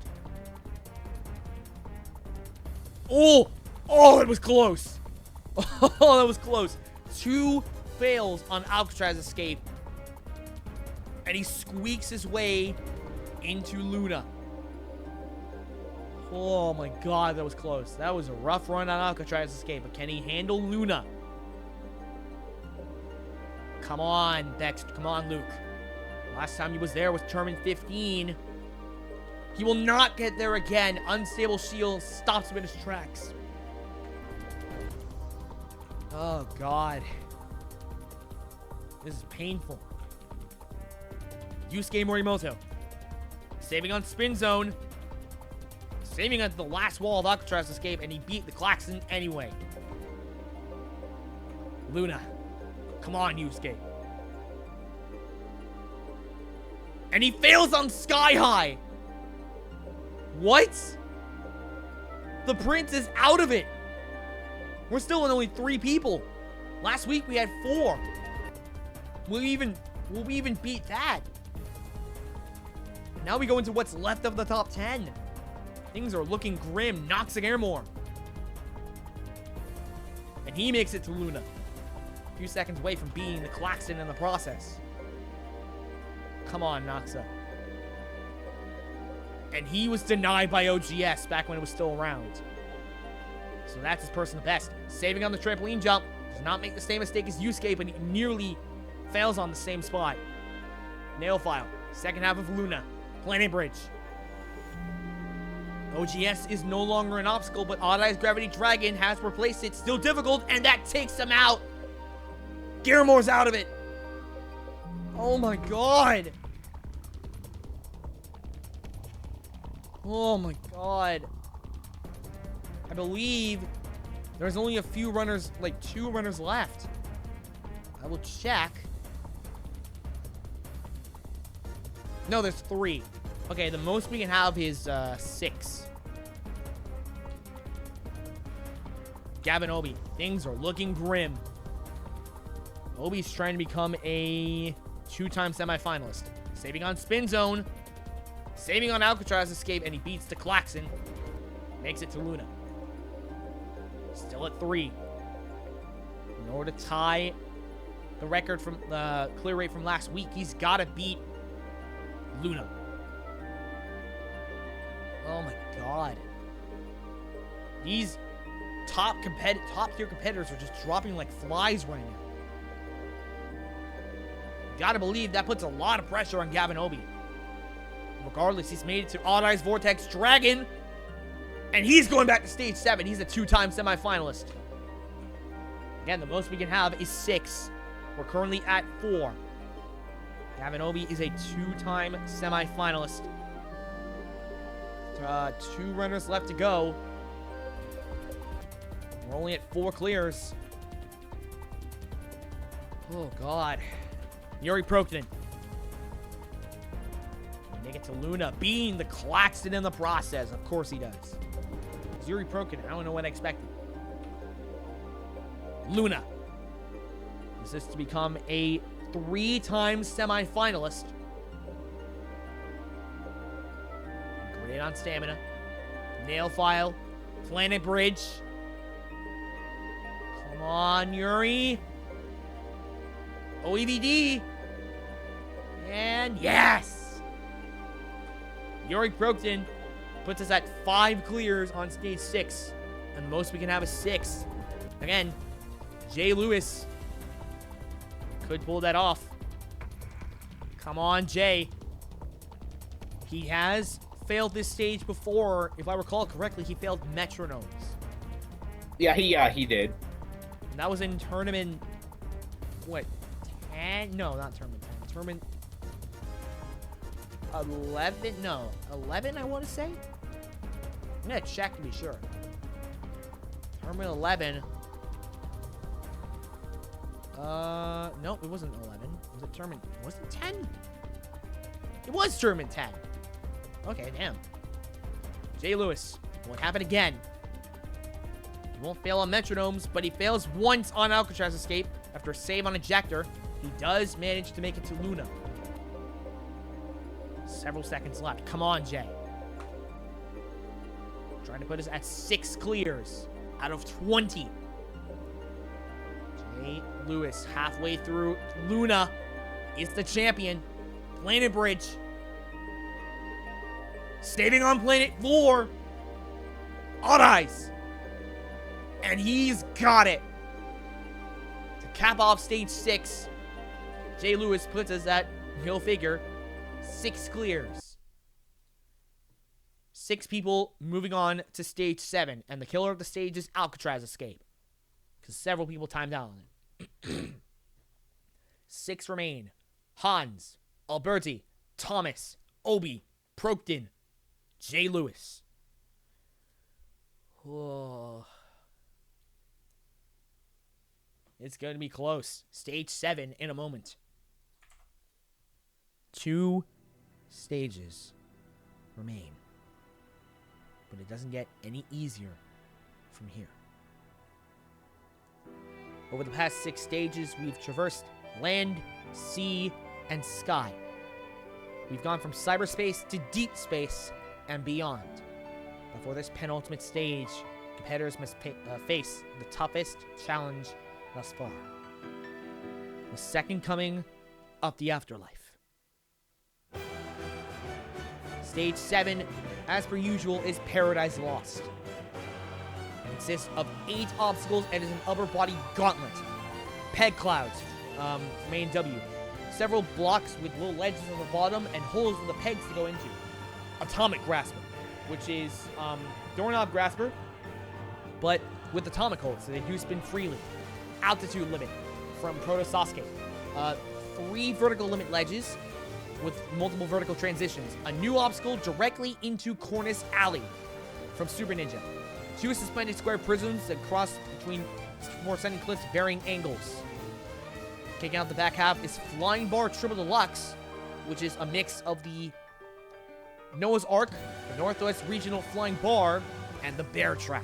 Oh! Oh, it was close! Oh, that was close. 2 fails on Alcatraz Escape. And he squeaks his way into Luna. Oh my god, that was close. That was a rough run on Alcatraz Escape, but can he handle Luna? Come on, Dex. Come on, Luke. Last time he was there was Tournament 15. He will not get there again. Unstable shield stops him in his tracks. Oh god. This is painful. Yusuke Morimoto. Saving on Spin Zone. Saving at the last wall of Alcatraz Escape, and he beat the Klaxon anyway. Luna. Come on, Yusuke. And he fails on Sky High. What? The Prince is out of it. We're still in only 3 people. Last week we had 4. Will we even beat that? Now we go into what's left of the top 10. Things are looking grim. Noxa Airmore. And he makes it to Luna. A few seconds away from beating the Klaxon in the process. Come on, Noxa. And he was denied by OGS back when it was still around. So that's his personal best. Saving on the trampoline jump. Does not make the same mistake as Yusuke, but he nearly fails on the same spot. Nail file. Second half of Luna. Planet Bridge. OGS is no longer an obstacle, but Odd Eyes Gravity Dragon has replaced it. Still difficult, and that takes him out. Garamore's out of it. Oh my god. Oh my god. I believe there's only a few runners, like 2 runners left. I will check. No, there's 3. Okay, the most we can have is 6. Gavin Obi. Things are looking grim. Obi's trying to become a 2-time semifinalist. Saving on Spin Zone. Saving on Alcatraz Escape, and he beats the Klaxon. Makes it to Luna. Still at 3. In order to tie the record from the clear rate from last week, he's got to beat Luna. Oh my god. These top tier competitors are just dropping like flies right now. Gotta believe that puts a lot of pressure on Gavin Obi. Regardless, he's made it to Odd Eyes Vortex Dragon. And he's going back to stage 7. He's a 2-time semifinalist. Again, the most we can have is 6. We're currently at 4. Gavin Obi is a 2-time semifinalist. 2 runners left to go. We're only at 4 clears. Oh, God. Yuri Proknin. Make it to Luna, beating the Klaxon in the process. Of course he does. Yuri Proknin, I don't know what I expected. Luna. This is to become a 3-time semifinalist. Great on stamina. Nail file. Planet Bridge. Come on, Yuri. OEVD. And yes! Yuri Proknin puts us at 5 clears on stage 6. And the most we can have is 6. Again, Jay Lewis could pull that off. Come on, Jay. He has failed this stage before. If I recall correctly, he failed Metronomes. Yeah, he did. And that was in tournament... What? 10? No, not tournament 10. Tournament... 11? No. 11, I want to say? I'm going to check to be sure. Tournament 11. Nope, it wasn't 11. Was it tournament... Was it 10? It was tournament 10. Okay, damn. Jay Lewis. Won't happen again. He won't fail on Metronomes, but he fails once on Alcatraz Escape after a save on Ejector. He does manage to make it to Luna. Several seconds left. Come on, Jay. Trying to put us at 6 clears out of 20. Jay Lewis halfway through. Luna is the champion. Planet Bridge. Saving on Planet 4. Odd Eyes. And he's got it. To cap off stage 6, Jay Lewis puts us at, go figure, 6 clears. 6 people moving on to stage 7. And the killer of the stage is Alcatraz Escape. Because several people timed out on it. 6 remain. Hans, Alberti, Thomas, Obi, Proknin, Jay Lewis. Oh. It's going to be close. Stage 7 in a moment. 2 stages remain. But it doesn't get any easier from here. Over the past 6 stages, we've traversed land, sea, and sky. We've gone from cyberspace to deep space and beyond. Before this penultimate stage, competitors must face the toughest challenge thus far. The second coming of the afterlife. Stage 7, as per usual, is Paradise Lost. It consists of 8 obstacles and is an upper body gauntlet. Peg clouds, from A and W. Several blocks with little ledges on the bottom and holes for the pegs to go into. Atomic Grasper. which is Doorknob Grasper, but with atomic hold, so they do spin freely. Altitude limit from Proto Sasuke. 3 vertical limit ledges with multiple vertical transitions. A new obstacle directly into Cornice Alley from Super Ninja. 2 suspended square prisms that cross between 4 ascending cliffs varying angles. Kicking out the back half is Flying Bar Triple Deluxe, which is a mix of the Noah's Ark, the Northwest Regional Flying Bar, and the Bear Trap.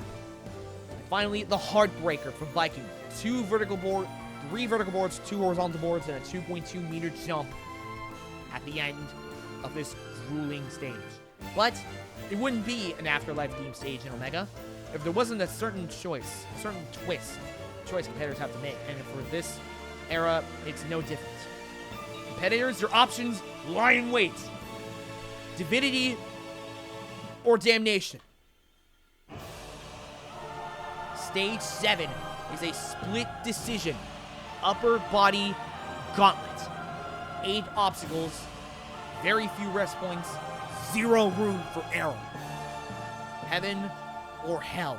And finally, the Heartbreaker from Viking. 3 vertical boards, 2 horizontal boards, and a 2.2 meter jump at the end of this grueling stage. But it wouldn't be an Afterlife themed stage in Omega if there wasn't a certain choice competitors have to make. And for this era, it's no different. Competitors, your options lie in wait. Divinity or damnation. Stage 7 is a split decision upper body gauntlet. 8 obstacles, very few rest points, 0 room for error. Heaven or hell.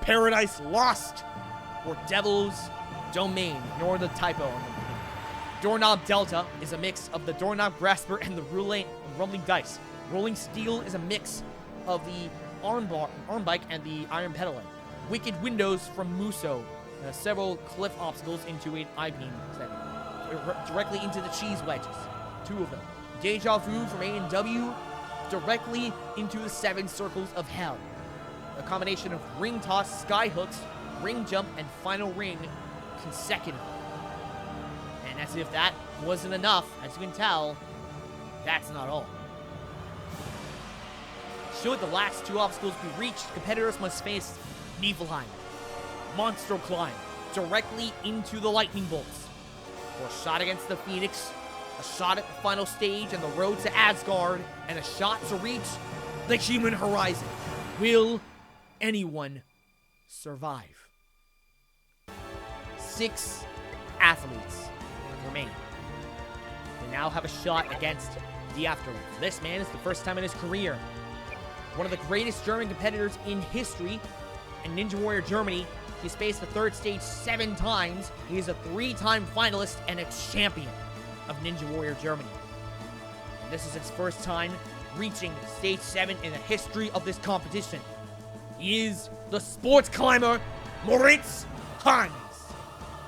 Paradise Lost or Devil's Domain. Ignore the typo on the Doorknob Delta is a mix of the Doorknob Grasper and the Rumbling Dice. Rolling Steel is a mix of the arm bike and the Iron Pedaling. Wicked Windows from Muso. Several cliff obstacles into an I-beam setting. Directly into the cheese wedges. 2 of them. Deja Vu from A&W. Directly into the 7 circles of hell. A combination of ring toss, sky hooks, ring jump, and final ring consecutively. And as if that wasn't enough, as you can tell, that's not all. Should the last 2 obstacles be reached, competitors must face Niflheim, Monster Climb, directly into the lightning bolts, or a shot against the Phoenix, a shot at the final stage and the road to Asgard, and a shot to reach the human horizon. Will anyone survive? 6 athletes remain. They now have a shot against the Afterlife. This man is the first time in his career. One of the greatest German competitors in history. In Ninja Warrior Germany, he's faced the 3rd stage 7 times. He is a 3-time finalist and a champion of Ninja Warrior Germany. And this is his first time reaching stage 7 in the history of this competition. He is the sports climber, Moritz Hans.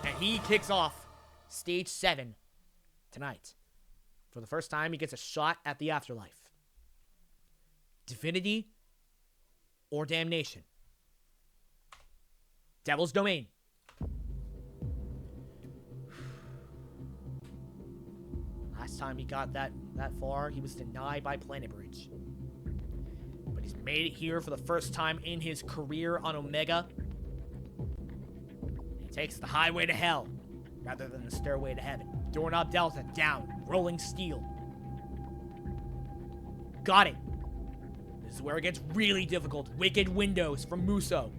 And he kicks off stage 7 tonight. For the first time, he gets a shot at the Afterlife. Divinity or damnation? Devil's Domain. Last time he got that far, he was denied by Planet Bridge. But he's made it here for the first time in his career on Omega. He takes the highway to hell rather than the stairway to heaven. Doorknob Delta, down. Rolling Steel. Got it. This is where it gets really difficult. Wicked Windows from Muso.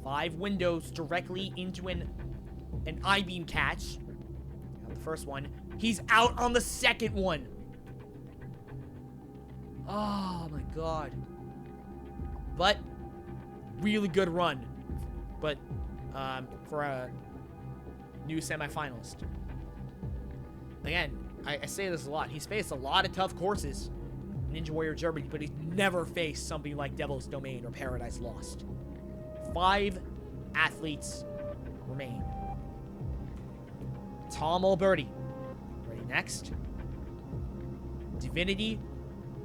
5 windows directly into an I-beam catch. Got the first one. He's out on the second one. Oh my god. But really good run. But for a new semifinalist. Again, I say this a lot. He's faced a lot of tough courses in Ninja Warrior Germany, but he's never faced something like Devil's Domain or Paradise Lost. 5 athletes remain. Tom Alberti. Ready next? Divinity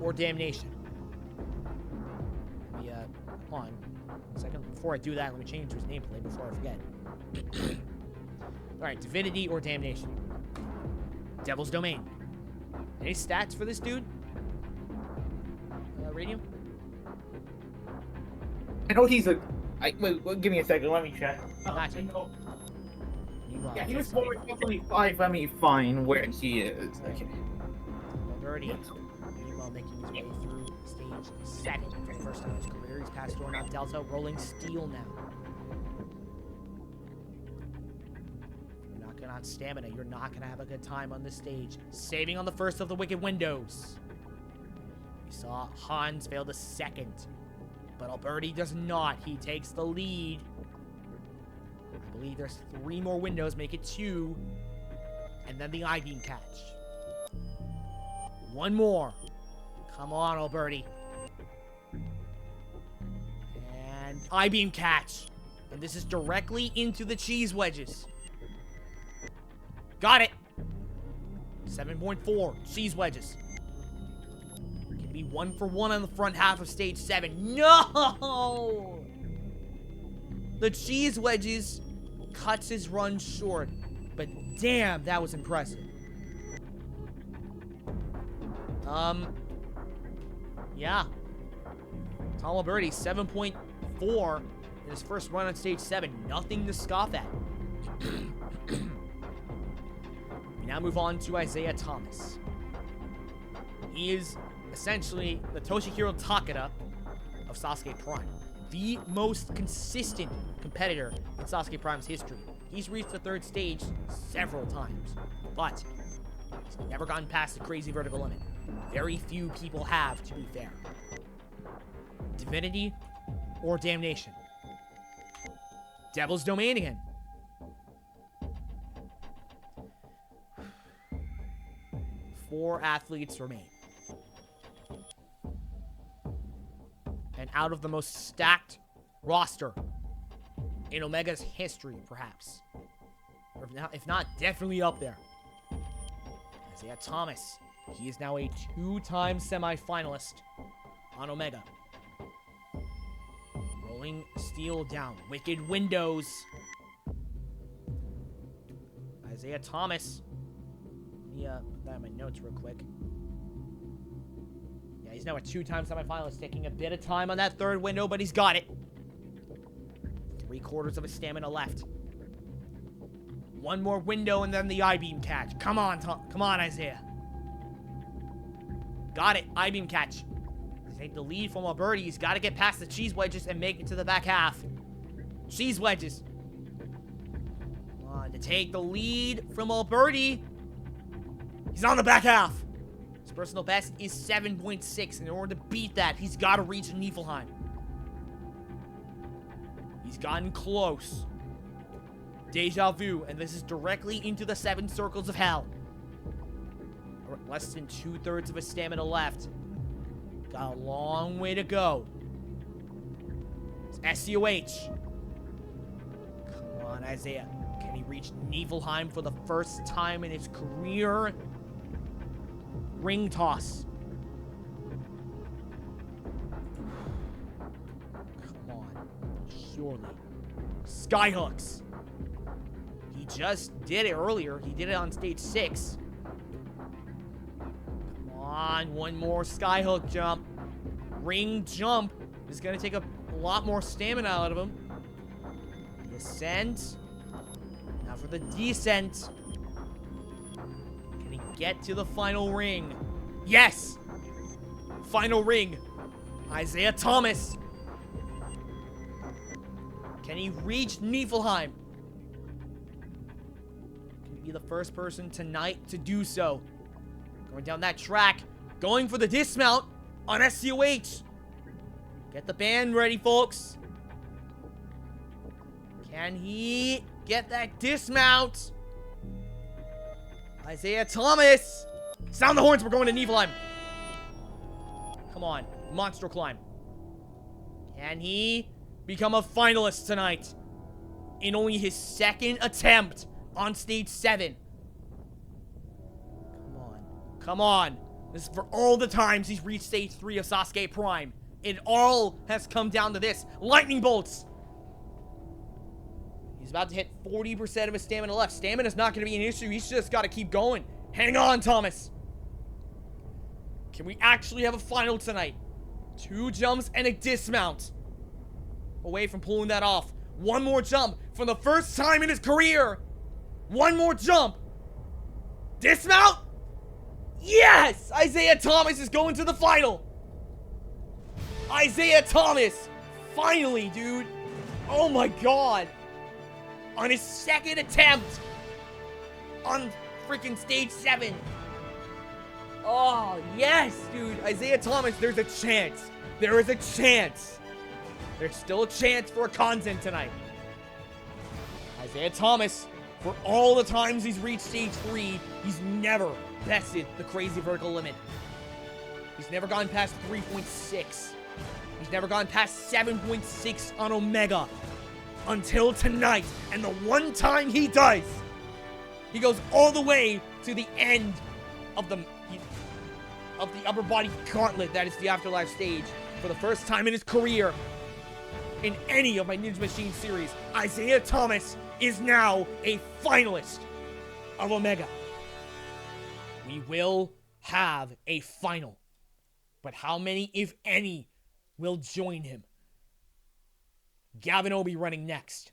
or damnation? Let me, hold on a second. Before I do that, let me change his nameplate before I forget. Alright, Divinity or damnation? Devil's Domain. Any stats for this dude? Radium? I know he's a... wait, give me a second, let me check. Gotcha. Yeah, he was forward 5. Let me find where he is. Okay. Already, meanwhile, making his way through stage 7 for the first time in his career. He's past Doorknob Delta, Rolling Steel now. You're not gonna have stamina. You're not gonna have a good time on this stage. Saving on the first of the Wicked Windows. We saw Hans fail the second, but Alberti does not. He takes the lead. I believe there's 3 more windows, make it 2, and then the I-beam catch. 1 more. Come on, Alberti. And I-beam catch. And this is directly into the cheese wedges. Got it. 7.4 cheese wedges. Can be 1 for 1 on the front half of stage 7. No! The cheese wedges cuts his run short. But damn, that was impressive. Yeah. Tom Alberti, 7.4 in his first run on stage 7. Nothing to scoff at. We now move on to Isaiah Thomas. He is essentially the Toshihiro Takeda of Sasuke Prime. The most consistent competitor in Sasuke Prime's history. He's reached the 3rd stage several times, but he's never gotten past the crazy vertical limit. Very few people have, to be fair. Divinity or Damnation. Devil's Domain again. Four athletes remain. And out of the most stacked roster in Omega's history, perhaps. Or if not, definitely up there. Isaiah Thomas. He is now a 2-time semi-finalist on Omega. Rolling steel down. Wicked windows. Isaiah Thomas. Let me put that in my notes real quick. Yeah, he's now a 2-time semi-finalist, taking a bit of time on that 3rd window, but he's got it. 3/4 of his stamina left. 1 more window and then the I-beam catch. Come on, come on, Isaiah. Got it. I-beam catch. Take the lead from Alberti. He's got to get past the cheese wedges and make it to the back half. Cheese wedges. Come on, to take the lead from Alberti. He's on the back half. His personal best is 7.6. In order to beat that, he's got to reach Niflheim. He's gotten close. Deja vu, and this is directly into the 7 circles of hell. Less than 2/3 of his stamina left. Got a long way to go. It's SCOH. Come on, Isaiah. Can he reach Niflheim for the first time in his career? Ring toss. Come on. Surely. Skyhooks. He just did it earlier. He did it on stage 6. On, 1 more skyhook jump. Ring jump is going to take a lot more stamina out of him. The ascent. Now for the descent. Can he get to the final ring? Yes! Final ring. Isaiah Thomas. Can he reach Niflheim? Can he be the first person tonight to do so? Going down that track, going for the dismount on SCOH. Get the band ready, folks. Can he get that dismount? Isaiah Thomas. Sound the horns, we're going to Niflheim. Come on, monster climb. Can he become a finalist tonight in only his 2nd attempt on stage 7? Come on. This is for all the times he's reached stage 3 of Sasuke Prime. It all has come down to this. Lightning bolts. He's about to hit 40% of his stamina left. Stamina's not going to be an issue. He's just got to keep going. Hang on, Thomas. Can we actually have a final tonight? 2 jumps and a dismount. Away from pulling that off. 1 more jump for the first time in his career. 1 more jump. Dismount. Yes! Isaiah Thomas is going to the final. Isaiah Thomas. Finally, dude. Oh my god. On his 2nd attempt on freaking stage 7. Oh, yes, dude. Isaiah Thomas, there's a chance. There is a chance. There's still a chance for a content tonight. Isaiah Thomas, for all the times he's reached stage 3, he's never bested the crazy vertical limit. He's never gone past 3.6. He's never gone past 7.6 on Omega. Until tonight. And the one time he does, he goes all the way to the end of the upper body gauntlet that is the Afterlife stage. For the first time in his career, in any of my Ninja Machine series, Isaiah Thomas is now a finalist of Omega. We will have a final. But how many, if any, will join him? Gavin Obi running next.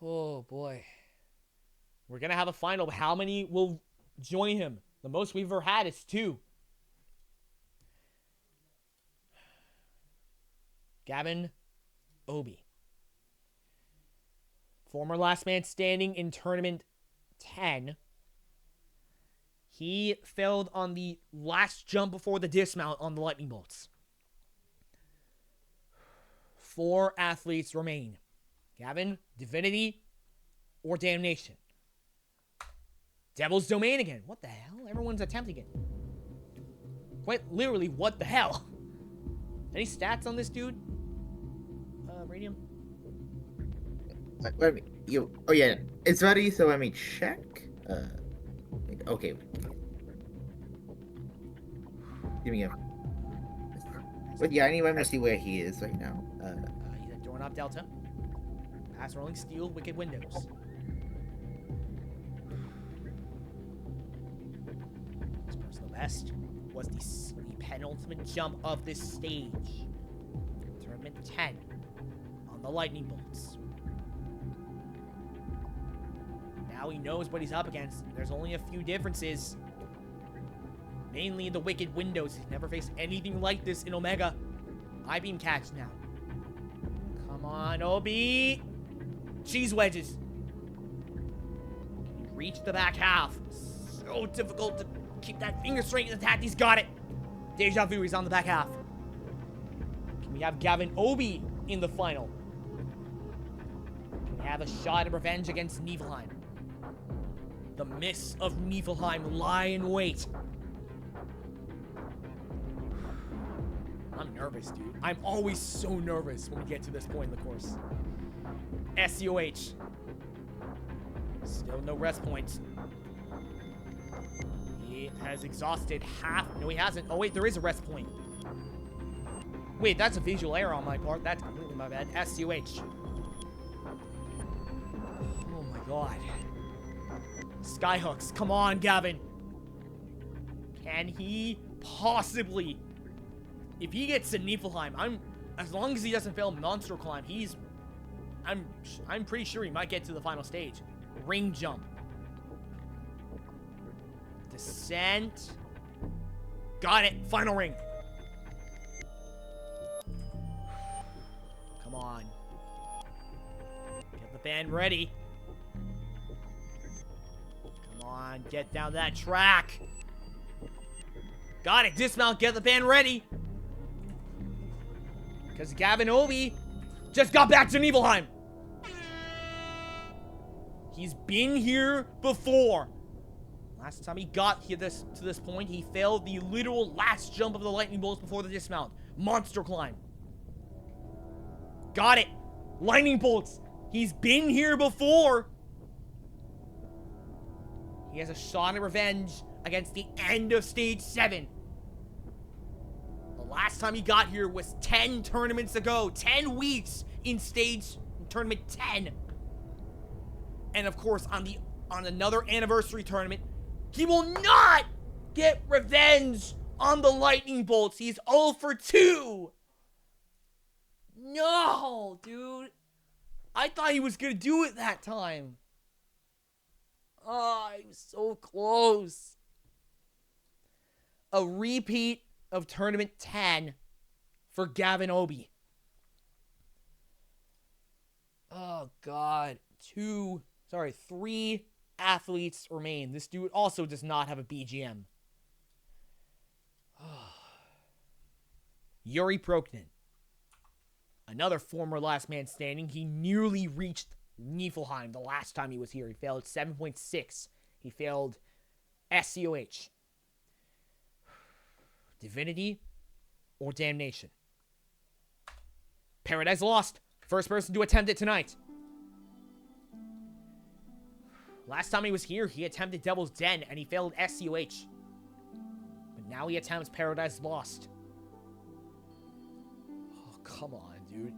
Oh, boy. We're going to have a final, but how many will join him? The most we've ever had is 2. Gavin Obi. Former last man standing in Tournament 10. He failed on the last jump before the dismount on the lightning bolts. 4 athletes remain. Gavin, Divinity, or Damnation. Devil's Domain again. What the hell? Everyone's attempting it. Quite literally, what the hell? Any stats on this dude? Radium? Let me, oh yeah, it's ready, so let me check. Okay. Give me a... But yeah, anyway, I'm gonna see where he is right now. He's at Doorknob Delta. Pass Rolling Steel, Wicked Windows. His personal best was the penultimate jump of this stage. Tournament 10 on the lightning bolts. Now he knows what he's up against. There's only a few differences. Mainly the Wicked Windows. He's never faced anything like this in Omega. I-beam catch now. Come on, Obi. Cheese wedges. Can you reach the back half? So difficult to keep that finger straight in the attack. He's got it. Deja Vu, he's on the back half. Can we have Gavin Obi in the final? Can we have a shot at revenge against Niflheim? The miss of Niflheim lie in wait. I'm nervous, dude. I'm always so nervous when we get to this point in the course. SCOH. Still no rest points. He has exhausted half. No, he hasn't. Oh, wait, there is a rest point. Wait, that's a visual error on my part. That's completely my bad. SCOH. Oh, my God. Skyhooks. Come on, Gavin. Can he possibly... If he gets to Niflheim, as long as he doesn't fail Monster Climb, I'm pretty sure he might get to the final stage. Ring jump. Descent. Got it. Final ring. Come on. Get the band ready. Come on. Get down that track. Got it. Dismount. Get the band ready. Because Gavin Obi just got back to Niflheim. He's been here before. Last time he got here to this point, he failed the literal last jump of the lightning bolts before the dismount. Monster climb. Got it. Lightning bolts. He's been here before. He has a shot at revenge against the end of stage 7. The last time he got here was 10 tournaments ago. 10 weeks in tournament 10. And of course, on another anniversary tournament, he will not get revenge on the lightning bolts. He's 0 for 2. No, dude. I thought he was going to do it that time. Oh, he was so close. A repeat of tournament 10 for Gavin Obi. Oh, God. 3 athletes remain. This dude also does not have a BGM. Yuri Proknin. Another former last man standing. He nearly reached Niflheim the last time he was here. He failed 7.6. He failed SCOH. Divinity or damnation? Paradise Lost. First person to attempt it tonight. Last time he was here, he attempted Devil's Den and he failed SCOH. But now he attempts Paradise Lost. Oh, come on, dude.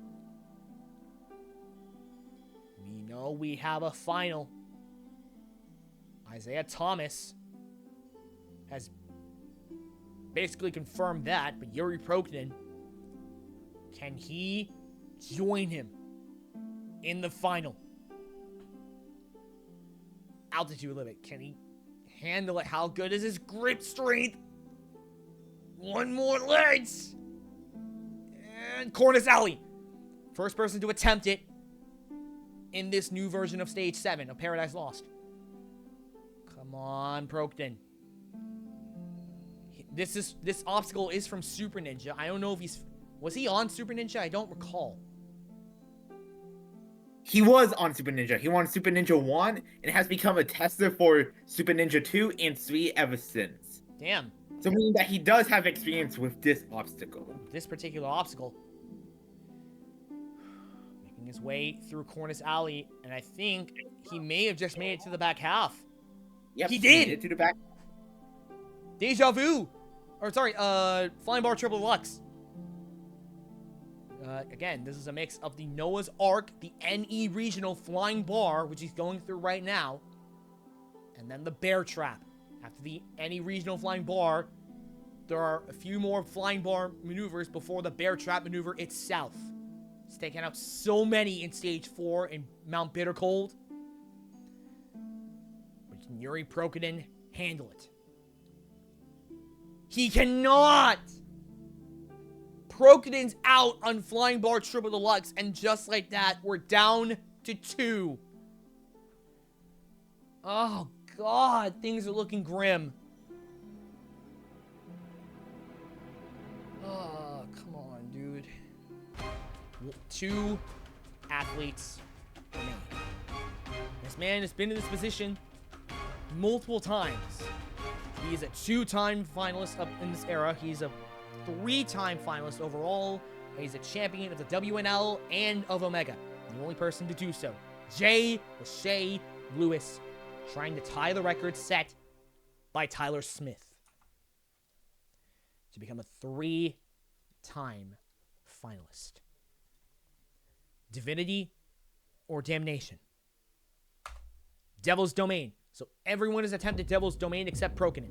We know we have a final. Isaiah Thomas has basically confirmed that, but Yuri Proknin, can he join him in the final? Altitude limit, can he handle it? How good is his grip strength? One more legs! And Cornice Alley. First person to attempt it in this new version of Stage 7 of Paradise Lost. Come on, Proknin. This obstacle is from Super Ninja. I don't know if was he on Super Ninja? I don't recall. He was on Super Ninja. He won Super Ninja 1 and has become a tester for Super Ninja 2 and 3 ever since. Damn. So meaning that he does have experience with this obstacle. This particular obstacle. Making his way through Cornice Alley, and I think he may have just made it to the back half. Yep, he did! Made it to the back. Deja Vu! Or sorry, Flying Bar Triple Deluxe. Again, this is a mix of the Noah's Ark, the NE Regional Flying Bar, which he's going through right now, and then the Bear Trap. After the NE Regional Flying Bar, there are a few more Flying Bar maneuvers before the Bear Trap maneuver itself. He's taken out so many in Stage 4 in Mount Bittercold. But can Yuri Proknin handle it? He cannot! Proknin's out on Flying Bar Triple Deluxe, and just like that, we're down to 2. Oh, God, things are looking grim. Oh, come on, dude. 2 athletes remain. This man has been in this position multiple times. He is a 2-time finalist up in this era. He's a 3-time finalist overall. He's a champion of the WNL and of Omega. The only person to do so. Jay Lachey Lewis, trying to tie the record set by Tyler Smith to become a 3-time finalist. Divinity or damnation? Devil's Domain. So everyone has attempted Devil's Domain except Proknin.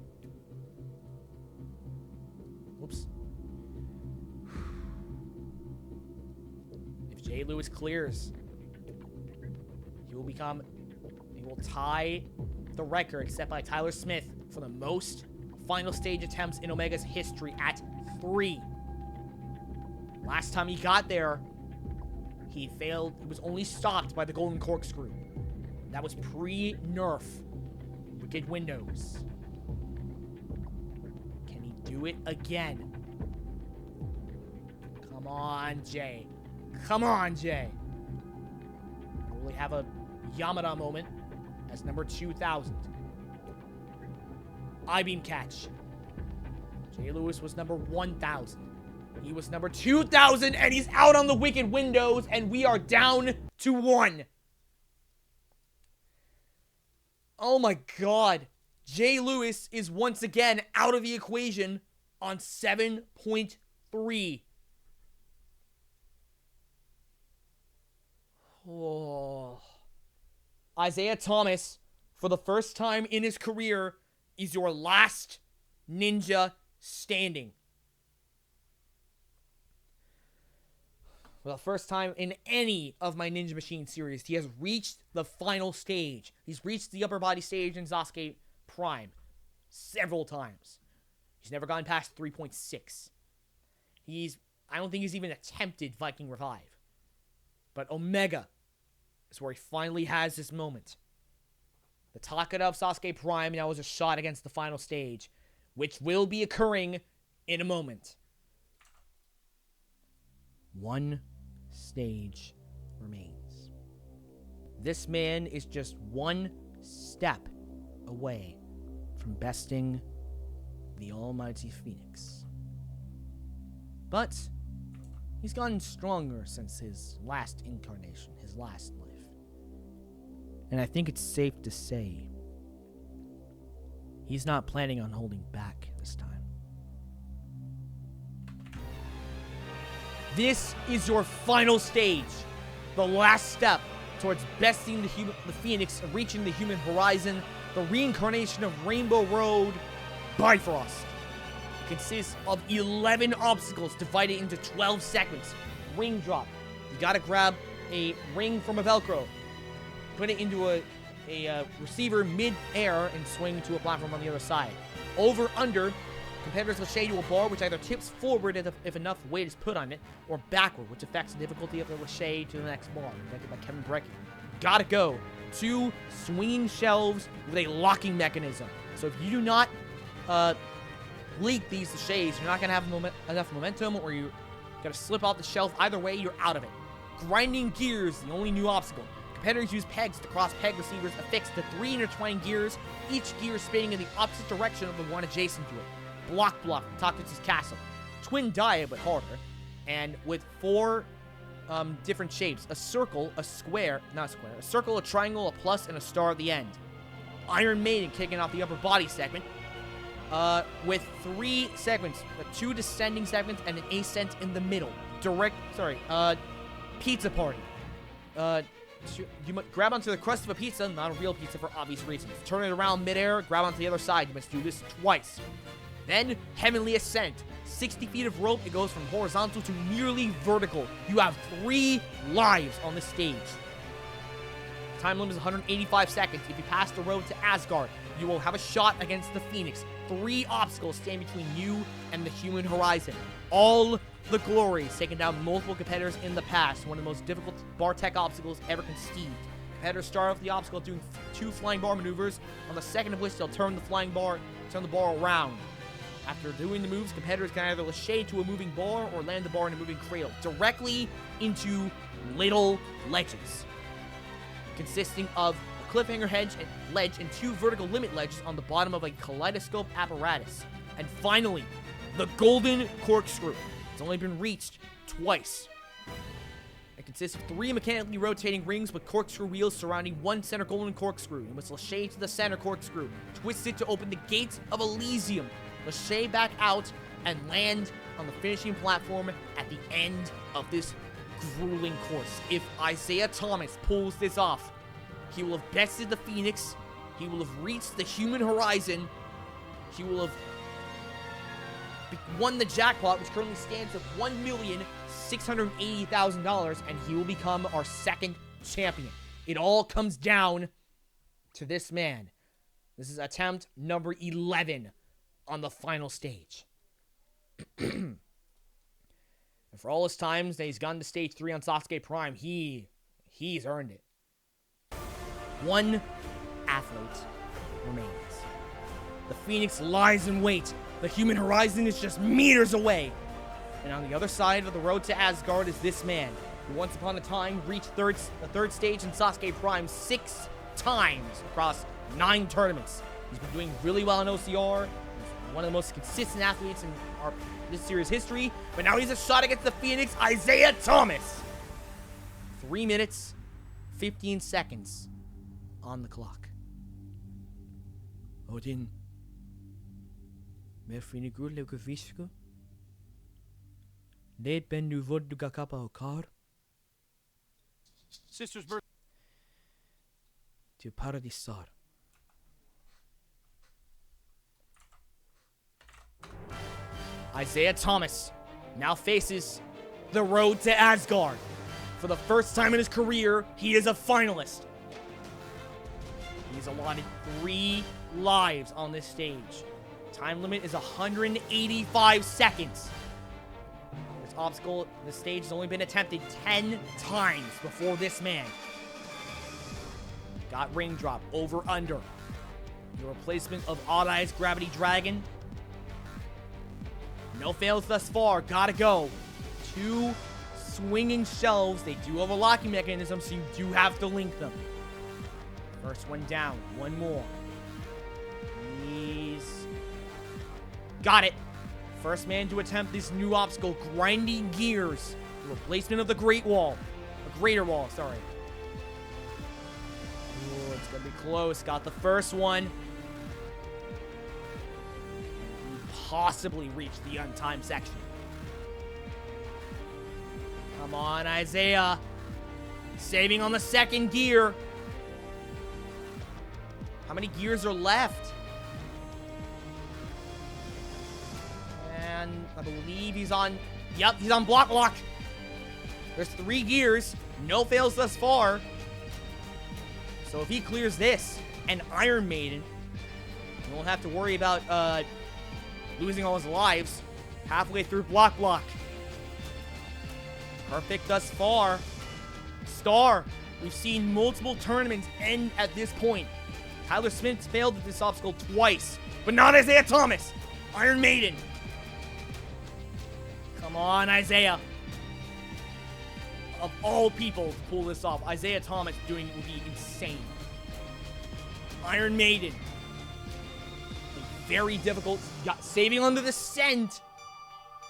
Whoops. If Jay Lewis clears, he will tie the record set by Tyler Smith for the most final stage attempts in Omega's history at 3. Last time he got there, he failed. He was only stopped by the Golden Corkscrew. That was pre-nerf Wicked Windows. Can he do it again? Come on, Jay. Come on, Jay. Will we have a Yamada moment as number 2,000? I-beam catch. Jay Lewis was number 1,000. He was number 2,000, and he's out on the Wicked Windows, and we are down to 1. Oh my God. Jay Lewis is once again out of the equation on 7.3. Oh. Isaiah Thomas, for the first time in his career, is your last ninja standing. For the first time in any of my Ninja Machine series, he has reached the final stage. He's reached the upper body stage in Sasuke Prime several times. He's never gone past 3.6. I don't think he's even attempted Viking Revive. But Omega is where he finally has this moment. The Takada of Sasuke Prime now is a shot against the final stage, which will be occurring in a moment. One stage remains. This man is just one step away from besting the almighty Phoenix. But he's gotten stronger since his last incarnation, his last life. And I think it's safe to say he's not planning on holding back this time. This is your final stage, the last step towards besting the Phoenix and reaching the human horizon, the reincarnation of Rainbow Road, Bifrost. It consists of 11 obstacles divided into 12 segments. Ring drop. You gotta grab a ring from a Velcro, put it into a receiver mid-air, and swing to a platform on the other side. Over, under, competitors will shade to a bar which either tips forward if enough weight is put on it, or backward, which affects the difficulty of the lachey to the next bar, invented by Kevin Brecky. Gotta go. 2 swinging shelves with a locking mechanism. So if you do not leak these lacheys, you're not gonna have enough momentum, or you gotta slip off the shelf. Either way, you're out of it. Grinding gears, the only new obstacle. Competitors use pegs to cross peg receivers affixed to 3 intertwined gears, each gear spinning in the opposite direction of the one adjacent to it. Block from Takutsu's castle. Twin dia, but harder. And with 4 different shapes. A circle, a square, not a square, a circle, a triangle, a plus, and a star at the end. Iron Maiden kicking off the upper body segment. With 3 segments, 2 descending segments and an ascent in the middle. Pizza Party. You must grab onto the crust of a pizza, not a real pizza for obvious reasons. Turn it around midair, grab onto the other side. You must do this twice. Then, Heavenly Ascent. 60 feet of rope, it goes from horizontal to nearly vertical. You have 3 lives on the stage. Time limit is 185 seconds. If you pass the road to Asgard, you will have a shot against the Phoenix. 3 obstacles stand between you and the human horizon. All the glories, taking down multiple competitors in the past. One of the most difficult bar tech obstacles ever conceived. Competitors start off the obstacle doing 2 flying bar maneuvers, on the second of which they'll turn the bar around. After doing the moves, competitors can either lachey to a moving bar or land the bar in a moving cradle, directly into little ledges, consisting of a cliffhanger ledge and 2 vertical limit ledges on the bottom of a kaleidoscope apparatus. And finally, the golden corkscrew. It's only been reached twice. It consists of 3 mechanically rotating rings with corkscrew wheels surrounding 1 center golden corkscrew. You must lachey to the center corkscrew, twist it to open the gates of Elysium, lachey back out, and land on the finishing platform at the end of this grueling course. If Isaiah Thomas pulls this off, he will have bested the Phoenix, he will have reached the human horizon, he will have won the jackpot, which currently stands at $1,680,000, and he will become our 2nd champion. It all comes down to this man. This is attempt number 11 on the final stage. And for all his times that he's gotten to stage 3 on Sasuke Prime, he's earned it. 1 athlete remains. The Phoenix lies in wait. The human horizon is just meters away. And on the other side of the road to Asgard is this man, who once upon a time reached the 3rd stage in Sasuke Prime 6 times across 9 tournaments. He's been doing really well in OCR. He's one of the most consistent athletes in this series history. But now he's a shot against the Phoenix, Isaiah Thomas. 3 minutes, 15 seconds on the clock. Odin. Mer finigur leuke viske. Leed ben nu vod du gakapa okar. Sister's birth. To paradisar. Isaiah Thomas now faces the road to Asgard. For the first time in his career, he is a finalist. He's allotted 3 lives on this stage. Time limit is 185 seconds. This stage has only been attempted 10 times before this man. Got Raindrop. Over, under. The replacement of Odd Eyes Gravity Dragon. No fails thus far. Gotta go. 2 swinging shelves. They do have a locking mechanism, so you do have to link them. First one down. One more. He's got it. First man to attempt this new obstacle. Grinding Gears. The replacement of the Great Wall. A Greater Wall, sorry. Ooh, it's gonna be close. Got the first one. Possibly reach the untimed section. Come on, Isaiah. Saving on the second gear. How many gears are left? And I believe he's on... Yep, he's on block lock. There's 3 gears. No fails thus far. So if he clears this and Iron Maiden, he won't have to worry about losing all his lives halfway through block lock. Perfect thus far. Star. We've seen multiple tournaments end at this point. Tyler Smith's failed at this obstacle twice, but not Isaiah Thomas. Iron Maiden. Come on, Isaiah. Of all people to pull this off, Isaiah Thomas doing it would be insane. Iron Maiden. Very difficult. Saving on the descent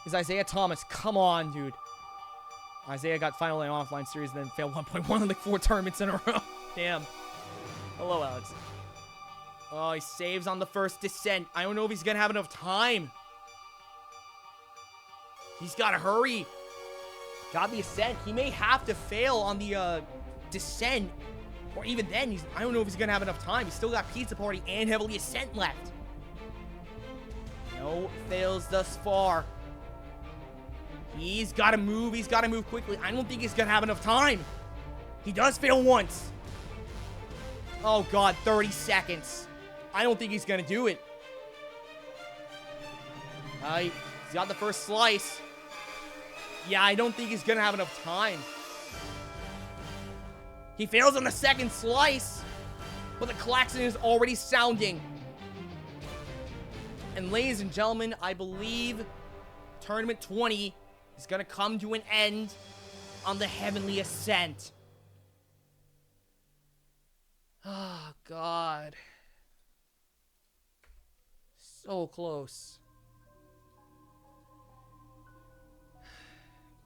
is Isaiah Thomas. Come on, dude. Isaiah got final and offline series and then failed 1.1 on like 4 tournaments in a row. Damn. Hello, Alex. Oh, he saves on the first descent. I don't know if he's going to have enough time. He's got to hurry. Got the ascent. He may have to fail on the descent. Or even then, I don't know if he's going to have enough time. He's still got Pizza Party and Heavily Ascent left. No fails thus far. He's got to move. He's got to move quickly. I don't think he's going to have enough time. He does fail once. Oh, God. 30 seconds. I don't think he's going to do it. He's got the first slice. Yeah, I don't think he's going to have enough time. He fails on the second slice. But the klaxon is already sounding. And ladies and gentlemen, I believe Tournament 20 is going to come to an end on the Heavenly Ascent. Oh, God. So close.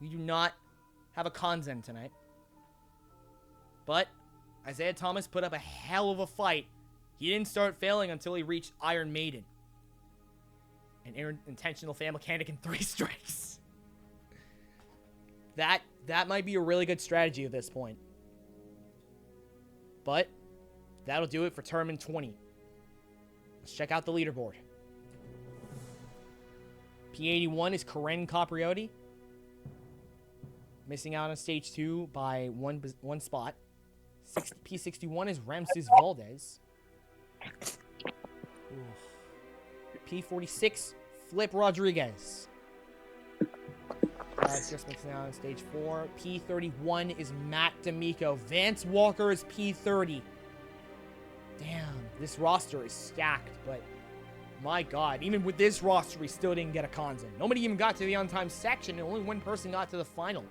We do not have a Kanzen tonight. But Isaiah Thomas put up a hell of a fight. He didn't start failing until he reached Iron Maiden. An intentional fan mechanic in 3 strikes. That might be a really good strategy at this point. But that'll do it for Tournament 20. Let's check out the leaderboard. P81 is Karen Capriotti. Missing out on stage 2 by one spot. P61 is Ramses Valdez. P46, Flip Rodriguez. Just mixing out on stage 4. P31 is Matt D'Amico. Vance Walker is P30. Damn, this roster is stacked, but my God, even with this roster, we still didn't get a Kanzen. Nobody even got to the on-time section, and only one person got to the final.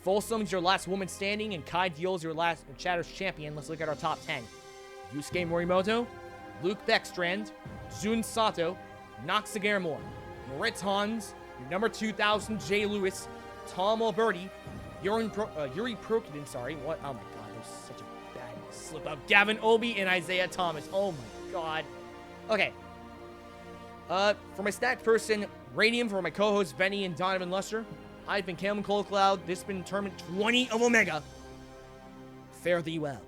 Folsom's your last woman standing, and Kai Deal's your last Chatter's champion. Let's look at our top 10. Yusuke Morimoto, Luke Beckstrand, Jun Sato, Nox Sagarmore, Moritz Hans, your number 2000 Jay Lewis, Tom Alberti, Yuri Prokidin, sorry, what? Oh my God, there's such a bad slip up. Gavin Obi and Isaiah Thomas. Oh my God. Okay. For my stack person, Radium, for my co-hosts Benny and Donovan Luster, I've been Calvin Coldcloud. This has been Tournament 20 of Omega. Fare thee well.